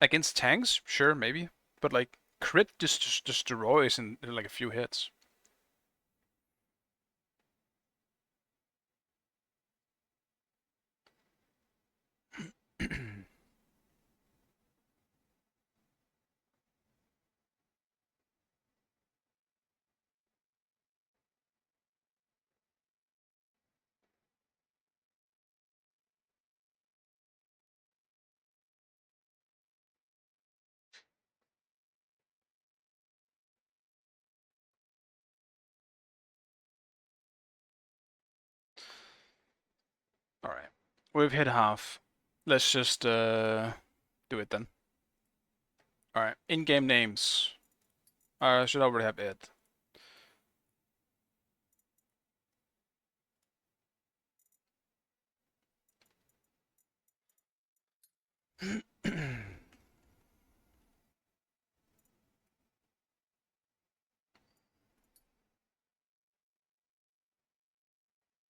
Against tanks, sure, maybe. But like, crit just destroys in like a few hits. Alright. We've hit half. Let's just do it then. Alright. In-game names. I should already have it.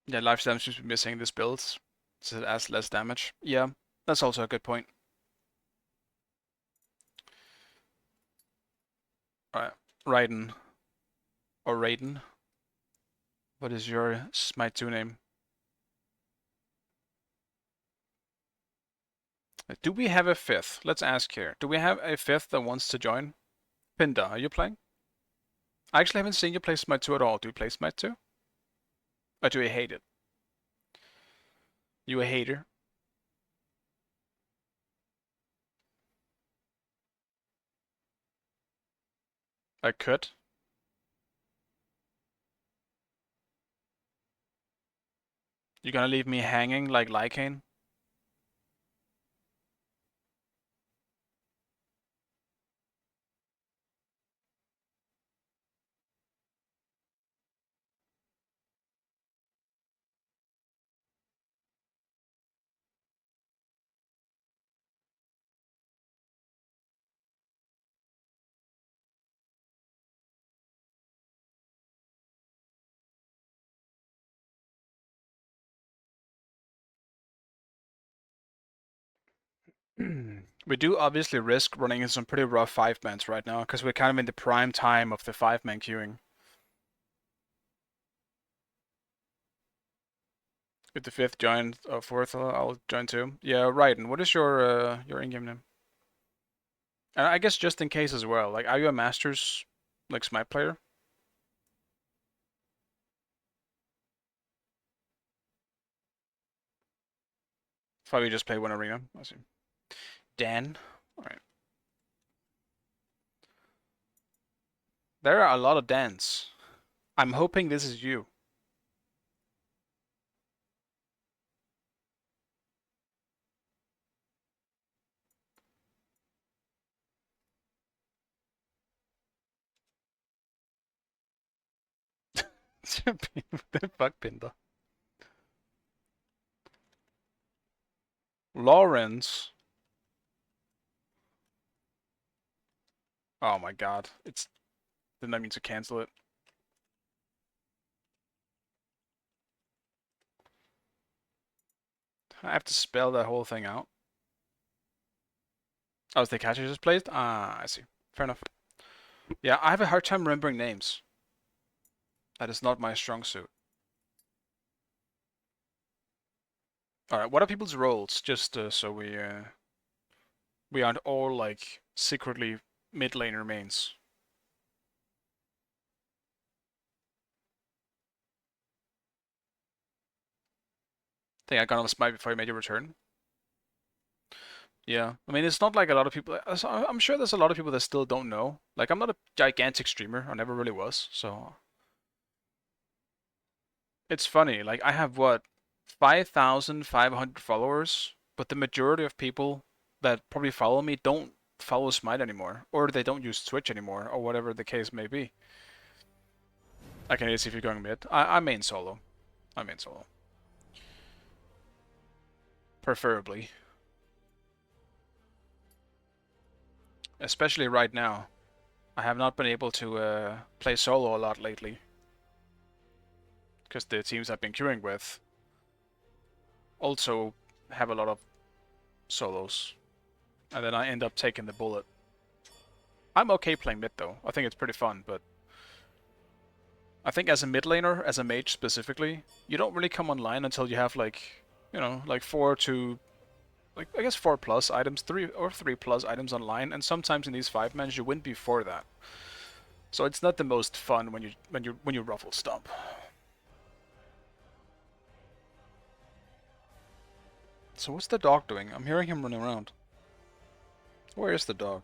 Yeah, life damage seems to be missing this build. So it adds less damage. Yeah, that's also a good point. Alright. Raiden. Or Raiden. What is your Smite 2 name? Do we have a fifth? Let's ask here. Do we have a fifth that wants to join? Pinda, are you playing? I actually haven't seen you play Smite 2 at all. Do you play Smite 2? Or do you hate it? You a hater? I could. You gonna leave me hanging like Lycane? We do obviously risk running into some pretty rough 5-mans right now, because we're kind of in the prime time of the 5-man queuing. If the fifth joins or fourth, I'll join too. Yeah, Raiden, what is your in-game name? And I guess just in case as well, like, are you a Masters, like, Smite player? Probably just play one arena. I see. Dan? Alright. There are a lot of Dans. I'm hoping this is you. The fuck, Pinda. Lawrence. Oh my god. Then that means to cancel it. I have to spell that whole thing out. Oh, is the catcher just placed? Ah, I see. Fair enough. Yeah, I have a hard time remembering names. That is not my strong suit. Alright, what are people's roles? Just so we aren't all like secretly mid laner mains. Think I got on a smite before you made your return. Yeah, I mean, it's not like a lot of people. I'm sure there's a lot of people that still don't know. Like, I'm not a gigantic streamer. I never really was. So it's funny. Like, I have what 5,500 followers, but the majority of people that probably follow me don't follow Smite anymore, or they don't use Twitch anymore, or whatever the case may be. I can see if you're going mid. I main solo. I main solo. Preferably. especially right now. I have not been able to play solo a lot lately. Because the teams I've been queuing with also have a lot of solos. And then I end up taking the bullet. I'm okay playing mid though. I think it's pretty fun, but I think as a mid laner, as a mage specifically, you don't really come online until you have like, you know, like 4 to, like I guess 4 plus items, 3 plus items online, and sometimes in these 5-mans you win before that. So it's not the most fun when you ruffle stomp. So what's the dog doing? I'm hearing him running around. Where is the dog?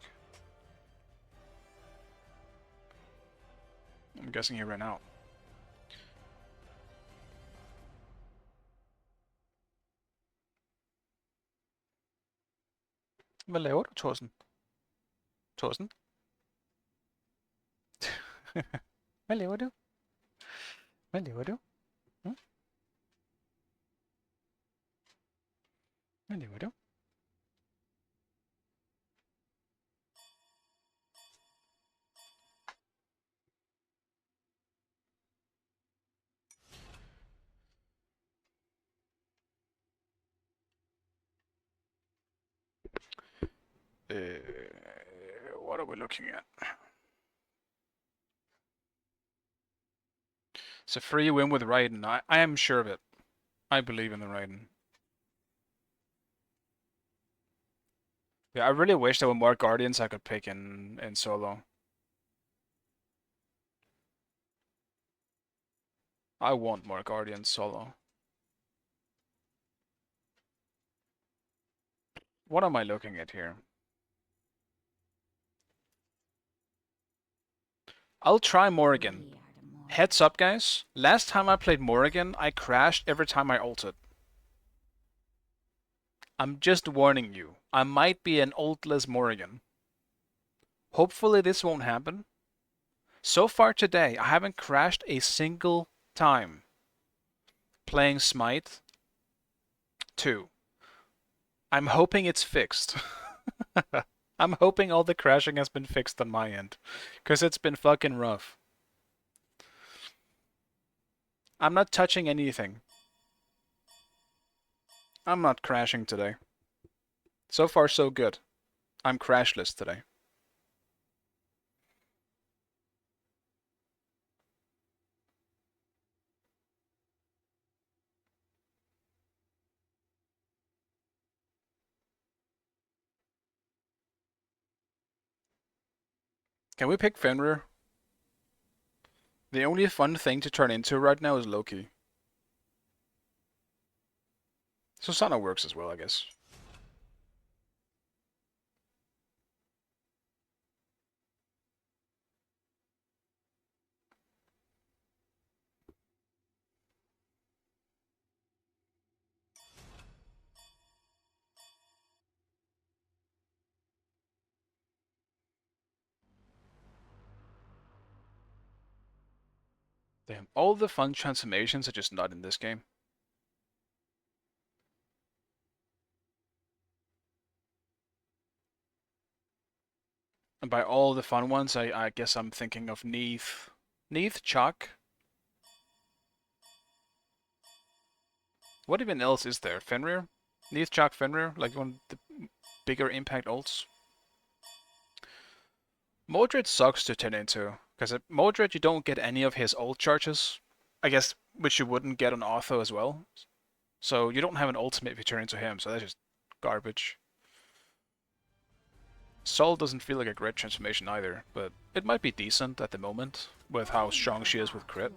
I'm guessing he ran out. Hvad laver du, Thorsten? Thorsten? Hvad laver du? Hvad laver du? Hm? Hvad laver du? What are we looking at? It's a free win with Raiden. I am sure of it. I believe in the Raiden. Yeah, I really wish there were more Guardians I could pick in solo. I want more Guardians solo. What am I looking at here? I'll try Morrigan. Heads up, guys. Last time I played Morrigan, I crashed every time I ulted. I'm just warning you. I might be an ultless Morrigan. Hopefully this won't happen. So far today, I haven't crashed a single time playing Smite 2. I'm hoping it's fixed. I'm hoping all the crashing has been fixed on my end, because it's been fucking rough. I'm not touching anything. I'm not crashing today. So far so good. I'm crashless today. Can we pick Fenrir? The only fun thing to turn into right now is Loki. Susanna works as well, I guess. Damn, all the fun transformations are just not in this game. And by all the fun ones, I guess I'm thinking of Neith. Neith, Chuck. What even else is there? Fenrir? Neith, Chuck, Fenrir? Like one of the bigger impact ults? Mordred sucks to turn into, because at Mordred you don't get any of his ult charges. I guess, which you wouldn't get on Otho as well. So you don't have an ultimate if you turn into him, so that's just garbage. Sol doesn't feel like a great transformation either, but it might be decent at the moment, with how strong she is with crit.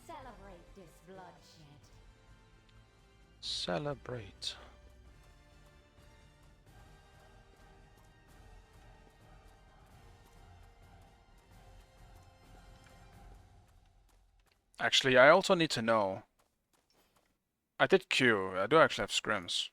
Celebrate this bloodshed. Celebrate. Actually, I also need to know. I did Q. I do actually have scrims.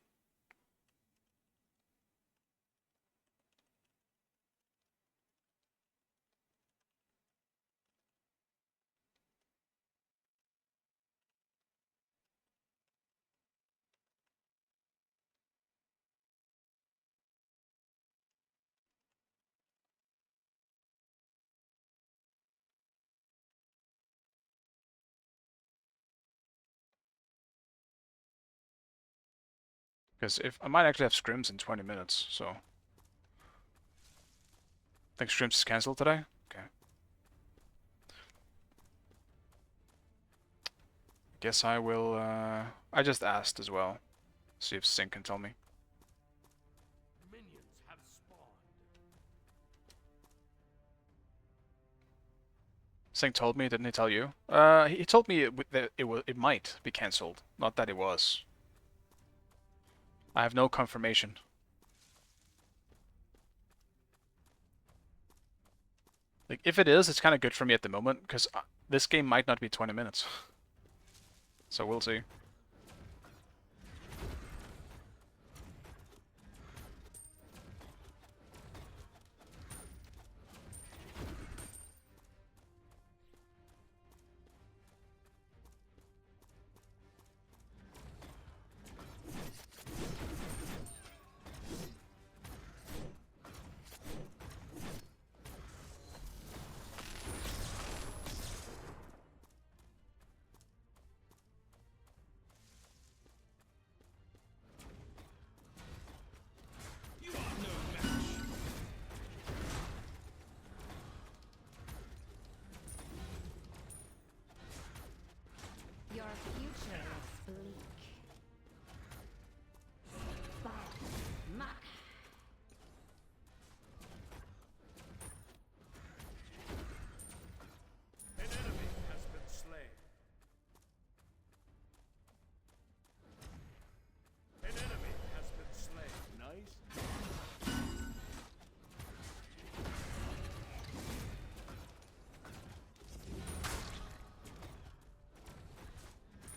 Because if I might actually have scrims in 20 minutes, so. I think scrims is cancelled today? Okay. Guess I will, I just asked as well. See if Sync can tell me. Minions have spawned. Sync told me, didn't he tell you? He told me that it might be cancelled, not that it was. I have no confirmation. Like, if it is, it's kind of good for me at the moment, because this game might not be 20 minutes. So we'll see. Your future looks bleak. Muck. An enemy has been slain. An enemy has been slain. Nice.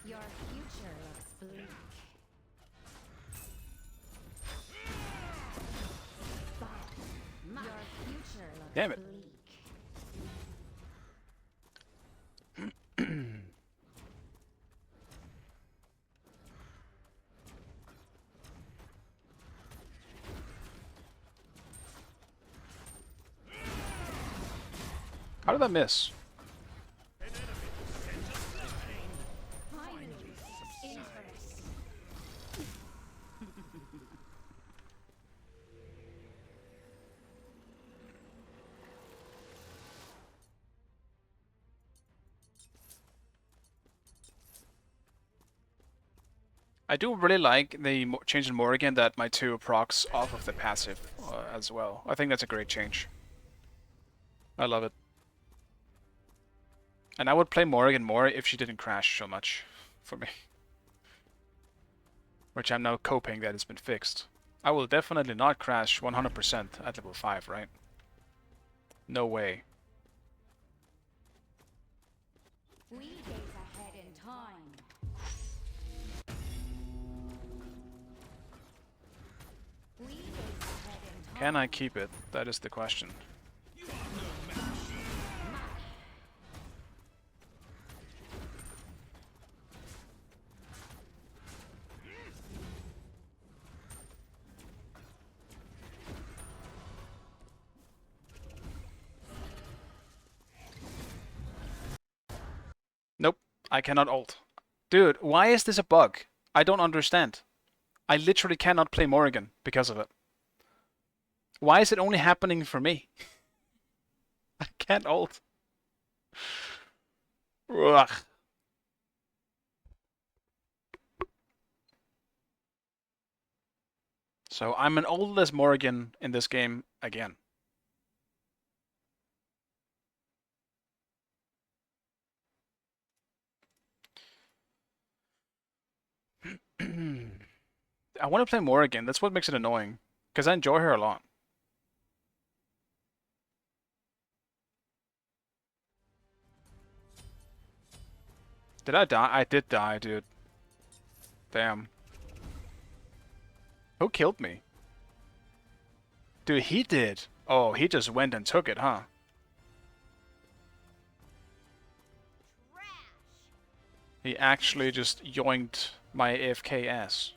Your future looks bleak. Your future looks Damn it. bleak. How did I miss? Finally, interest. I do really like the change in Morrigan that my 2 procs off of the passive as well. I think that's a great change. I love it. And I would play Morrigan more if she didn't crash so much for me. Which I'm now coping that it's been fixed. I will definitely not crash 100% at level 5, right? No way. We gaze ahead in time. We gaze ahead in time. Can I keep it? That is the question. Nope, I cannot ult. Dude, why is this a bug? I don't understand. I literally cannot play Morrigan because of it. Why is it only happening for me? I can't ult. Ugh. So I'm an ultless Morrigan in this game again. I want to play Morrigan. That's what makes it annoying. Because I enjoy her a lot. Did I die? I did die, dude. Damn. Who killed me? Dude, he did. Oh, he just went and took it, huh? Trash. He actually just yoinked my AFK ass.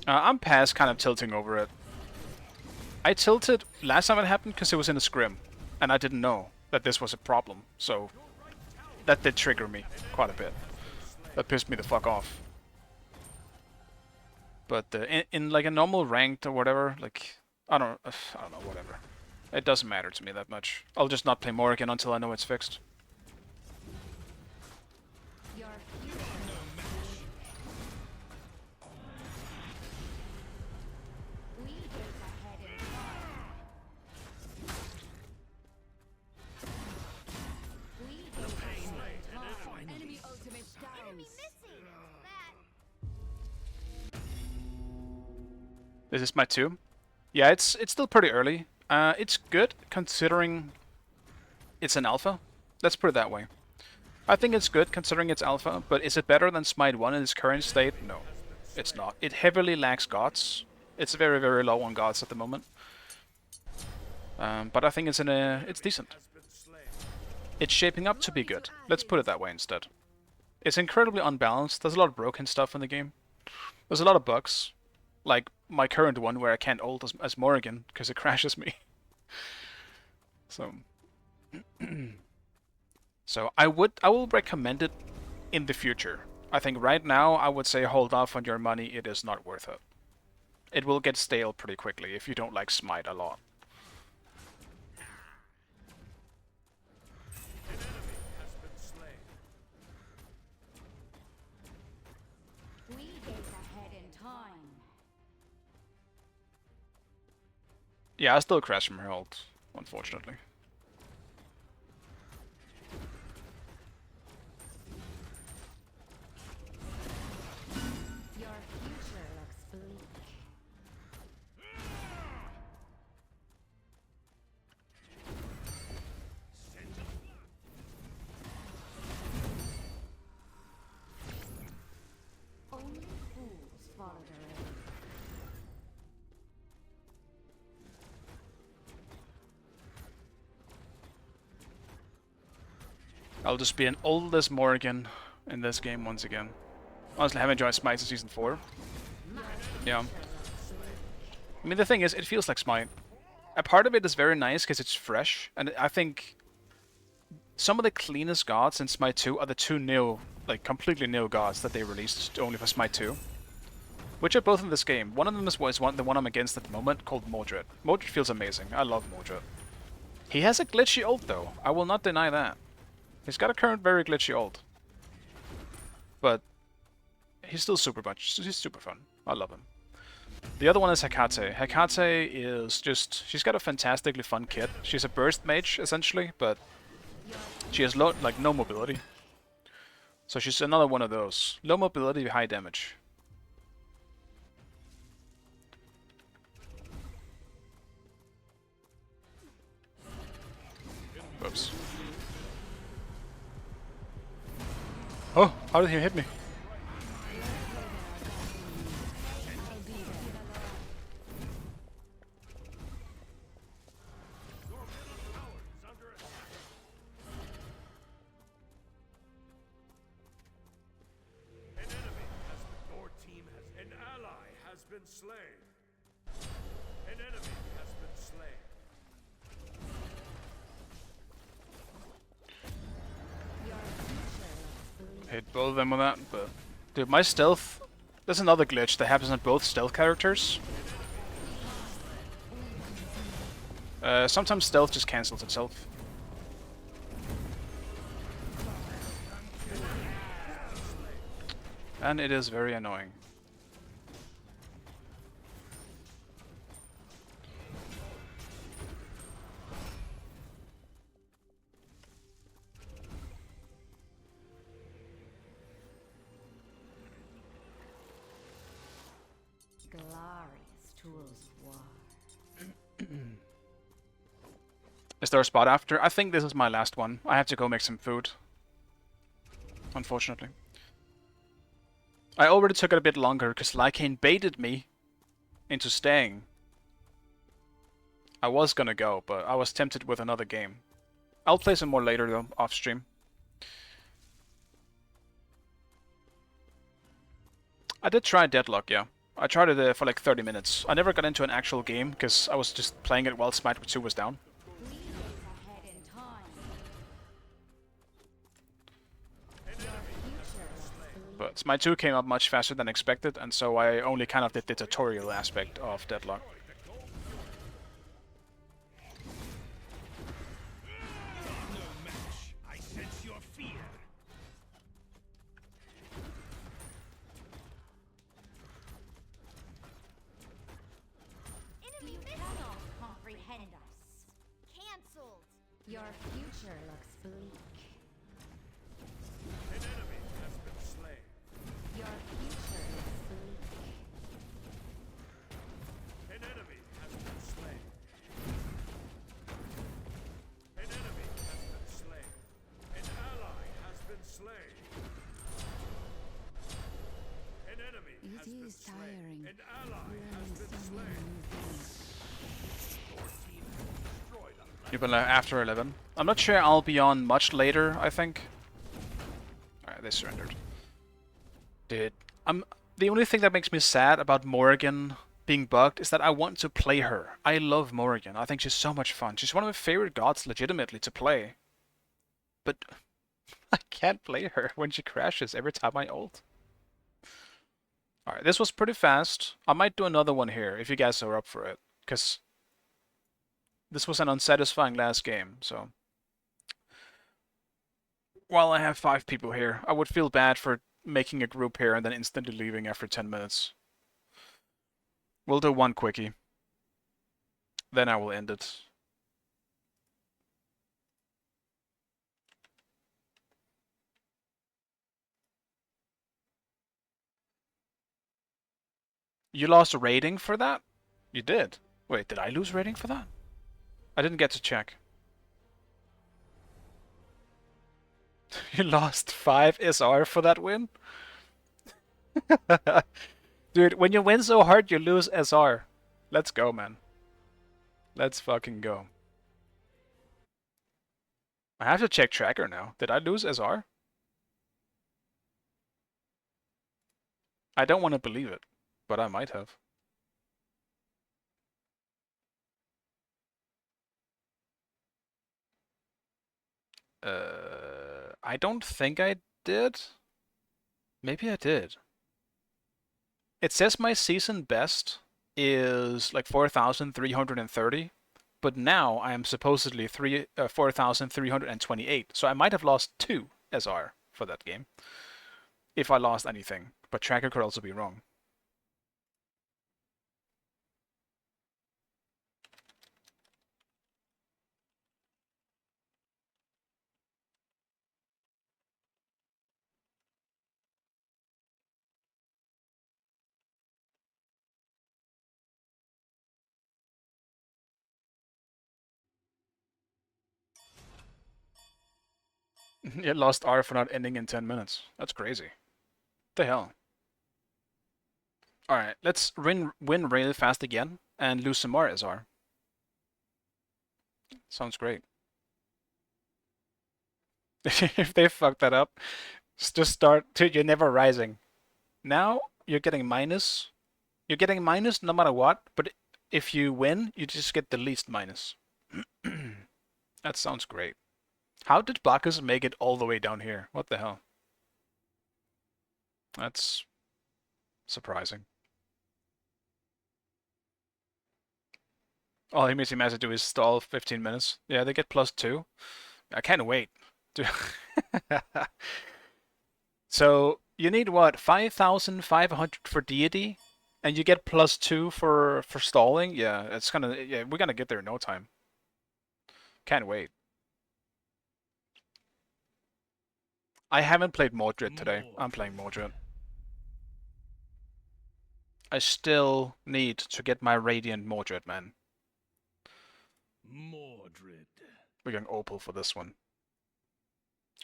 I'm past kind of tilting over it. I tilted last time it happened because it was in a scrim, and I didn't know. that this was a problem. So that did trigger me quite a bit. That pissed me the fuck off. But in like a normal ranked or whatever, like I don't know, whatever. It doesn't matter to me that much. I'll just not play Morrigan until I know it's fixed. Your future. We gaze ahead in time. We gaze ahead in time. Enemy ultimate down. Missing. That. This is my 2. Yeah, it's still pretty early. It's good considering it's an alpha. Let's put it that way. I think it's good considering it's alpha, but is it better than Smite 1 in its current state? No, it's not. It heavily lacks gods. It's very, very low on gods at the moment. But I think it's decent. It's shaping up to be good. Let's put it that way instead. It's incredibly unbalanced. There's a lot of broken stuff in the game. There's a lot of bugs. Like my current one where I can't ult as Morrigan because it crashes me. So so I will recommend it in the future. I think right now I would say hold off on your money. It is not worth it. It will get stale pretty quickly if you don't like Smite a lot. We gaze ahead in time. Yeah, I still crash from her ult, unfortunately. Your future looks bleak. Only fools follow their aim. I'll just be an oldest Morrigan in this game once again. Honestly, I haven't enjoyed Smite since Season 4. Yeah. I mean, the thing is, it feels like Smite. A part of it is very nice because it's fresh, and I think some of the cleanest gods in Smite 2 are the 2 new, like completely new gods that they released only for Smite 2. Which are both in this game. One of them is the one I'm against at the moment, called Mordred. Mordred feels amazing. I love Mordred. He has a glitchy ult though. I will not deny that. He's got a current very glitchy ult. But he's still he's super fun. I love him. The other one is Hecate. Hecate is just... she's got a fantastically fun kit. She's a burst mage, essentially, but she has no mobility. So she's another one of those. Low mobility, high damage. Whoops. Oh, how did he hit me? Your team has... an ally has been slain. An enemy has been slain. Hit both of them with that, but... dude, my stealth... there's another glitch that happens on both stealth characters. Sometimes stealth just cancels itself. And it is very annoying. Glorious tools of war. Is there a spot after? I think this is my last one. I have to go make some food. Unfortunately. I already took it a bit longer because Lycane baited me into staying. I was gonna go, but I was tempted with another game. I'll play some more later though, off stream. I did try Deadlock, yeah. I tried it for like 30 minutes. I never got into an actual game because I was just playing it while Smite 2 was down. We gaze ahead in time. But Smite 2 came up much faster than expected, and so I only kind of did the tutorial aspect of Deadlock. I sense your fear. Enemy You missile! cannot comprehend us. Cancelled! Your future looks bleak. An enemy has been slain. Your future looks bleak. An enemy has been slain. An enemy has been slain. An ally has been slain. An enemy It has been is slain. tiring. An ally has Learning been so many slain. new things. Your team has destroyed a You've been after 11. I'm not sure I'll be on much later, I think. Alright, they surrendered. Dude, the only thing that makes me sad about Morrigan being bugged is that I want to play her. I love Morrigan. I think she's so much fun. She's one of my favorite gods legitimately to play. But I can't play her when she crashes every time I ult. Alright, this was pretty fast. I might do another one here if you guys are up for it. Because this was an unsatisfying last game, so... While I have 5 people here, I would feel bad for making a group here and then instantly leaving after 10 minutes. We'll do one quickie. Then I will end it. You lost a rating for that? You did. Wait, did I lose rating for that? I didn't get to check. You lost 5 SR for that win? Dude, when you win so hard, you lose SR. Let's go, man. Let's fucking go. I have to check tracker now. Did I lose SR? I don't want to believe it, but I might have. I don't think I did. Maybe I did. It says my season best is like 4,330, but now I am supposedly 4,328. So I might have lost 2 SR for that game, if I lost anything. But tracker could also be wrong. It lost R for not ending in 10 minutes. That's crazy. What the hell? Alright, let's win really fast again and lose some more SR. Sounds great. If they fuck that up, just start. Dude, you're never rising. Now you're getting minus. You're getting minus no matter what, but if you win, you just get the least minus. That sounds great. How did Bacchus make it all the way down here? What the hell? That's surprising. All he has to do is stall 15 minutes. Yeah, they get +2. I can't wait. So you need what? 5,500 for deity, and you get +2 for stalling. Yeah, it's gonna. Yeah, we're gonna get there in no time. Can't wait. I haven't played Mordred today. I'm playing Mordred. I still need to get my Radiant Mordred, man. Mordred. We're going Opal for this one.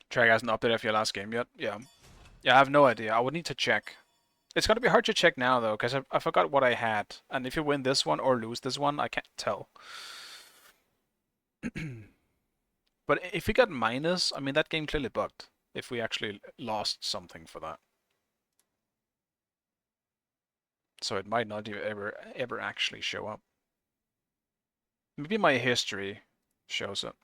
Trag hasn't updated for your last game yet? Yeah. Yeah, I have no idea. I would need to check. It's gonna be hard to check now, though, because I forgot what I had. And if you win this one or lose this one, I can't tell. But if we got minus, I mean, that game clearly bugged. If we actually lost something for that. So it might not ever actually show up. Maybe my history shows it.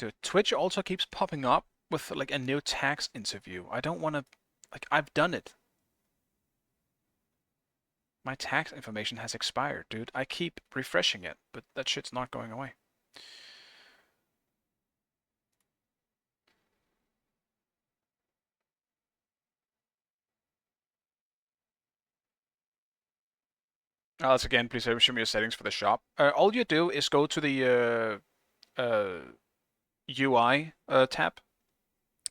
Dude, Twitch also keeps popping up with like a new tax interview. I don't want to, like, I've done it. My tax information has expired, dude. I keep refreshing it, but that shit's not going away. Alex, again, please show me your settings for the shop. All you do is go to the UI tab,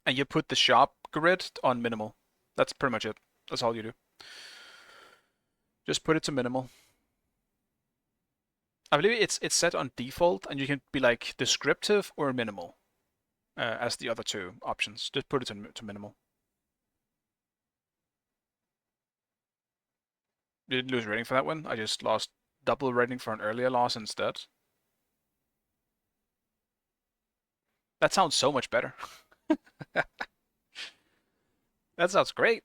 and you put the shop grid on minimal. That's pretty much it. That's all you do. Just put it to minimal. I believe it's set on default, and you can be like descriptive or minimal as the other two options. Just put it to minimal. Didn't lose rating for that one. I just lost double rating for an earlier loss instead. That sounds so much better. That sounds great.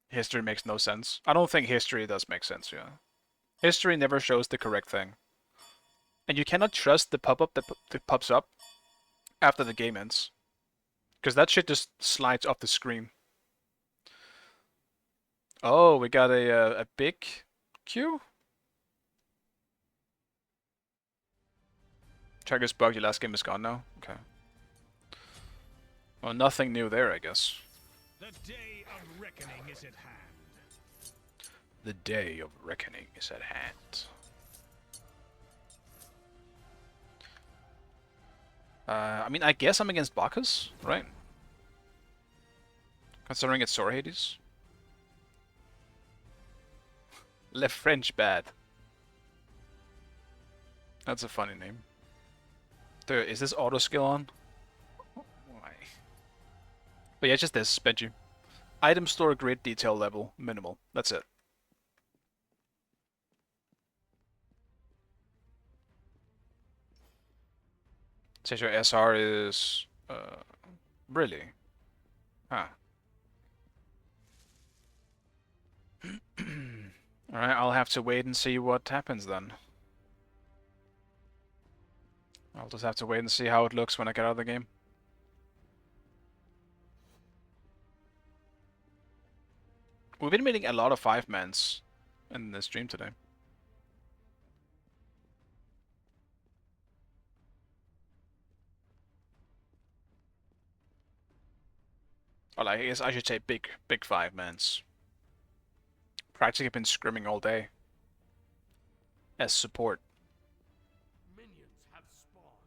History makes no sense. I don't think history does make sense, yeah. History never shows the correct thing. And you cannot trust the pop-up that pops up after the game ends. Because that shit just slides off the screen. Oh, we got a big queue? Trigger's bugged, your last game is gone now? Okay. Well, nothing new there, I guess. The day of reckoning is at hand. The day of reckoning is at hand. I mean, I guess I'm against Bacchus, right? Considering it's Sore Hades. Le French Bad. That's a funny name. Dude, is this auto skill on? Why? But yeah, just this, Benji. Item store grid detail level, minimal. That's it. Says your SR is... really? Huh. Alright, I'll have to wait and see what happens then. I'll just have to wait and see how it looks when I get out of the game. We've been meeting a lot of 5-mans in this stream today. Or like, I guess I should say big 5-mans. Practically been scrimming all day. As support. Minions have spawned.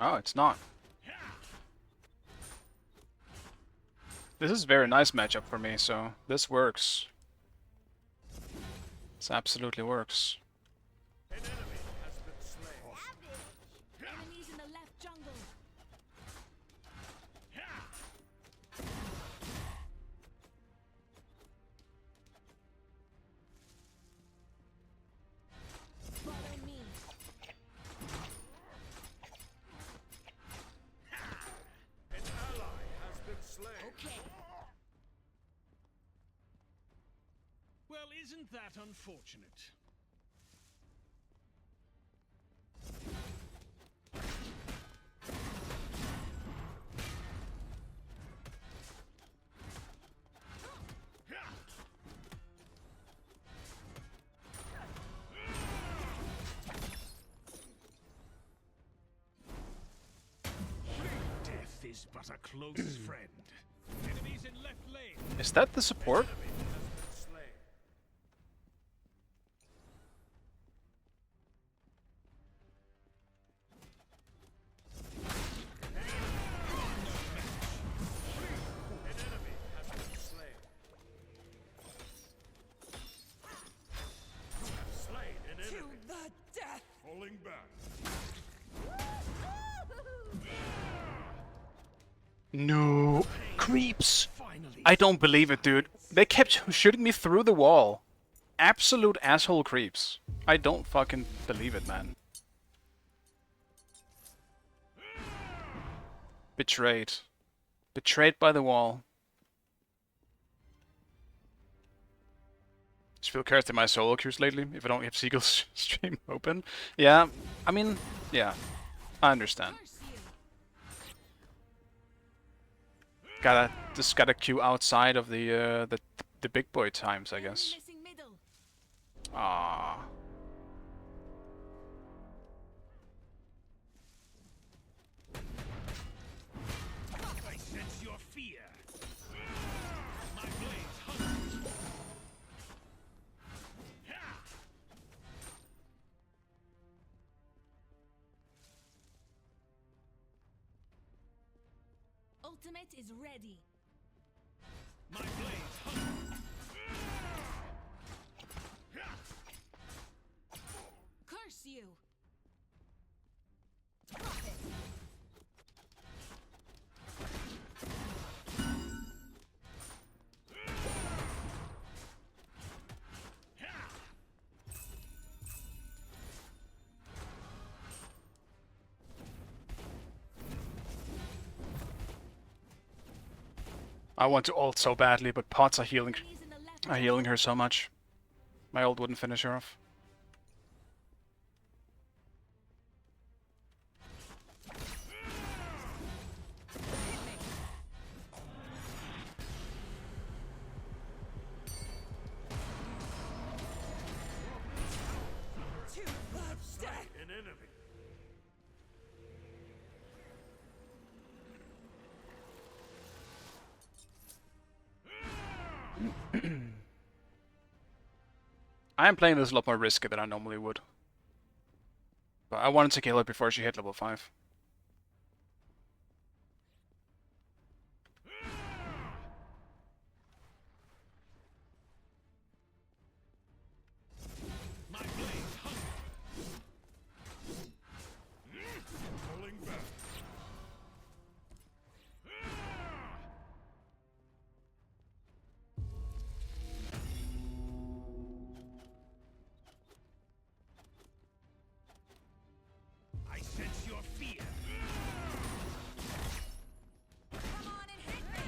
Oh, it's not. This is a very nice matchup for me, so this works. This absolutely works. An enemy has been slain. Enemies in the left jungle. Follow me. An ally has been slain. Okay. Well, isn't that unfortunate? Death is but a close friend. Enemies in left lane. Is that the support? Enemy has been slain. No. Creeps. I don't believe it, dude. They kept shooting me through the wall. Absolute asshole creeps. I don't fucking believe it, man. Betrayed. Betrayed by the wall. Just feel cursed in my solo queues lately if I don't have Seagull's stream open. Yeah, I mean, yeah, I understand. Just gotta queue outside of the big boy times, I guess. Ah. I sense your fear. My blades hunt. Ultimate is ready. My blades hunt. Curse you. I want to ult so badly, but pots are healing her so much. My ult wouldn't finish her off. An enemy. I am playing this a lot more risky than I normally would. But I wanted to kill her before she hit level 5. My blades hunt. Pulling back. I sense your fear. Come on and hit me.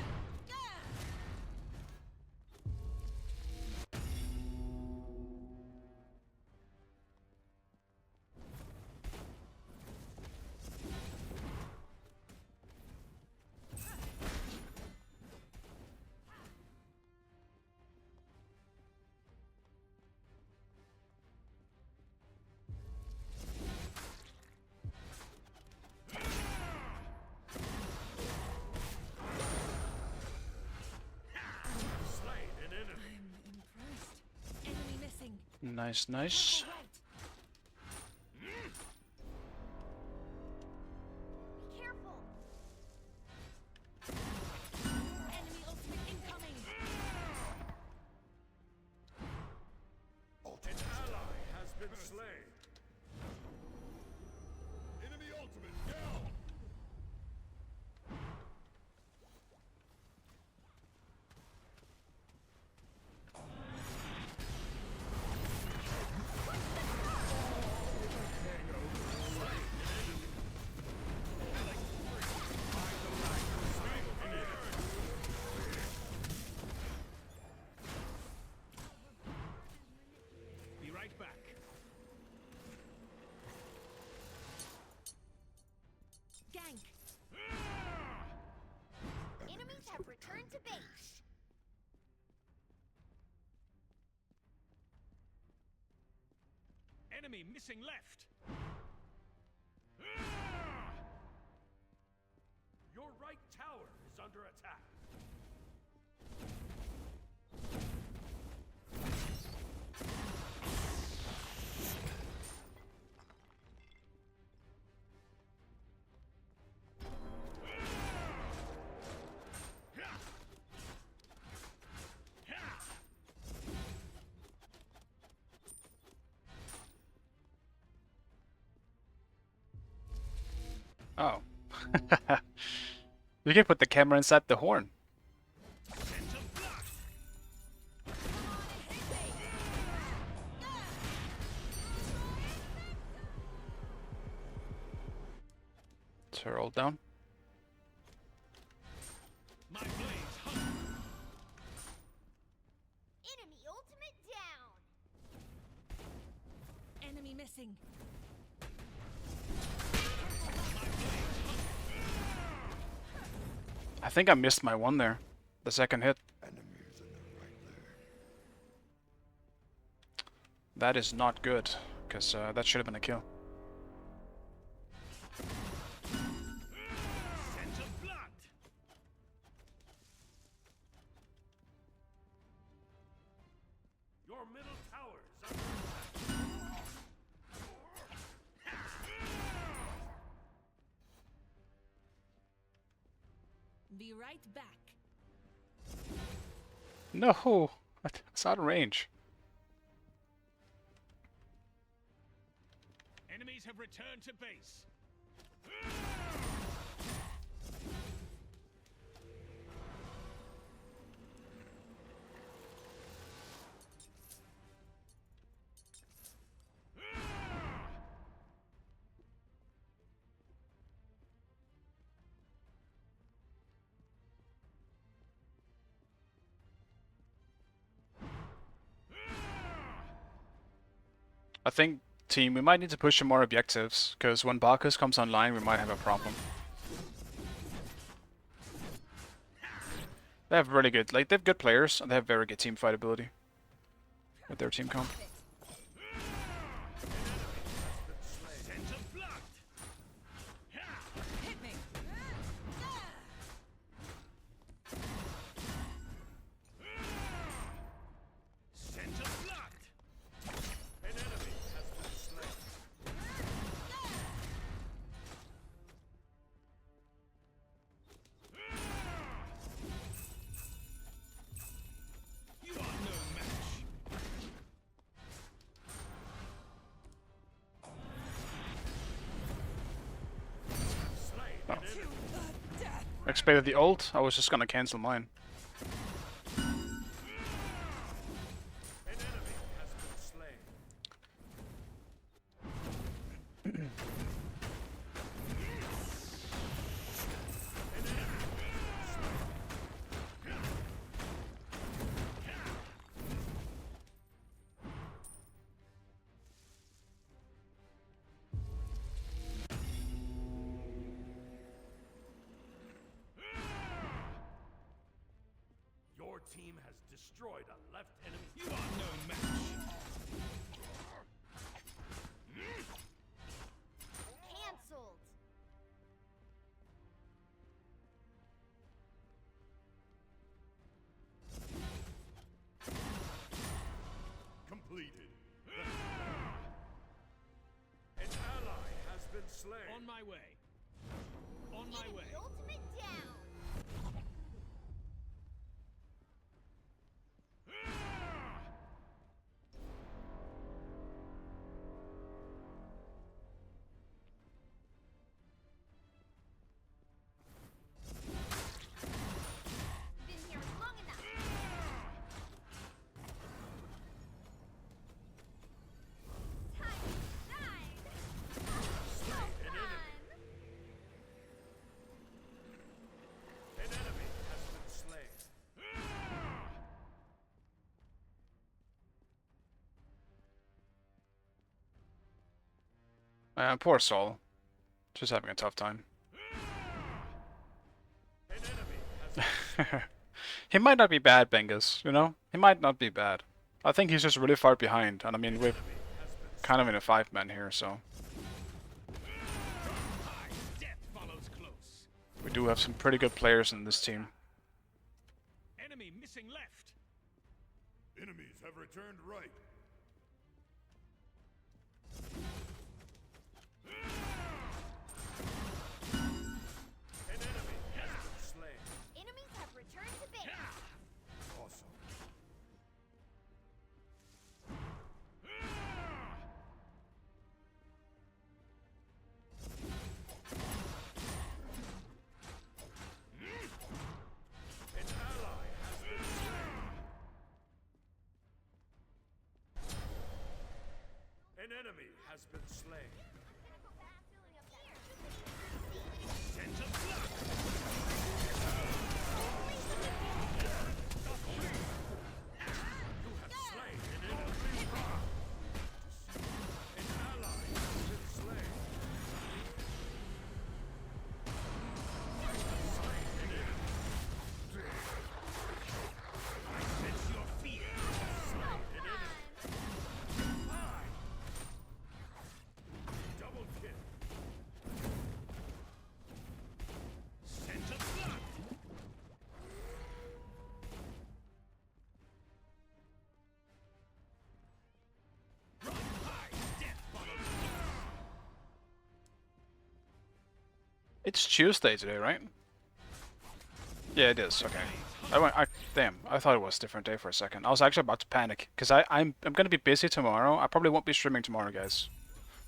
Slain an enemy. Impressed. Enemy missing. Nice, nice. Be careful. Enemy ultimate incoming. An ally has been slain. Enemy ultimate down. Be right back. Gank. Enemies have returned to base. Enemy missing left. Your right tower is under attack. Oh. You can put the camera inside the horn. Turn all down. My blades hunt. Enemy ultimate down. Enemy missing. I think I missed my one there. The second hit. That is not good, because that should have been a kill. Scent of blood. Your middle tower is under attack. Be right back. No! It's out of range. Enemies have returned to base. I think, team, we might need to push some more objectives, because when Bacchus comes online, we might have a problem. They have really good, like, they have good players, and they have very good team fight ability with their team comp. Scent of blood. Hit me. Scent of blood. An enemy has been slain. You are no match. Slain an enemy. Expected the ult, I was just gonna cancel mine. An enemy has been slain. Your team has destroyed a left enemy. You are no match. Cancelled. Completed. An ally has been slain. On my way. On my Enemy way. ultimate down. Been here long enough. Time to shine. Well done. An enemy has been slain. Poor Sol. Just having a tough time. An enemy has He might not be bad, Bengus, you know? He might not be bad. I think he's just really far behind, and I mean, we're kind of in a 5-man here, so... death follows close. We do have some pretty good players in this team. Enemy missing left. Enemies have returned right. An enemy has been slain. Enemies have returned to base. Awesome. has been slain. It's Tuesday today, right? Yeah, it is. Okay. Damn, I thought it was a different day for a second. I was actually about to panic because I'm gonna be busy tomorrow. I probably won't be streaming tomorrow, guys.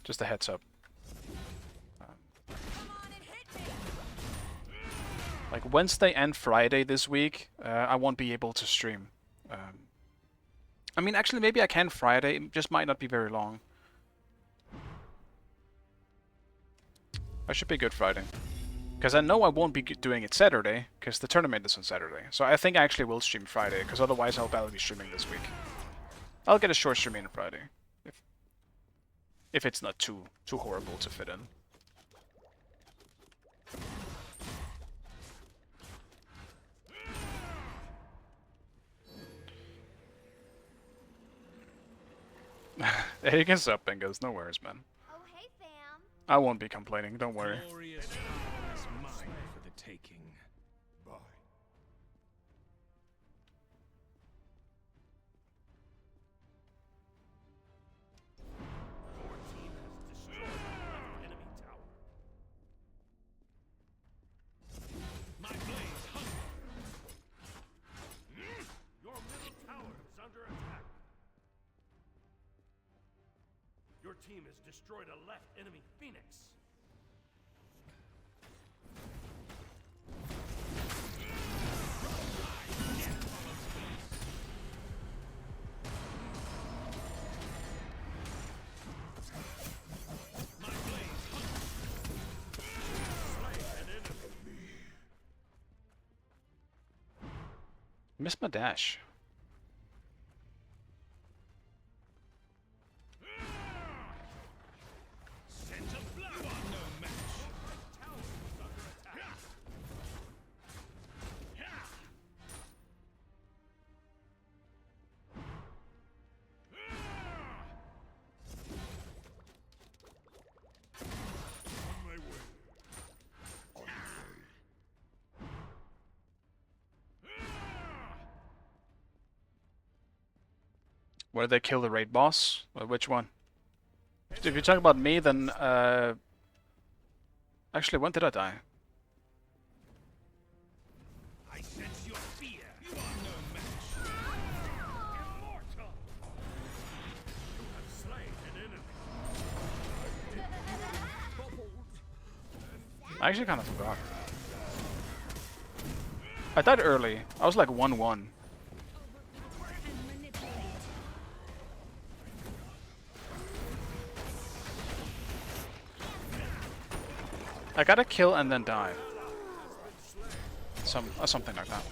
Just a heads up. Like Wednesday and Friday this week, I won't be able to stream. I mean, actually, maybe I can Friday. It just might not be very long. I should be good Friday. Because I know I won't be doing it Saturday, because the tournament is on Saturday. So I think I actually will stream Friday, because otherwise I'll barely be streaming this week. I'll get a short stream on Friday. If it's not too horrible to fit in. Hey, you can sub, Bingos. No worries, man. Oh, hey, fam. I won't be complaining. Don't worry. Glorious power is mine for the taking. Bye. Your team has destroyed the enemy tower. My blades hunger. Your middle tower is under attack. Your team has destroyed a left enemy phoenix. My blades hunger. Slay an enemy. Miss my dash. Scent of blood. You are no match. Right tower is under attack. On my way. Where they kill the raid boss? Which one? If you're talking about me, then actually, when did I die? I sense your fear. You are no match. Immortal. You have slain an enemy. I actually kind of forgot. I died early. I was like 1-1. I got a kill and then died. Something like that.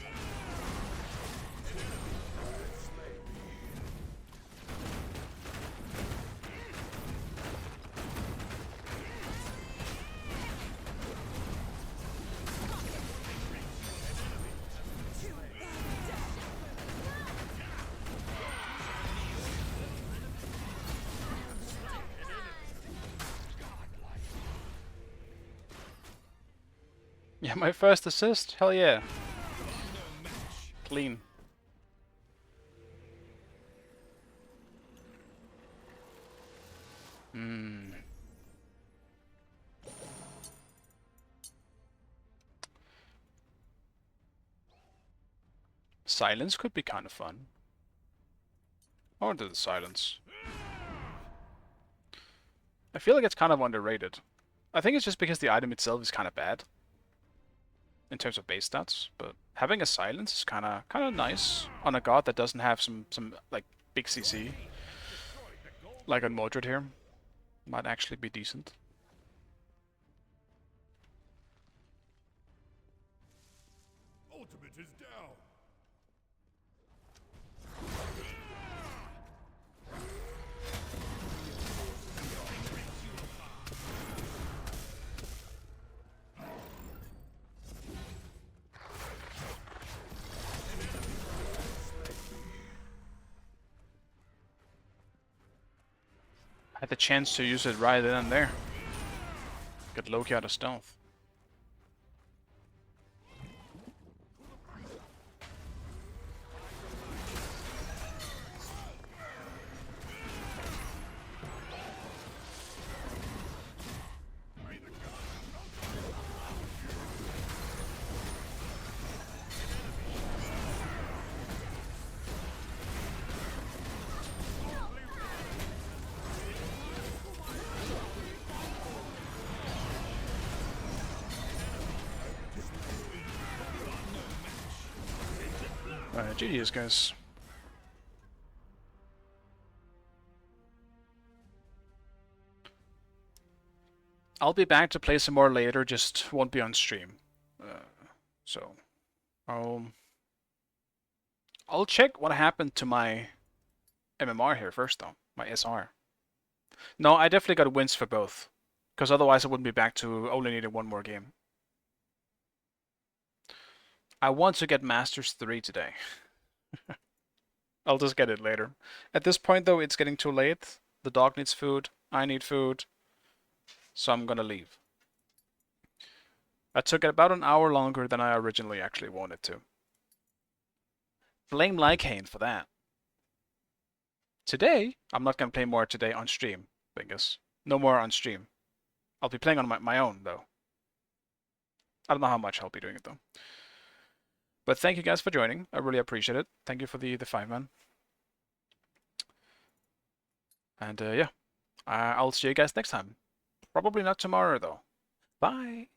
Yeah, my first assist? Hell yeah. Clean. Silence could be kind of fun. I want to do the silence. I feel like it's kind of underrated. I think it's just because the item itself is kind of bad in terms of base stats, but having a silence is kind of nice on a god that doesn't have some like big CC, like on Mordred here. Might actually be decent. Ultimate is down. I had the chance to use it right then and there. Get Loki out of stealth. GG's, guys. I'll be back to play some more later, just won't be on stream. So, I'll check what happened to my MMR here first, though. My SR. No, I definitely got wins for both. Because otherwise I wouldn't be back to only needing one more game. I want to get Masters 3 today. I'll just get it later. At this point, though, it's getting too late. The dog needs food. I need food. So I'm gonna leave. I took it about an hour longer than I originally actually wanted to. Blame Lycane for that. Today, I'm not gonna play more today on stream, Bingus. No more on stream. I'll be playing on my own, though. I don't know how much I'll be doing it, though. But thank you guys for joining. I really appreciate it. Thank you for the 5-man. And yeah, I'll see you guys next time. Probably not tomorrow, though. Bye.